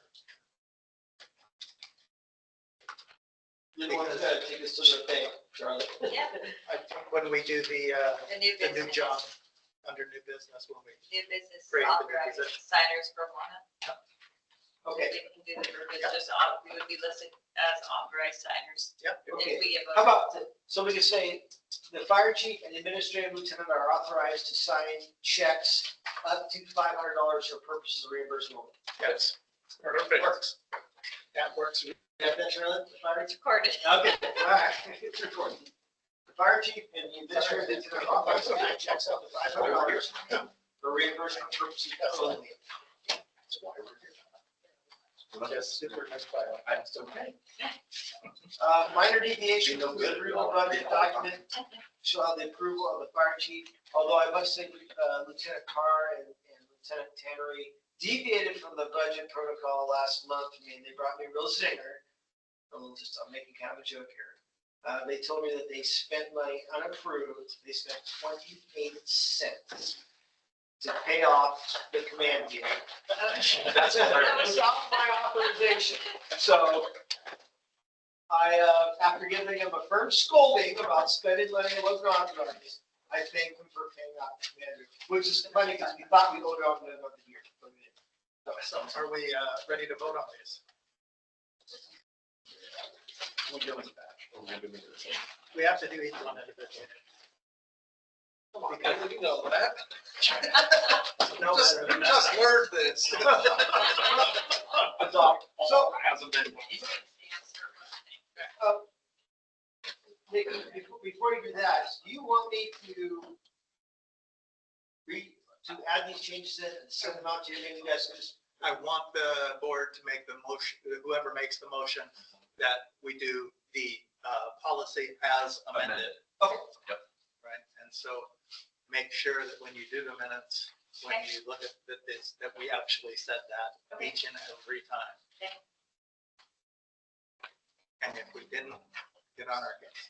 S2: You're the one who's gotta take us to the thing, Charlie.
S4: Yeah,
S1: I think when we do the
S4: the
S1: new job under new business, when we,
S4: New business
S1: Create the new
S4: authorized
S1: position.
S4: signers for Vernonia.
S2: Okay,
S4: We can do the verbiage, just, we would be listed as authorized signers
S1: yep,
S4: if
S2: okay.
S4: we get
S2: How
S4: voted.
S2: about, so we can say, the fire chief and the administrative lieutenant are authorized to sign checks up to $500 for purposes of reimbursement.
S1: yes.
S3: Perfect.
S1: Works. That works.
S2: You have that, Charlie, the fire chief?
S4: Recorded.
S2: Okay, all right, it's recorded. The fire chief and the administrative lieutenant are authorized to sign checks up to $500 for reimbursement purposes.
S1: Absolutely. That's why we're here. Just super nice file. I'm still okay.
S2: Minor deviation from the approval budget document shall have the approval of the fire chief, although I must say Lieutenant Carr and Lieutenant Tannery deviated from the budget protocol last month. I mean, they brought me a real zinger. I'm making kind of a joke here. They told me that they spent money unapproved. They spent 28 cents to pay off the command gear.
S5: That's
S2: That was off my authorization. So after giving him a firm scolding about spending money that wasn't authorized, I thanked him for paying off the command gear, which is funny because we thought we owed it on another year. but we didn't.
S1: So are we ready to vote on these?
S5: We're doing it back. We're gonna do it.
S1: We have to do each one individually.
S3: Because you know that.
S1: No,
S3: You just learned this.
S2: So,
S3: Hasn't been.
S2: Nikki, before you do that, do you want me to add these changes in and send them out to you? Maybe you guys can just.
S1: I want the board to make the motion, whoever makes the motion, that we do the policy as amended.
S2: Okay.
S5: Yep.
S1: Right, and so make sure that when you do the minutes, when you look at this, that we actually said that each and every time.
S4: Okay.
S1: And if we didn't, get on our case.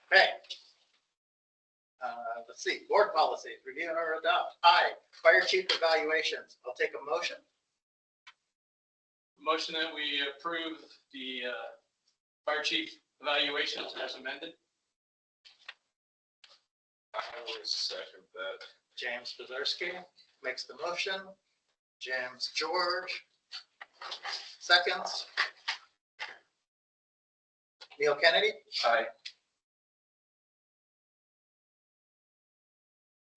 S1: Okay. Let's see, board policies, review and or adopt. I, fire chief evaluations. I'll take a motion.
S6: Motion that we approve the fire chief evaluations as amended.
S3: I will second that.
S1: James Bazarski makes the motion. James George seconds. Neil Kennedy,
S5: Aye.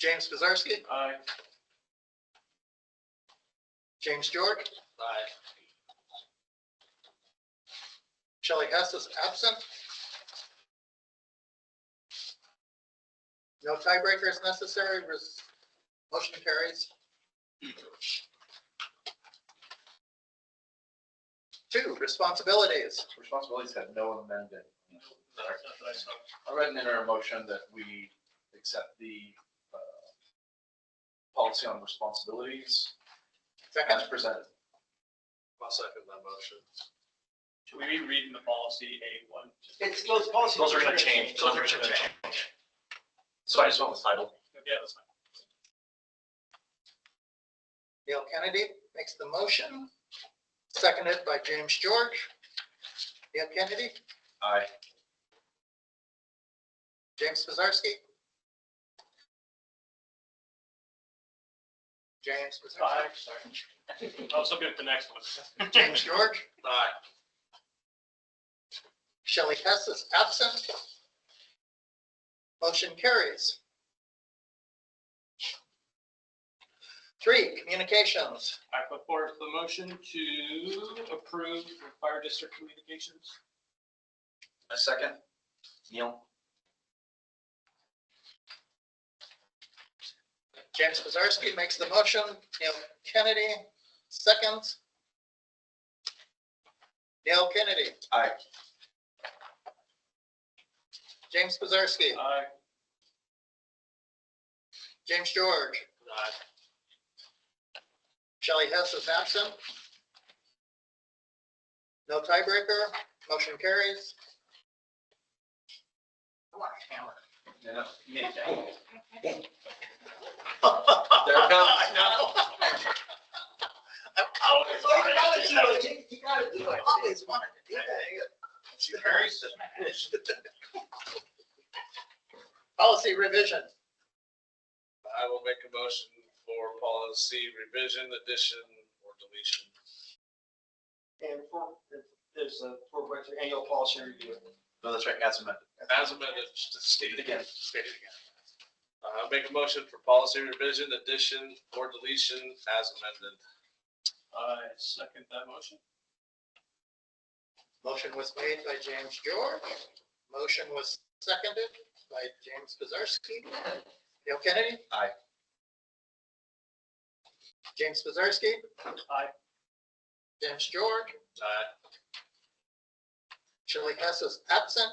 S1: James Bazarski,
S6: Aye.
S1: James George.
S3: Aye.
S1: Shelley Hess is absent. No tiebreaker is necessary. Motion carries. 2, responsibilities.
S5: Responsibilities had no amendment. I read an interim motion that we accept the policy on responsibilities
S1: Second,
S5: as presented.
S3: I'll second that motion.
S6: Should we be reading the policy A1?
S2: It's those policies.
S5: Those are gonna change. Those are gonna change. So I just went with title.
S6: Yeah, that's fine.
S1: Neil Kennedy makes the motion, seconded by James George. Neil Kennedy,
S5: Aye.
S1: James Bazarski. James
S6: Aye,
S1: Bazarski.
S6: sorry. I was looking at the next one.
S1: James George.
S3: Aye.
S1: Shelley Hess is absent. Motion carries. 3, communications.
S6: I put forward the motion to approve the fire district communications.
S5: A second. Neil.
S1: James Bazarski makes the motion. Neil Kennedy seconds. Neil Kennedy,
S5: Aye.
S1: James Bazarski,
S6: Aye.
S1: James George,
S3: Aye.
S1: Shelley Hess is absent. No tiebreaker. Motion carries. I want a hammer.
S5: Yeah.
S1: There
S5: it comes.
S1: I know. I've always wanted to do it.
S2: You gotta do it.
S1: Always wanted to Policy revision.
S3: I will make a motion for policy revision, addition, or deletion.
S2: And there's a annual policy review.
S5: No, that's right, as amended.
S3: As amended,
S5: Just state it again.
S3: state it again. Make a motion for policy revision, addition, or deletion as amended.
S6: I second that motion.
S1: Motion was made by James George. Motion was seconded by James Pizarski. Dale Kennedy?
S5: Aye.
S1: James Pizarski?
S6: Aye.
S1: James George?
S3: Aye.
S1: Shelley Hess is absent.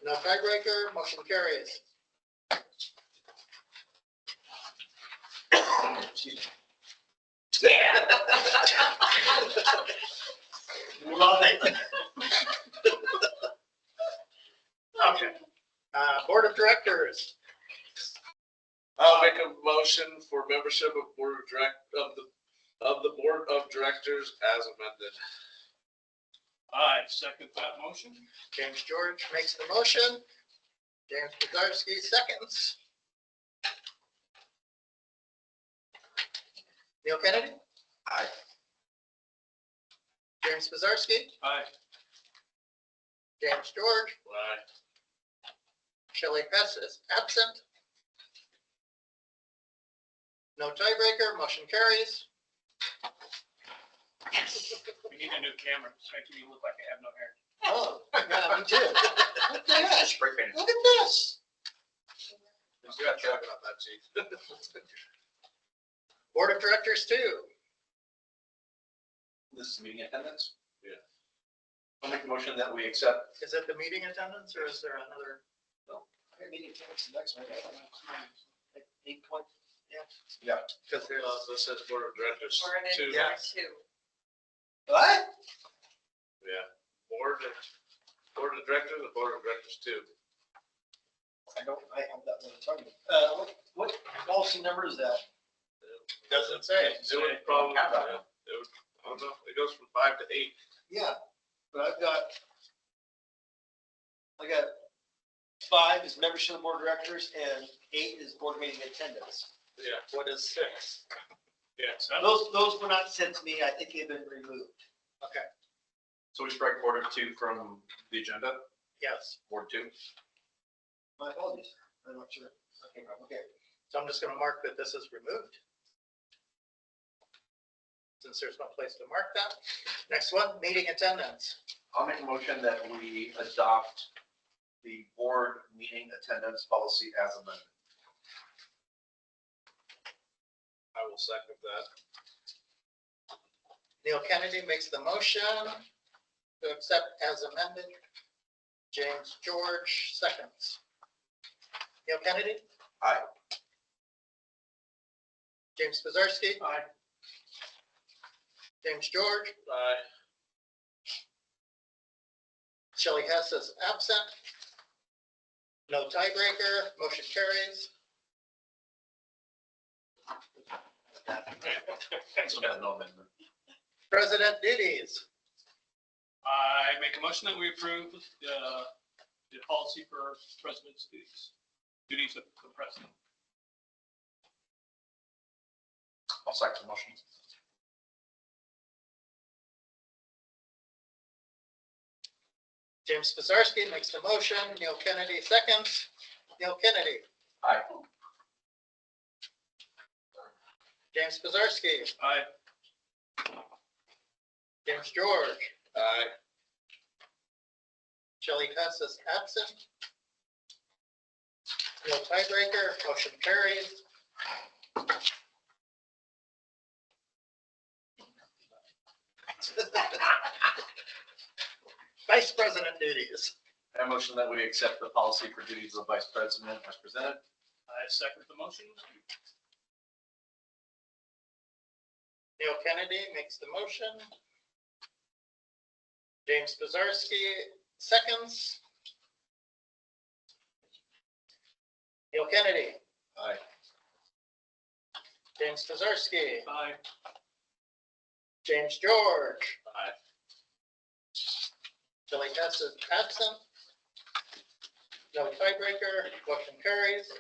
S1: No tiebreaker, motion carries.
S2: Love it.
S1: Okay. Board of Directors.
S3: I'll make a motion for membership of the board of directors as amended.
S6: I second that motion.
S1: James George makes the motion. James Pizarski seconds. Neil Kennedy?
S5: Aye.
S1: James Pizarski?
S6: Aye.
S1: James George?
S3: Aye.
S1: Shelley Hess is absent. No tiebreaker, motion carries.
S6: We need a new camera. It's making me look like I have no hair.
S2: Oh, yeah, me too. Look at that.
S5: Spray painted.
S2: Look at this.
S3: You got to talk about that, chief.
S1: Board of Directors two.
S5: This is meeting attendance?
S3: Yeah.
S5: I'll make a motion that we accept.
S1: Is it the meeting attendance or is there another?
S2: Meeting takes the next one. 8 point.
S1: Because there's,
S3: This says board of directors
S4: We're in
S3: two.
S1: Yeah.
S4: two.
S2: What?
S3: Yeah. Board of directors, the board of directors two.
S2: I have that one in front of me. What policy number is that?
S1: doesn't say.
S3: It would probably, I don't know, it goes from 5 to 8.
S2: Yeah, but I got 5 is membership of the board of directors and 8 is board meeting attendance.
S3: Yeah.
S1: What is 6?
S3: Yeah.
S2: Those were not sent to me. I think they've been removed.
S1: Okay,
S5: So we strike board of 2 from the agenda,
S1: yes.
S5: board 2.
S2: My apologies. I'm not sure. Okay.
S1: So I'm just going to mark that this is removed. Since there's no place to mark that. Next one, meeting attendance.
S5: I'll make a motion that we adopt the board meeting attendance policy as amended.
S3: I will second that.
S1: Neil Kennedy makes the motion to accept as amended. James George seconds. Neil Kennedy?
S5: Aye.
S1: James Pizarski?
S6: Aye.
S1: James George?
S3: Aye.
S1: Shelley Hess is absent. No tiebreaker, motion carries.
S5: So there's no amendment.
S1: President duties.
S6: I make a motion that we approve the policy for president's duties of the president.
S5: I'll second the motion.
S1: James Pizarski makes the motion. Neil Kennedy seconds. Neil Kennedy.
S5: Aye.
S1: James Pizarski.
S6: Aye.
S1: James George.
S3: Aye.
S1: Shelley Hess is absent. No tiebreaker, motion carries. Vice President duties.
S5: I motion that we accept the policy for duties of vice president as presented.
S6: I second the motion.
S1: Neil Kennedy makes the motion. James Pizarski seconds. Neil Kennedy.
S5: Aye.
S1: James Pizarski.
S6: Aye.
S1: James George.
S3: Aye.
S1: Shelley Hess is absent. No tiebreaker, motion carries.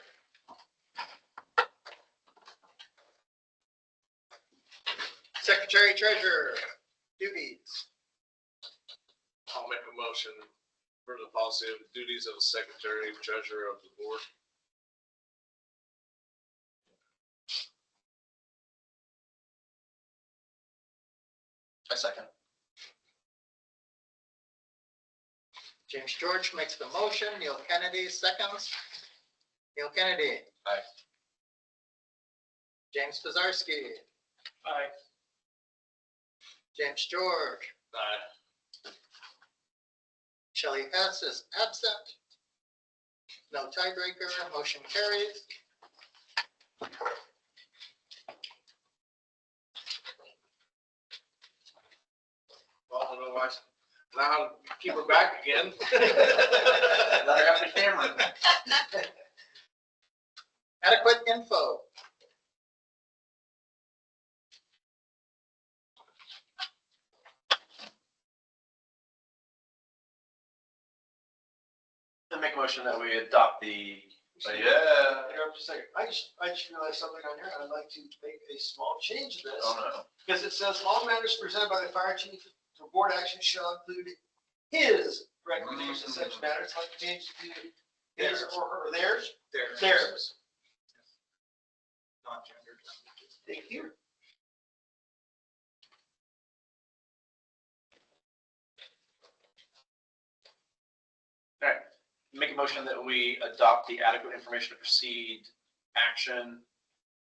S1: Secretary Treasurer duties.
S3: I'll make a motion for the policy of the duties of the secretary and treasurer of the board.
S5: I second.
S1: James George makes the motion. Neil Kennedy seconds. Neil Kennedy.
S5: Aye.
S1: James Pizarski.
S6: Aye.
S1: James George.
S3: Aye.
S1: Shelley Hess is absent. No tiebreaker, motion carries.
S3: Well, I don't know why. Now keep her back again.
S5: Let her have the camera.
S1: Adequate info.
S5: I make a motion that we adopt the, yeah.
S2: Interrupt a second. I just realized something on here. I'd like to make a small change to this.
S5: Oh, no.
S2: Because it says all matters presented by the fire chief for board action shall include his recommendations of such matters, like change to his or her, theirs. Theirs.
S1: Not gendered.
S2: Thank you.
S5: All right, make a motion that we adopt the adequate information to proceed action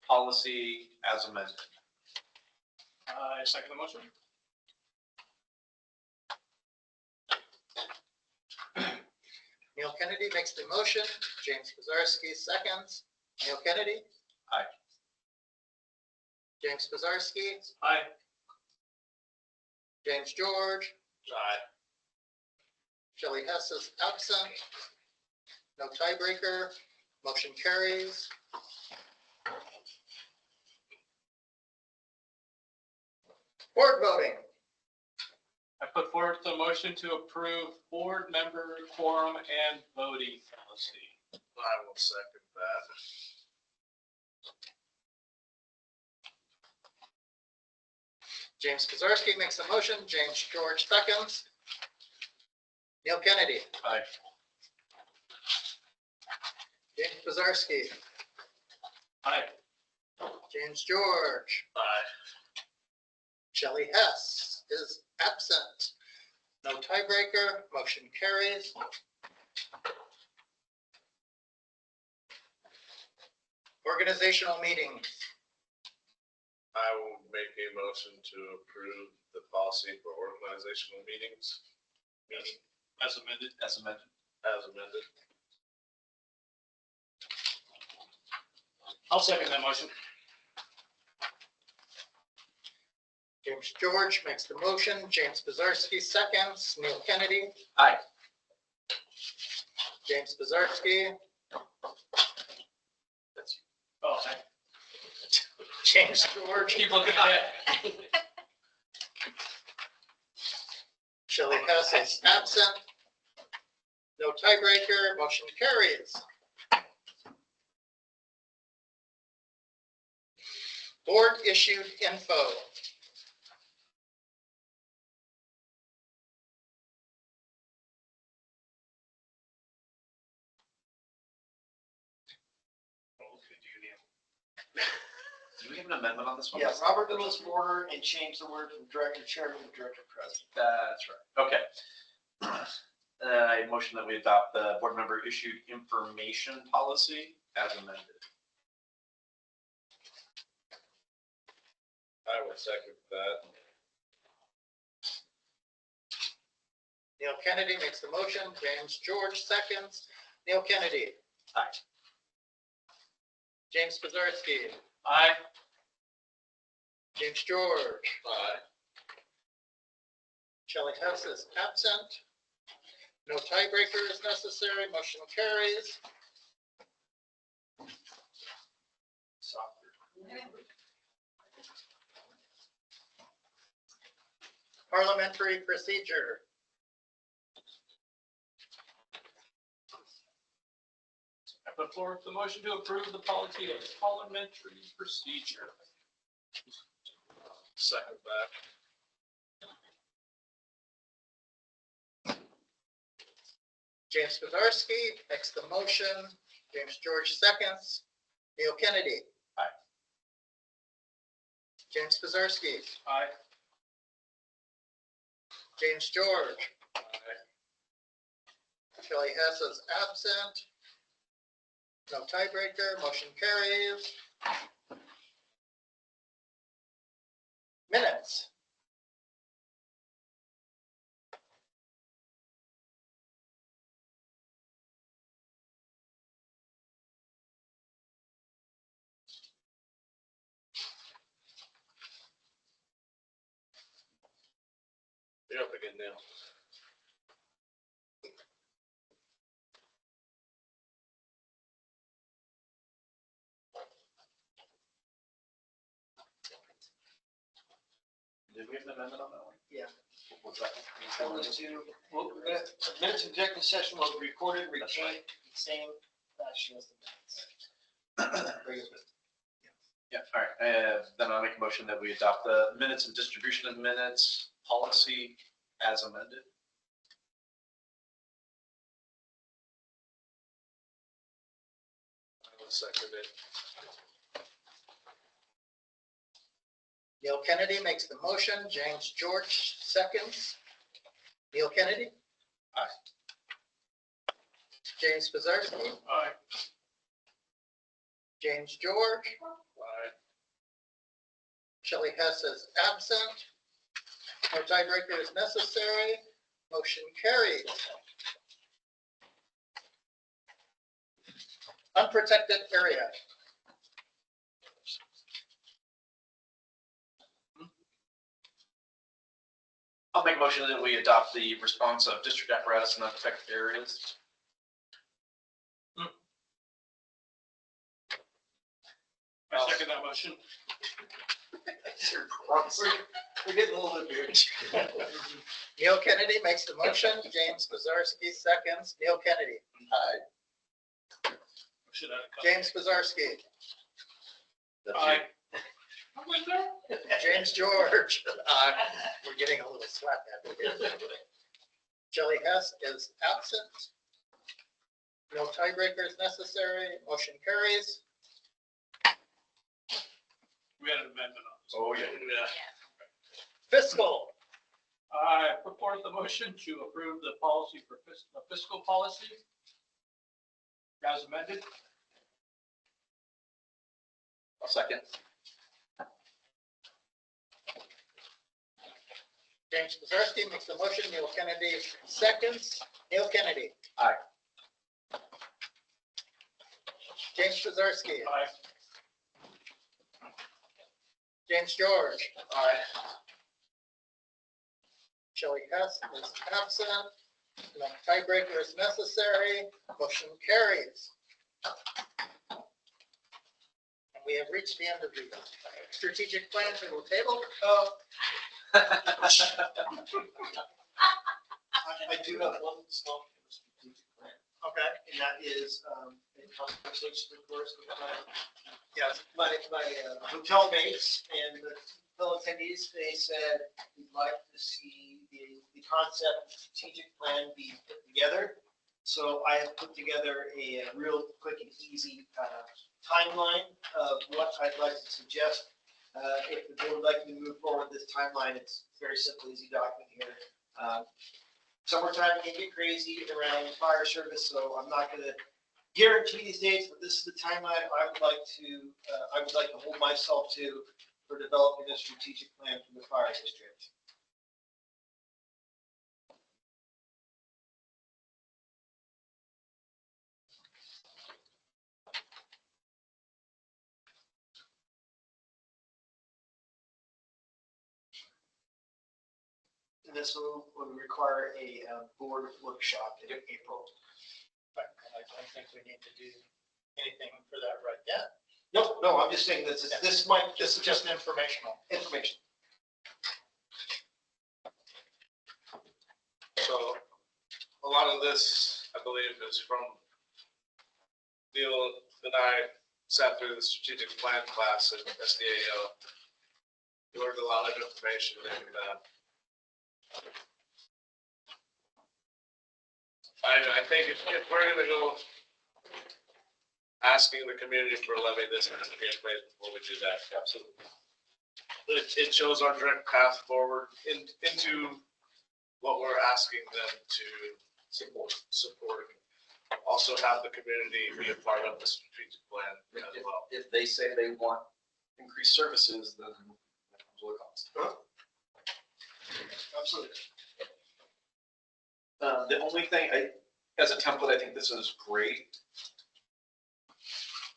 S5: policy as amended.
S6: I second the motion.
S1: Neil Kennedy makes the motion. James Pizarski seconds. Neil Kennedy.
S5: Aye.
S1: James Pizarski.
S6: Aye.
S1: James George.
S3: Aye.
S1: Shelley Hess is absent. No tiebreaker, motion carries. Board voting.
S6: I put forward the motion to approve board member quorum and voting policy.
S3: I will second that.
S1: James Pizarski makes the motion. James George seconds. Neil Kennedy.
S5: Aye.
S1: James Pizarski.
S6: Aye.
S1: James George.
S3: Aye.
S1: Shelley Hess is absent. No tiebreaker, motion carries. Organizational meetings.
S3: I will make a motion to approve the policy for organizational meetings. Meeting
S6: As amended.
S5: As amended.
S3: as amended.
S6: I'll second that motion.
S1: James George makes the motion. James Pizarski seconds. Neil Kennedy.
S5: Aye.
S1: James Pizarski.
S5: That's
S6: Oh, aye.
S1: James George.
S6: Keep looking at it.
S1: Shelley Hess is absent. No tiebreaker, motion carries. Board issued info.
S5: Do we have an amendment on this one?
S2: Yeah, Robert Douglas order and change the word from director chairman to director president.
S5: That's right. Okay. I motion that we adopt the board member issued information policy as amended.
S3: I will second that.
S1: Neil Kennedy makes the motion. James George seconds. Neil Kennedy.
S5: Aye.
S1: James Pizarski.
S6: Aye.
S1: James George.
S3: Aye.
S1: Shelley Hess is absent. No tiebreaker is necessary. Motion carries. Parliamentary procedure.
S6: put forth the motion to approve the policy of parliamentary procedure.
S3: Second that.
S1: James Pizarski makes the motion. James George seconds. Neil Kennedy.
S5: Aye.
S1: James Pizarski.
S6: Aye.
S1: James George.
S3: Aye.
S1: Shelley Hess is absent. No tiebreaker. Motion carries. Minutes.
S3: You're up again now.
S5: Did we have an amendment on that one?
S2: Yeah.
S5: What's that?
S2: That was to, well, minutes of executive session will be recorded, retained, same fashion as the minutes.
S5: Yeah, all right. Then I'll make a motion that we adopt the minutes and distribution of minutes policy as amended.
S3: I will second it.
S1: Neil Kennedy makes the motion. James George seconds. Neil Kennedy.
S5: Aye.
S1: James Pizarski.
S6: Aye.
S1: James George.
S3: Aye.
S1: Shelley Hess is absent. No tiebreaker is necessary. Motion carries. Unprotected area.
S5: I'll make a motion that we adopt the response of district apparatus in unprotected areas.
S6: I second that motion.
S2: We're getting a little bit weird.
S1: Neil Kennedy makes the motion. James Pizarski seconds. Neil Kennedy.
S5: Aye.
S6: Should I?
S1: James Pizarski.
S5: That's
S6: Aye.
S5: you.
S6: I'm with there.
S1: James George. We're getting a little slap at here. Shelley Hess is absent. No tiebreaker is necessary. Motion carries.
S6: We had an amendment on this.
S5: Oh, yeah.
S3: Yeah.
S1: Fiscal.
S6: I put forth the motion to approve the policy for fiscal policy as amended.
S5: I'll second.
S1: James Pizarski makes the motion. Neil Kennedy seconds. Neil Kennedy.
S5: Aye.
S1: James Pizarski.
S6: Aye.
S1: James George. Aye. Shelley Hess is absent. No tiebreaker is necessary. Motion carries. And we have reached the end of the strategic plan for the table.
S2: I do have one small strategic plan,
S1: Okay.
S2: and that is, in conversation, of course, with
S1: Yes.
S2: my hotel mates and the fellow attendees. They said we'd like to see the concept of strategic plan be put together. So I have put together a real quick and easy timeline of what I'd like to suggest. If the board would like me to move forward this timeline, it's very simple, easy document here. Summertime can get crazy around fire service, so I'm not going to guarantee these dates, but this is the timeline I would like to hold myself to for developing a strategic plan for the fire district. And this will require a board workshop in April.
S1: But I don't think we need to do anything for that right yet.
S2: No, I'm just saying this is
S1: This is just informational.
S2: information.
S3: So a lot of this, I believe, is from Neil and I sat through the strategic plan class at SDAO. We learned a lot of information and I think if we're gonna go asking the community for a levy, this has to be in place before we do that.
S5: Absolutely.
S3: It shows our direct path forward into what we're asking them to support. Also have the community be a part of the strategic plan as well.
S5: If they say they want increased services, then that comes with a cost.
S2: Absolutely.
S5: The only thing, as a template, I think this is great.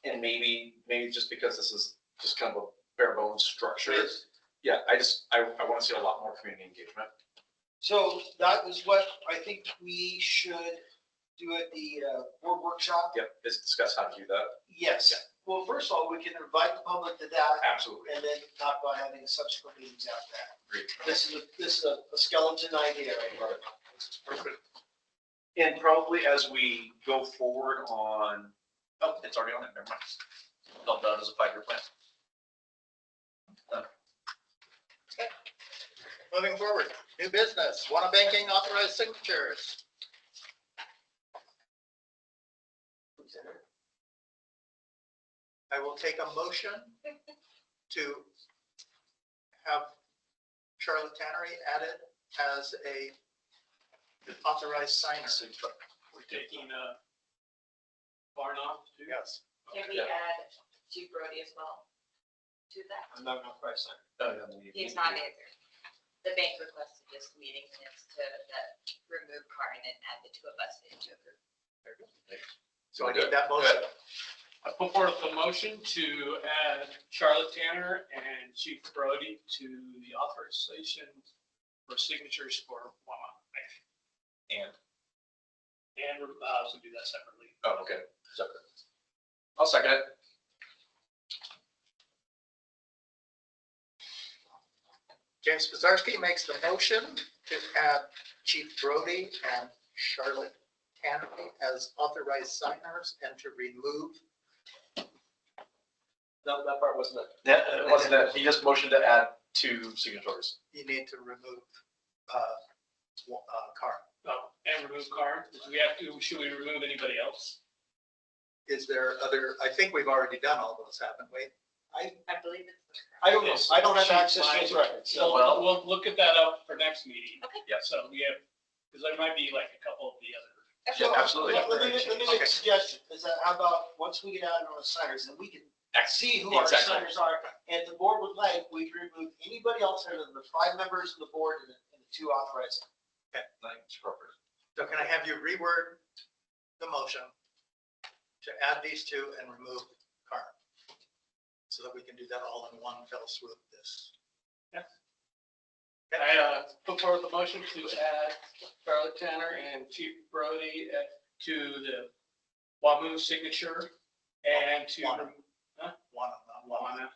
S5: And maybe just because this is just kind of a bare bones structure. Yeah, I want to see a lot more community engagement.
S2: So that was what I think we should do at the board workshop.
S5: Yep, let's discuss how to do that.
S2: Yes. Well, first of all, we can invite the public to that
S5: Absolutely.
S2: and then talk about having subsequent meetings after that.
S5: Great.
S2: This is a skeleton idea right here.
S3: Perfect.
S5: And probably as we go forward on, oh, it's already on it, never mind. It's all done as a 5-year plan.
S1: Moving forward, new business, Wanna Banking authorized signatures. I will take a motion to have Charlotte Tannery added as a authorized signer.
S6: We're taking Barnoff too.
S1: Yes.
S7: Can we add Chief Brody as well to that?
S2: I'm not gonna price sign.
S7: He's not either. The bank requested this meeting minutes to remove Karin and add the two of us into a group.
S1: So I need that motion.
S6: I put forth a motion to add Charlotte Tanner and Chief Brody to the authorization for signatures for WAMA.
S5: And,
S6: So do that separately.
S5: oh, okay, separate. I'll second it.
S1: James Pizarski makes the motion to add Chief Brody and Charlotte Tannery as authorized signers and to remove.
S5: No, that part wasn't it. Yeah, it wasn't it. He just motioned to add 2 signatories.
S1: You need to remove Carr.
S6: Oh, and remove Karin. Do we have to, should we remove anybody else?
S1: Is there other, I think we've already done all those, haven't we?
S7: I believe it's.
S2: I don't know. I don't have access to those records.
S6: So
S5: Well-
S6: we'll look at that up for next meeting.
S7: Okay.
S5: Yeah.
S6: So we have, because there might be like a couple of the other.
S5: Yeah, absolutely.
S2: Let me make
S1: Okay.
S2: a suggestion, is that how about, once we get out on the signers, then we can see who our
S5: Exactly.
S2: signers are. And if the board would like, we can remove anybody else other than the 5 members of the board and the 2 authorized.
S5: I think it's appropriate.
S1: So can I have you reword the motion to add these 2 and remove Carr? So that we can do that all in one fell swoop this.
S6: I put forward the motion to add Charlotte Tanner and Chief Brody to the WAMU signature and to,
S1: One.
S6: huh?
S1: One of them, not one.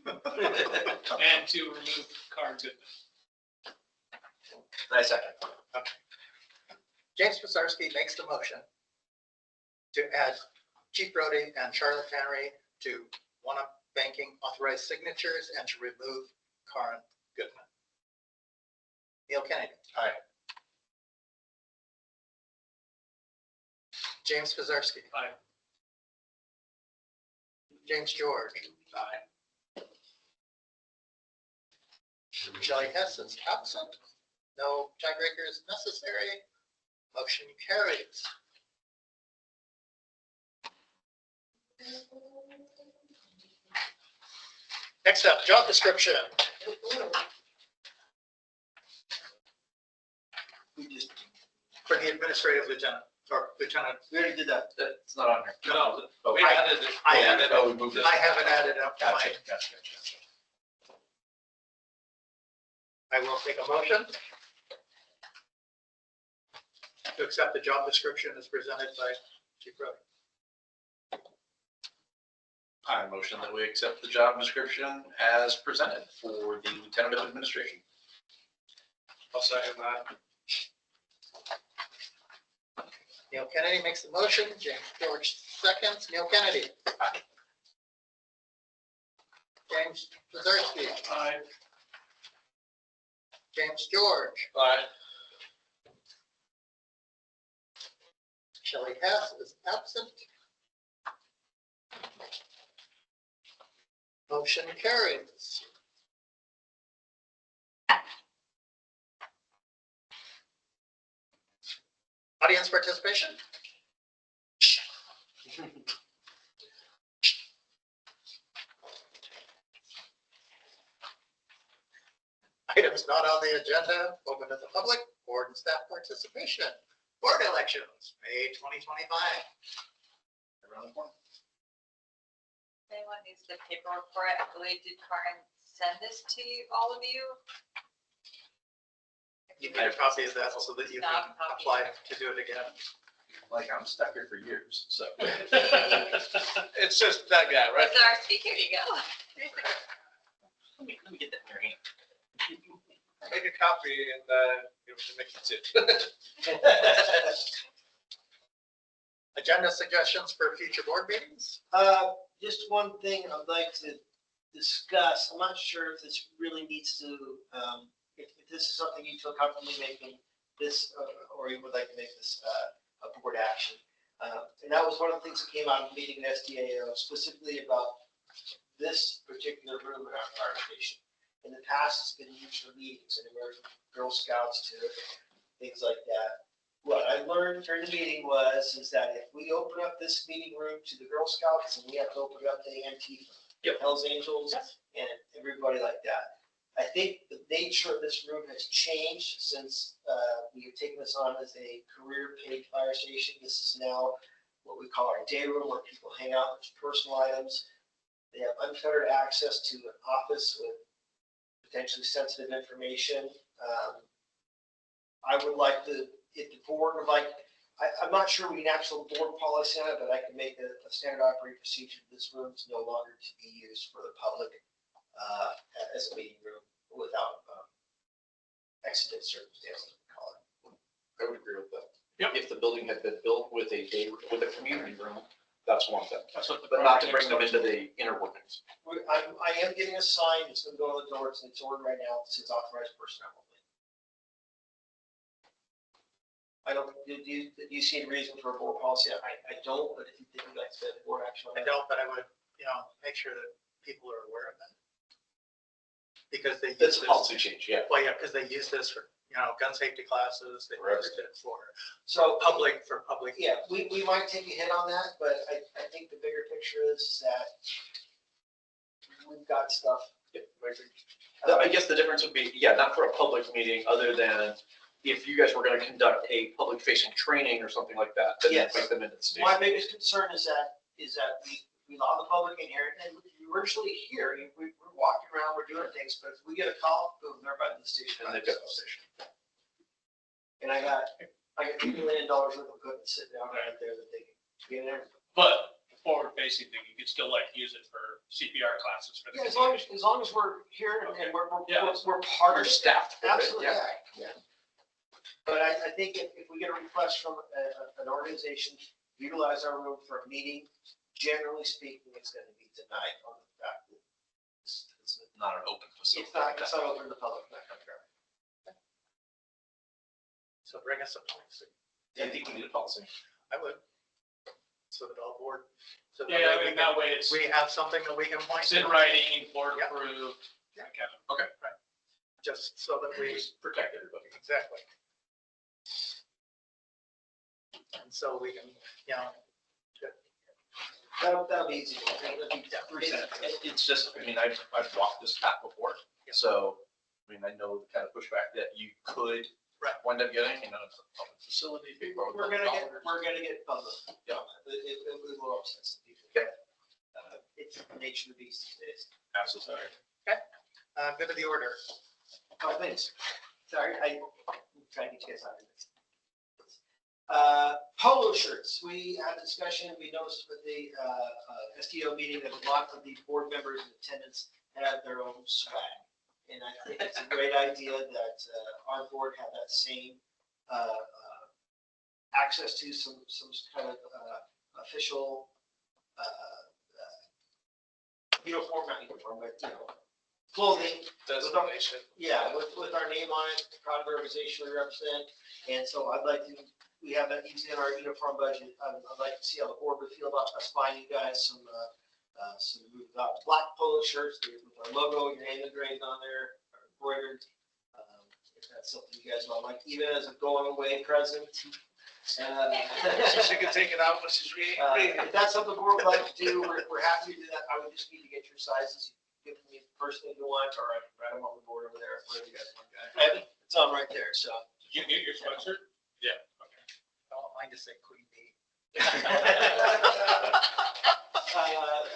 S6: WAMU, and to remove Karin Goodman.
S5: I second.
S1: James Pizarski makes the motion to add Chief Brody and Charlotte Tannery to Wanna Banking authorized signatures and to remove Karin Goodman. Neil Kennedy.
S5: Aye.
S1: James Pizarski.
S6: Aye.
S1: James George.
S5: Aye.
S1: Shelley Hess is absent. No tiebreaker is necessary. Motion carries. Next up, job description.
S2: We just,
S1: For the administrative lieutenant, or lieutenant.
S2: we already did that.
S5: It's not on here.
S3: No,
S5: Oh,
S3: we added it.
S1: I added
S5: Oh, we moved it.
S1: I haven't added up to
S5: Gotcha,
S1: mine.
S5: gotcha.
S1: I will take a motion to accept the job description as presented by Chief Brody.
S5: I motion that we accept the job description as presented for the Lieutenant of Administration.
S3: I'll second that.
S1: Neil Kennedy makes the motion, James George seconds. Neil Kennedy. James Pizarski.
S6: Aye.
S1: James George.
S3: Aye.
S1: Shelley Hess is absent. Motion carries. Audience participation? Items not on the agenda, open to the public, board and staff participation. Board elections, May 2025. Around the corner.
S4: If anyone needs the paperwork for it, I believe did Karen send this to you, all of you?
S1: You need a copy of that so that you can
S4: Not a copy.
S1: apply to do it again.
S5: Like, I'm stuck here for years, so.
S3: It's just that guy, right?
S4: Where's our speaker? Here you go.
S8: Let me get that in your hand.
S3: Make a copy and give it to Mickey too.
S1: Agenda suggestions for future board meetings?
S2: Just one thing I'd like to discuss. I'm not sure if this really needs to, if this is something you feel comfortable making this, or you would like to make this a board action. And that was one of the things that came out of the meeting at SDAO, specifically about this particular room in our fire station. In the past, it's been used for meetings, anywhere from Girl Scouts to things like that. What I learned during the meeting is that if we open up this meeting room to the Girl Scouts, and we have to open it up to Antifa, Hells Angels, and everybody like that. I think the nature of this room has changed since we have taken this on as a career paid fire station. This is now what we call our day room, where people hang out with personal items. They have unfettered access to an office with potentially sensitive information. I would like to, if the board would like, I'm not sure we can actual board policy on it, but I can make a standard operating procedure. This room is no longer to be used for the public as a meeting room without exigent circumstances, we call it.
S5: I would agree with that.
S6: Yep.
S5: If the building had been built with a community room, that's one thing.
S6: That's what the.
S5: But not to bring them into the inner workings.
S2: I am getting a sign. It's going to go on the door. It's ordered right now. It says authorized personnel only. I don't, do you see any reason for a board policy? I don't, but if you think you'd like to board action on
S1: I
S2: that.
S1: don't, but I would, make sure that people are aware of that. Because they
S5: That's
S1: use
S5: a
S1: this,
S5: policy change, yeah.
S1: well, yeah, because they use this for, gun safety classes, they
S5: For
S1: used it for
S2: So,
S1: public.
S2: yeah, we might take a hit on that, but I think the bigger picture is that we've got stuff.
S5: Yeah, I agree. I guess the difference would be, not for a public meeting, other than if you guys were gonna conduct a public facing training or something like that, then
S2: Yes.
S5: make them into the station.
S2: My biggest concern is that we allow the public in here, and we're usually here, we're walking around, we're doing things, but if we get a call, boom, they're by the station.
S5: And they've got the station.
S2: And I got $2 million worth of equipment sitting down right there that they can get in there.
S6: But the forward facing thing, you could still use it for CPR classes for the.
S2: Yeah, as long as we're here and we're
S6: Yeah.
S2: part
S5: Our
S2: of it.
S5: staff.
S2: Absolutely,
S5: Yeah.
S2: yeah. But I think if we get a request from an organization, utilize our room for a meeting, generally speaking, it's going to be denied on the fact that it's
S5: Not an open facility.
S2: it's not open to the public, not coming around.
S1: So bring us a policy.
S5: I think we need a policy.
S1: I would. So that all board. So that
S6: Yeah,
S1: way
S6: I mean, that way it's
S1: we have something that we can point
S6: it's in
S1: to,
S6: writing, board
S1: Yeah.
S6: approved.
S1: Yeah.
S6: that kind of-
S5: Okay.
S1: just so that we,
S5: Protect everybody.
S1: exactly. And so we can,
S2: That'll be easy. That'll be
S5: It's just, I've walked this path before, so, I know the kind of pushback that you could
S1: Right.
S5: wind up getting, it's a public facility. people are
S2: We're gonna get public.
S5: Yeah.
S2: It will upset some people.
S5: Yeah.
S2: It's the nature of the beast these days.
S5: Absolutely.
S1: good to the order.
S2: Oh, thanks. Sorry, I'm trying to get you guys out of this. Polo shirts. We had a discussion. We noticed with the SDO meeting that a lot of the board members in attendance had their own swag. And I think it's a great idea that our board had that same access to some kind of official uniform, not uniform, but, clothing.
S3: Designation.
S2: Yeah, with our name on it, proud of the organization we represent. And so I'd like to, we have that easy in our uniform budget. I'd like to see how the board would feel about us buying you guys some black polo shirts with our logo, your name engraved on there, embroidered. If that's something you guys want, like even as a going away present.
S3: So she can take it out when she's reading.
S2: If that's something the board would like to do, we're happy to do that. I would just need to get your sizes. Give me the first thing you want, or I can write them on the board over there, whatever you guys want. It's on right there, so.
S6: You get your sweatshirt?
S3: Yeah.
S6: Okay.
S1: I don't mind to say Queen Bee.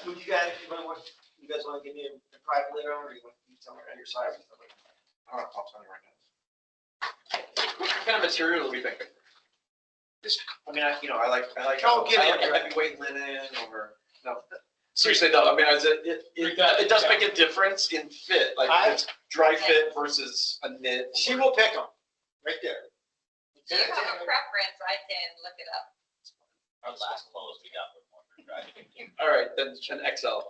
S2: Would you guys want to give me a private later on, or you want to tell me your size?
S5: I don't know, I'll tell you right now. What kind of material are we thinking? I mean, I like
S2: Don't get it.
S5: heavyweight linen or, no. Seriously though, I mean, it does make a difference in fit, like
S2: I-
S5: it's dry fit versus a knit.
S2: She will pick them, right there.
S4: Do you have a preference? I can look it up.
S8: Our last clothes we got were more for driving.
S5: All right, then an XL.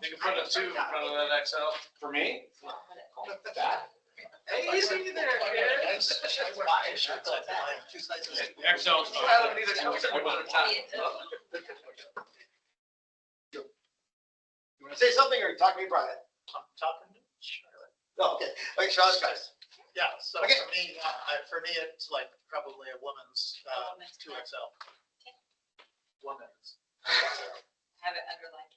S3: You can put a 2 in front of that XL.
S5: For me?
S3: Hey, easy there, kid.
S1: Two sizes.
S6: XL.
S3: I don't need a coat anymore.
S2: You want to say something, or you talking to me, Brian?
S1: I'm talking to Charlotte.
S2: Oh, okay. Okay, Charles, guys.
S1: Yeah, so
S2: Okay.
S1: for me, it's like probably a woman's, 2XL. Woman's.
S4: Have it underlined.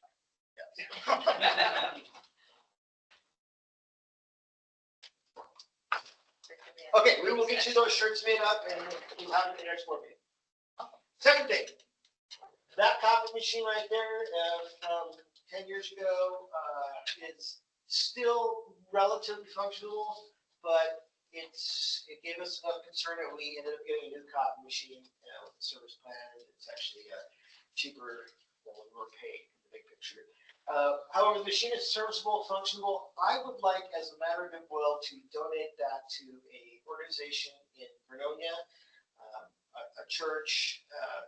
S2: Okay, we will get you those shirts made up, and we'll have it in the next board meeting. Second thing, that copy machine right there, from 10 years ago, is still relatively functional, but it gave us enough concern that we ended up getting a new copy machine with the service plan. It's actually cheaper than we were paid in the big picture. However, the machine is serviceable, functional. I would like, as a matter of goodwill, to donate that to a organization in Vernonia, a church. I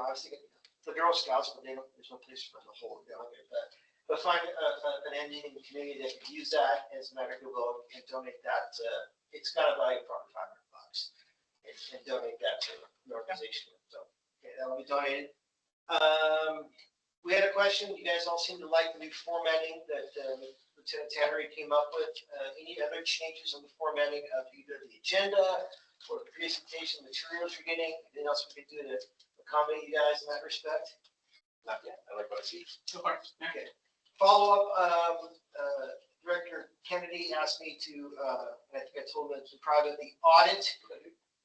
S2: was thinking the Girl Scouts, but there's no place for the whole delegate. But find an entity in the community that can use that as a matter of goodwill and donate that. It's got a value of probably $500, and donate that to the organization. So okay, that will be donated. We had a question. You guys all seem to like the new formatting that Lieutenant Tannery came up with. Any other changes on the formatting of either the agenda or the presentation materials you're getting? Anything else we could do to accommodate you guys in that respect?
S5: Not yet, I like what I see.
S2: Okay. Follow up, Director Kennedy asked me to, and I think I told him to private the audit.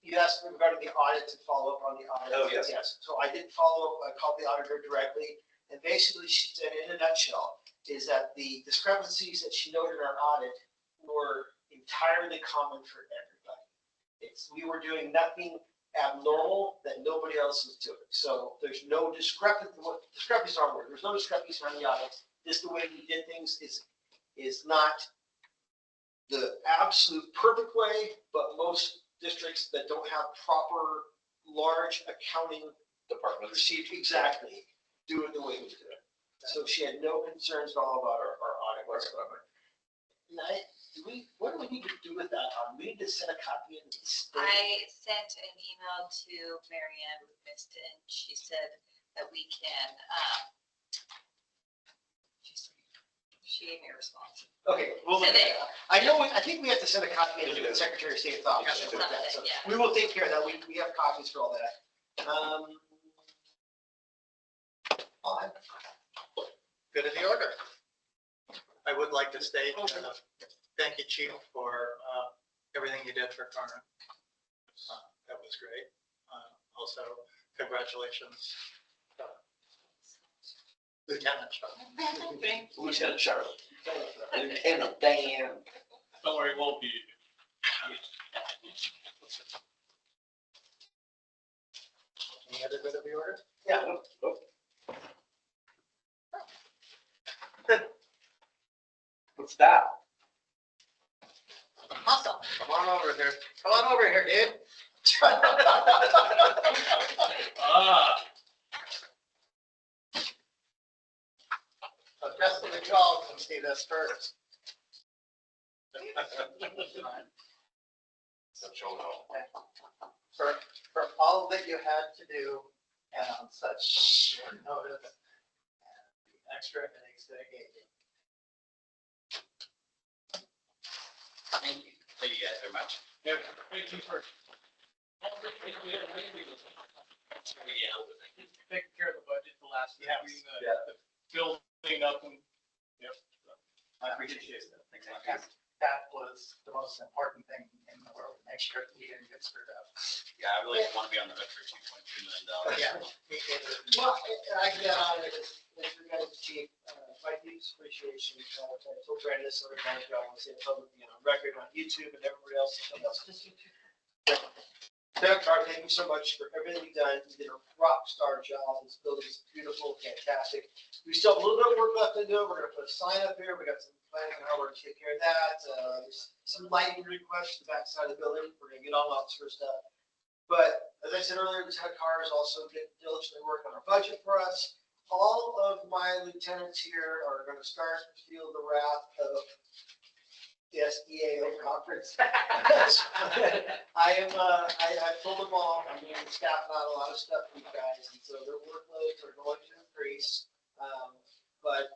S2: You asked me regarding the audit to follow up on the audit.
S5: Oh, yes.
S2: Yes. So I did follow up. I called the auditor directly. And basically, she said, in a nutshell, is that the discrepancies that she noted in our audit were entirely common for everybody. We were doing nothing abnormal that nobody else was doing. So there's no discrepancy. Discrepancies are word. There's no discrepancies on the audit. Just the way we did things is not the absolute perfect way, but most districts that don't have proper large accounting
S5: Department.
S2: procedure exactly do it the way we do it. So she had no concerns at all about our audit whatsoever. What do we need to do with that? We need to send a copy in the state.
S4: I sent an email to Marianne Miston. She said that we can, she gave me a response.
S2: Okay, we'll look at
S4: Today.
S2: that. I think we have to send a copy into the Secretary of State's office.
S4: Yeah,
S2: to do that. So
S4: yeah.
S2: we will take care of that. We have copies for all that.
S1: Good in the order. I would like to state, thank you, Chief, for everything you did for Carmen. That was great. Also, congratulations, Lieutenant Charlotte.
S5: Lieutenant Charlotte. Lieutenant Dan.
S6: Don't worry, we'll be.
S1: Any other good of the order?
S2: Yeah.
S5: What's that?
S1: Awesome. Come on over here. Come on over here, dude.
S6: Ah,
S1: The rest of the y'all can see this first.
S5: So she'll know.
S1: For all that you had to do and on such short notice. And the extra minutes that I gave you.
S8: Thank you. Thank you guys very much.
S6: yeah, thank you for. Taking care of the budget the last
S1: Yes.
S6: meeting,
S5: Yeah.
S6: the building up and, yep.
S8: I appreciate it. Thanks.
S1: That was the most important thing in the world. Make sure that we didn't get screwed up.
S8: Yeah, I really want to be on the hook for $2.2 million.
S1: Yeah. Me either.
S2: Well, and I get on it as regards to chief, my deepest appreciation. I told Brandon this other time, I want to say it publicly on record on YouTube and everybody else. Doug, thank you so much for everything you've done. You did a rock star job. This building's beautiful, fantastic. We still have a little bit of work left to do. We're gonna put a sign up here. We got some planning on how we're gonna take care of that. There's some lighting requests to the back side of the building. We're gonna get on all that sort of stuff. But as I said earlier, Lieutenant Carr is also diligently working on our budget for us. All of my lieutenants here are gonna start to feel the wrath of this EAO conference. I told them all, I'm going to staff out a lot of stuff for you guys, and so their workloads are going to increase. But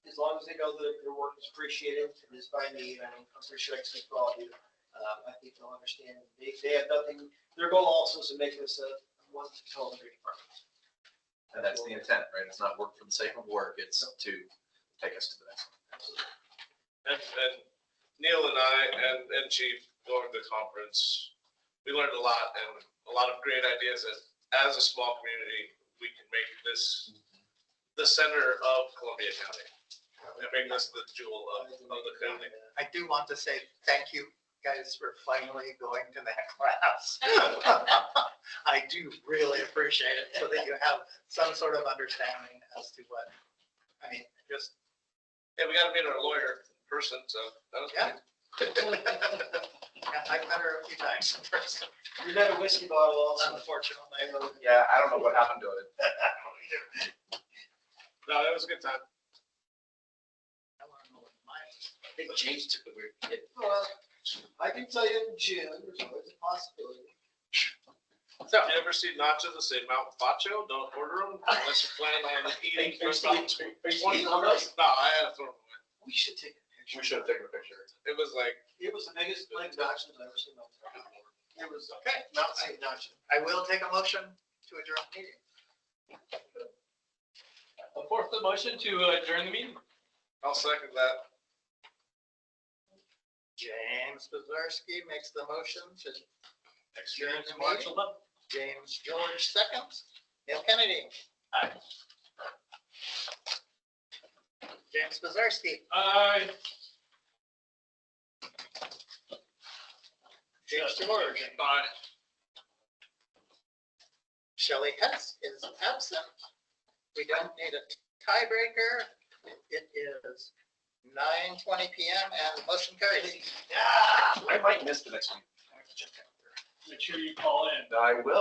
S2: as long as they know that their work is appreciated, it is by me, and I'm pretty sure I can speak for all of you. I think they'll understand. They have nothing, their goal also is to make this a one total great department.
S5: And that's the intent, right? It's not work for the sake of work. It's to take us to the next one.
S3: And Neil and I and Chief going to the conference, we learned a lot and a lot of great ideas that as a small community, we can make this the center of Columbia County and make this the jewel of the county.
S1: I do want to say thank you guys for finally going to that class. I do really appreciate it so that you have some sort of understanding as to what, I mean, just.
S3: And we got to meet our lawyer in person, so that was
S1: Yeah.
S3: good.
S1: I've met her a few times in person,
S2: You got a whiskey bottle also.
S1: unfortunately.
S5: Yeah, I don't know what happened to it.
S3: No, that was a good time.
S1: I want to know what mine is.
S8: I think James took a weird hit.
S2: Well, I can tell you in June, there's always a possibility.
S3: So, you ever see nachos that say Mount Bacho? Don't order them unless you plan on eating for about 20 minutes. No, I had to throw them away.
S2: We should take a picture.
S5: We should have taken a picture.
S3: It was like,
S2: It was the biggest plane nachos I've ever seen in my life. It was
S1: Okay,
S2: Mount St. Nacho.
S1: I will take a motion to adjourn the meeting.
S6: I'll force the motion to adjourn the meeting.
S3: I'll second that.
S1: James Bazarski makes the motion to adjourn
S6: James
S1: the
S6: Marshall,
S1: meeting. James George seconds. Neil Kennedy.
S8: Aye.
S1: James Bazarski.
S6: aye.
S1: James George.
S3: Bye.
S1: Shelley Hess is absent. We don't need a tiebreaker. It is 9:20 PM and motion carries.
S5: I might miss the next one.
S6: Make sure you call in.
S5: I will.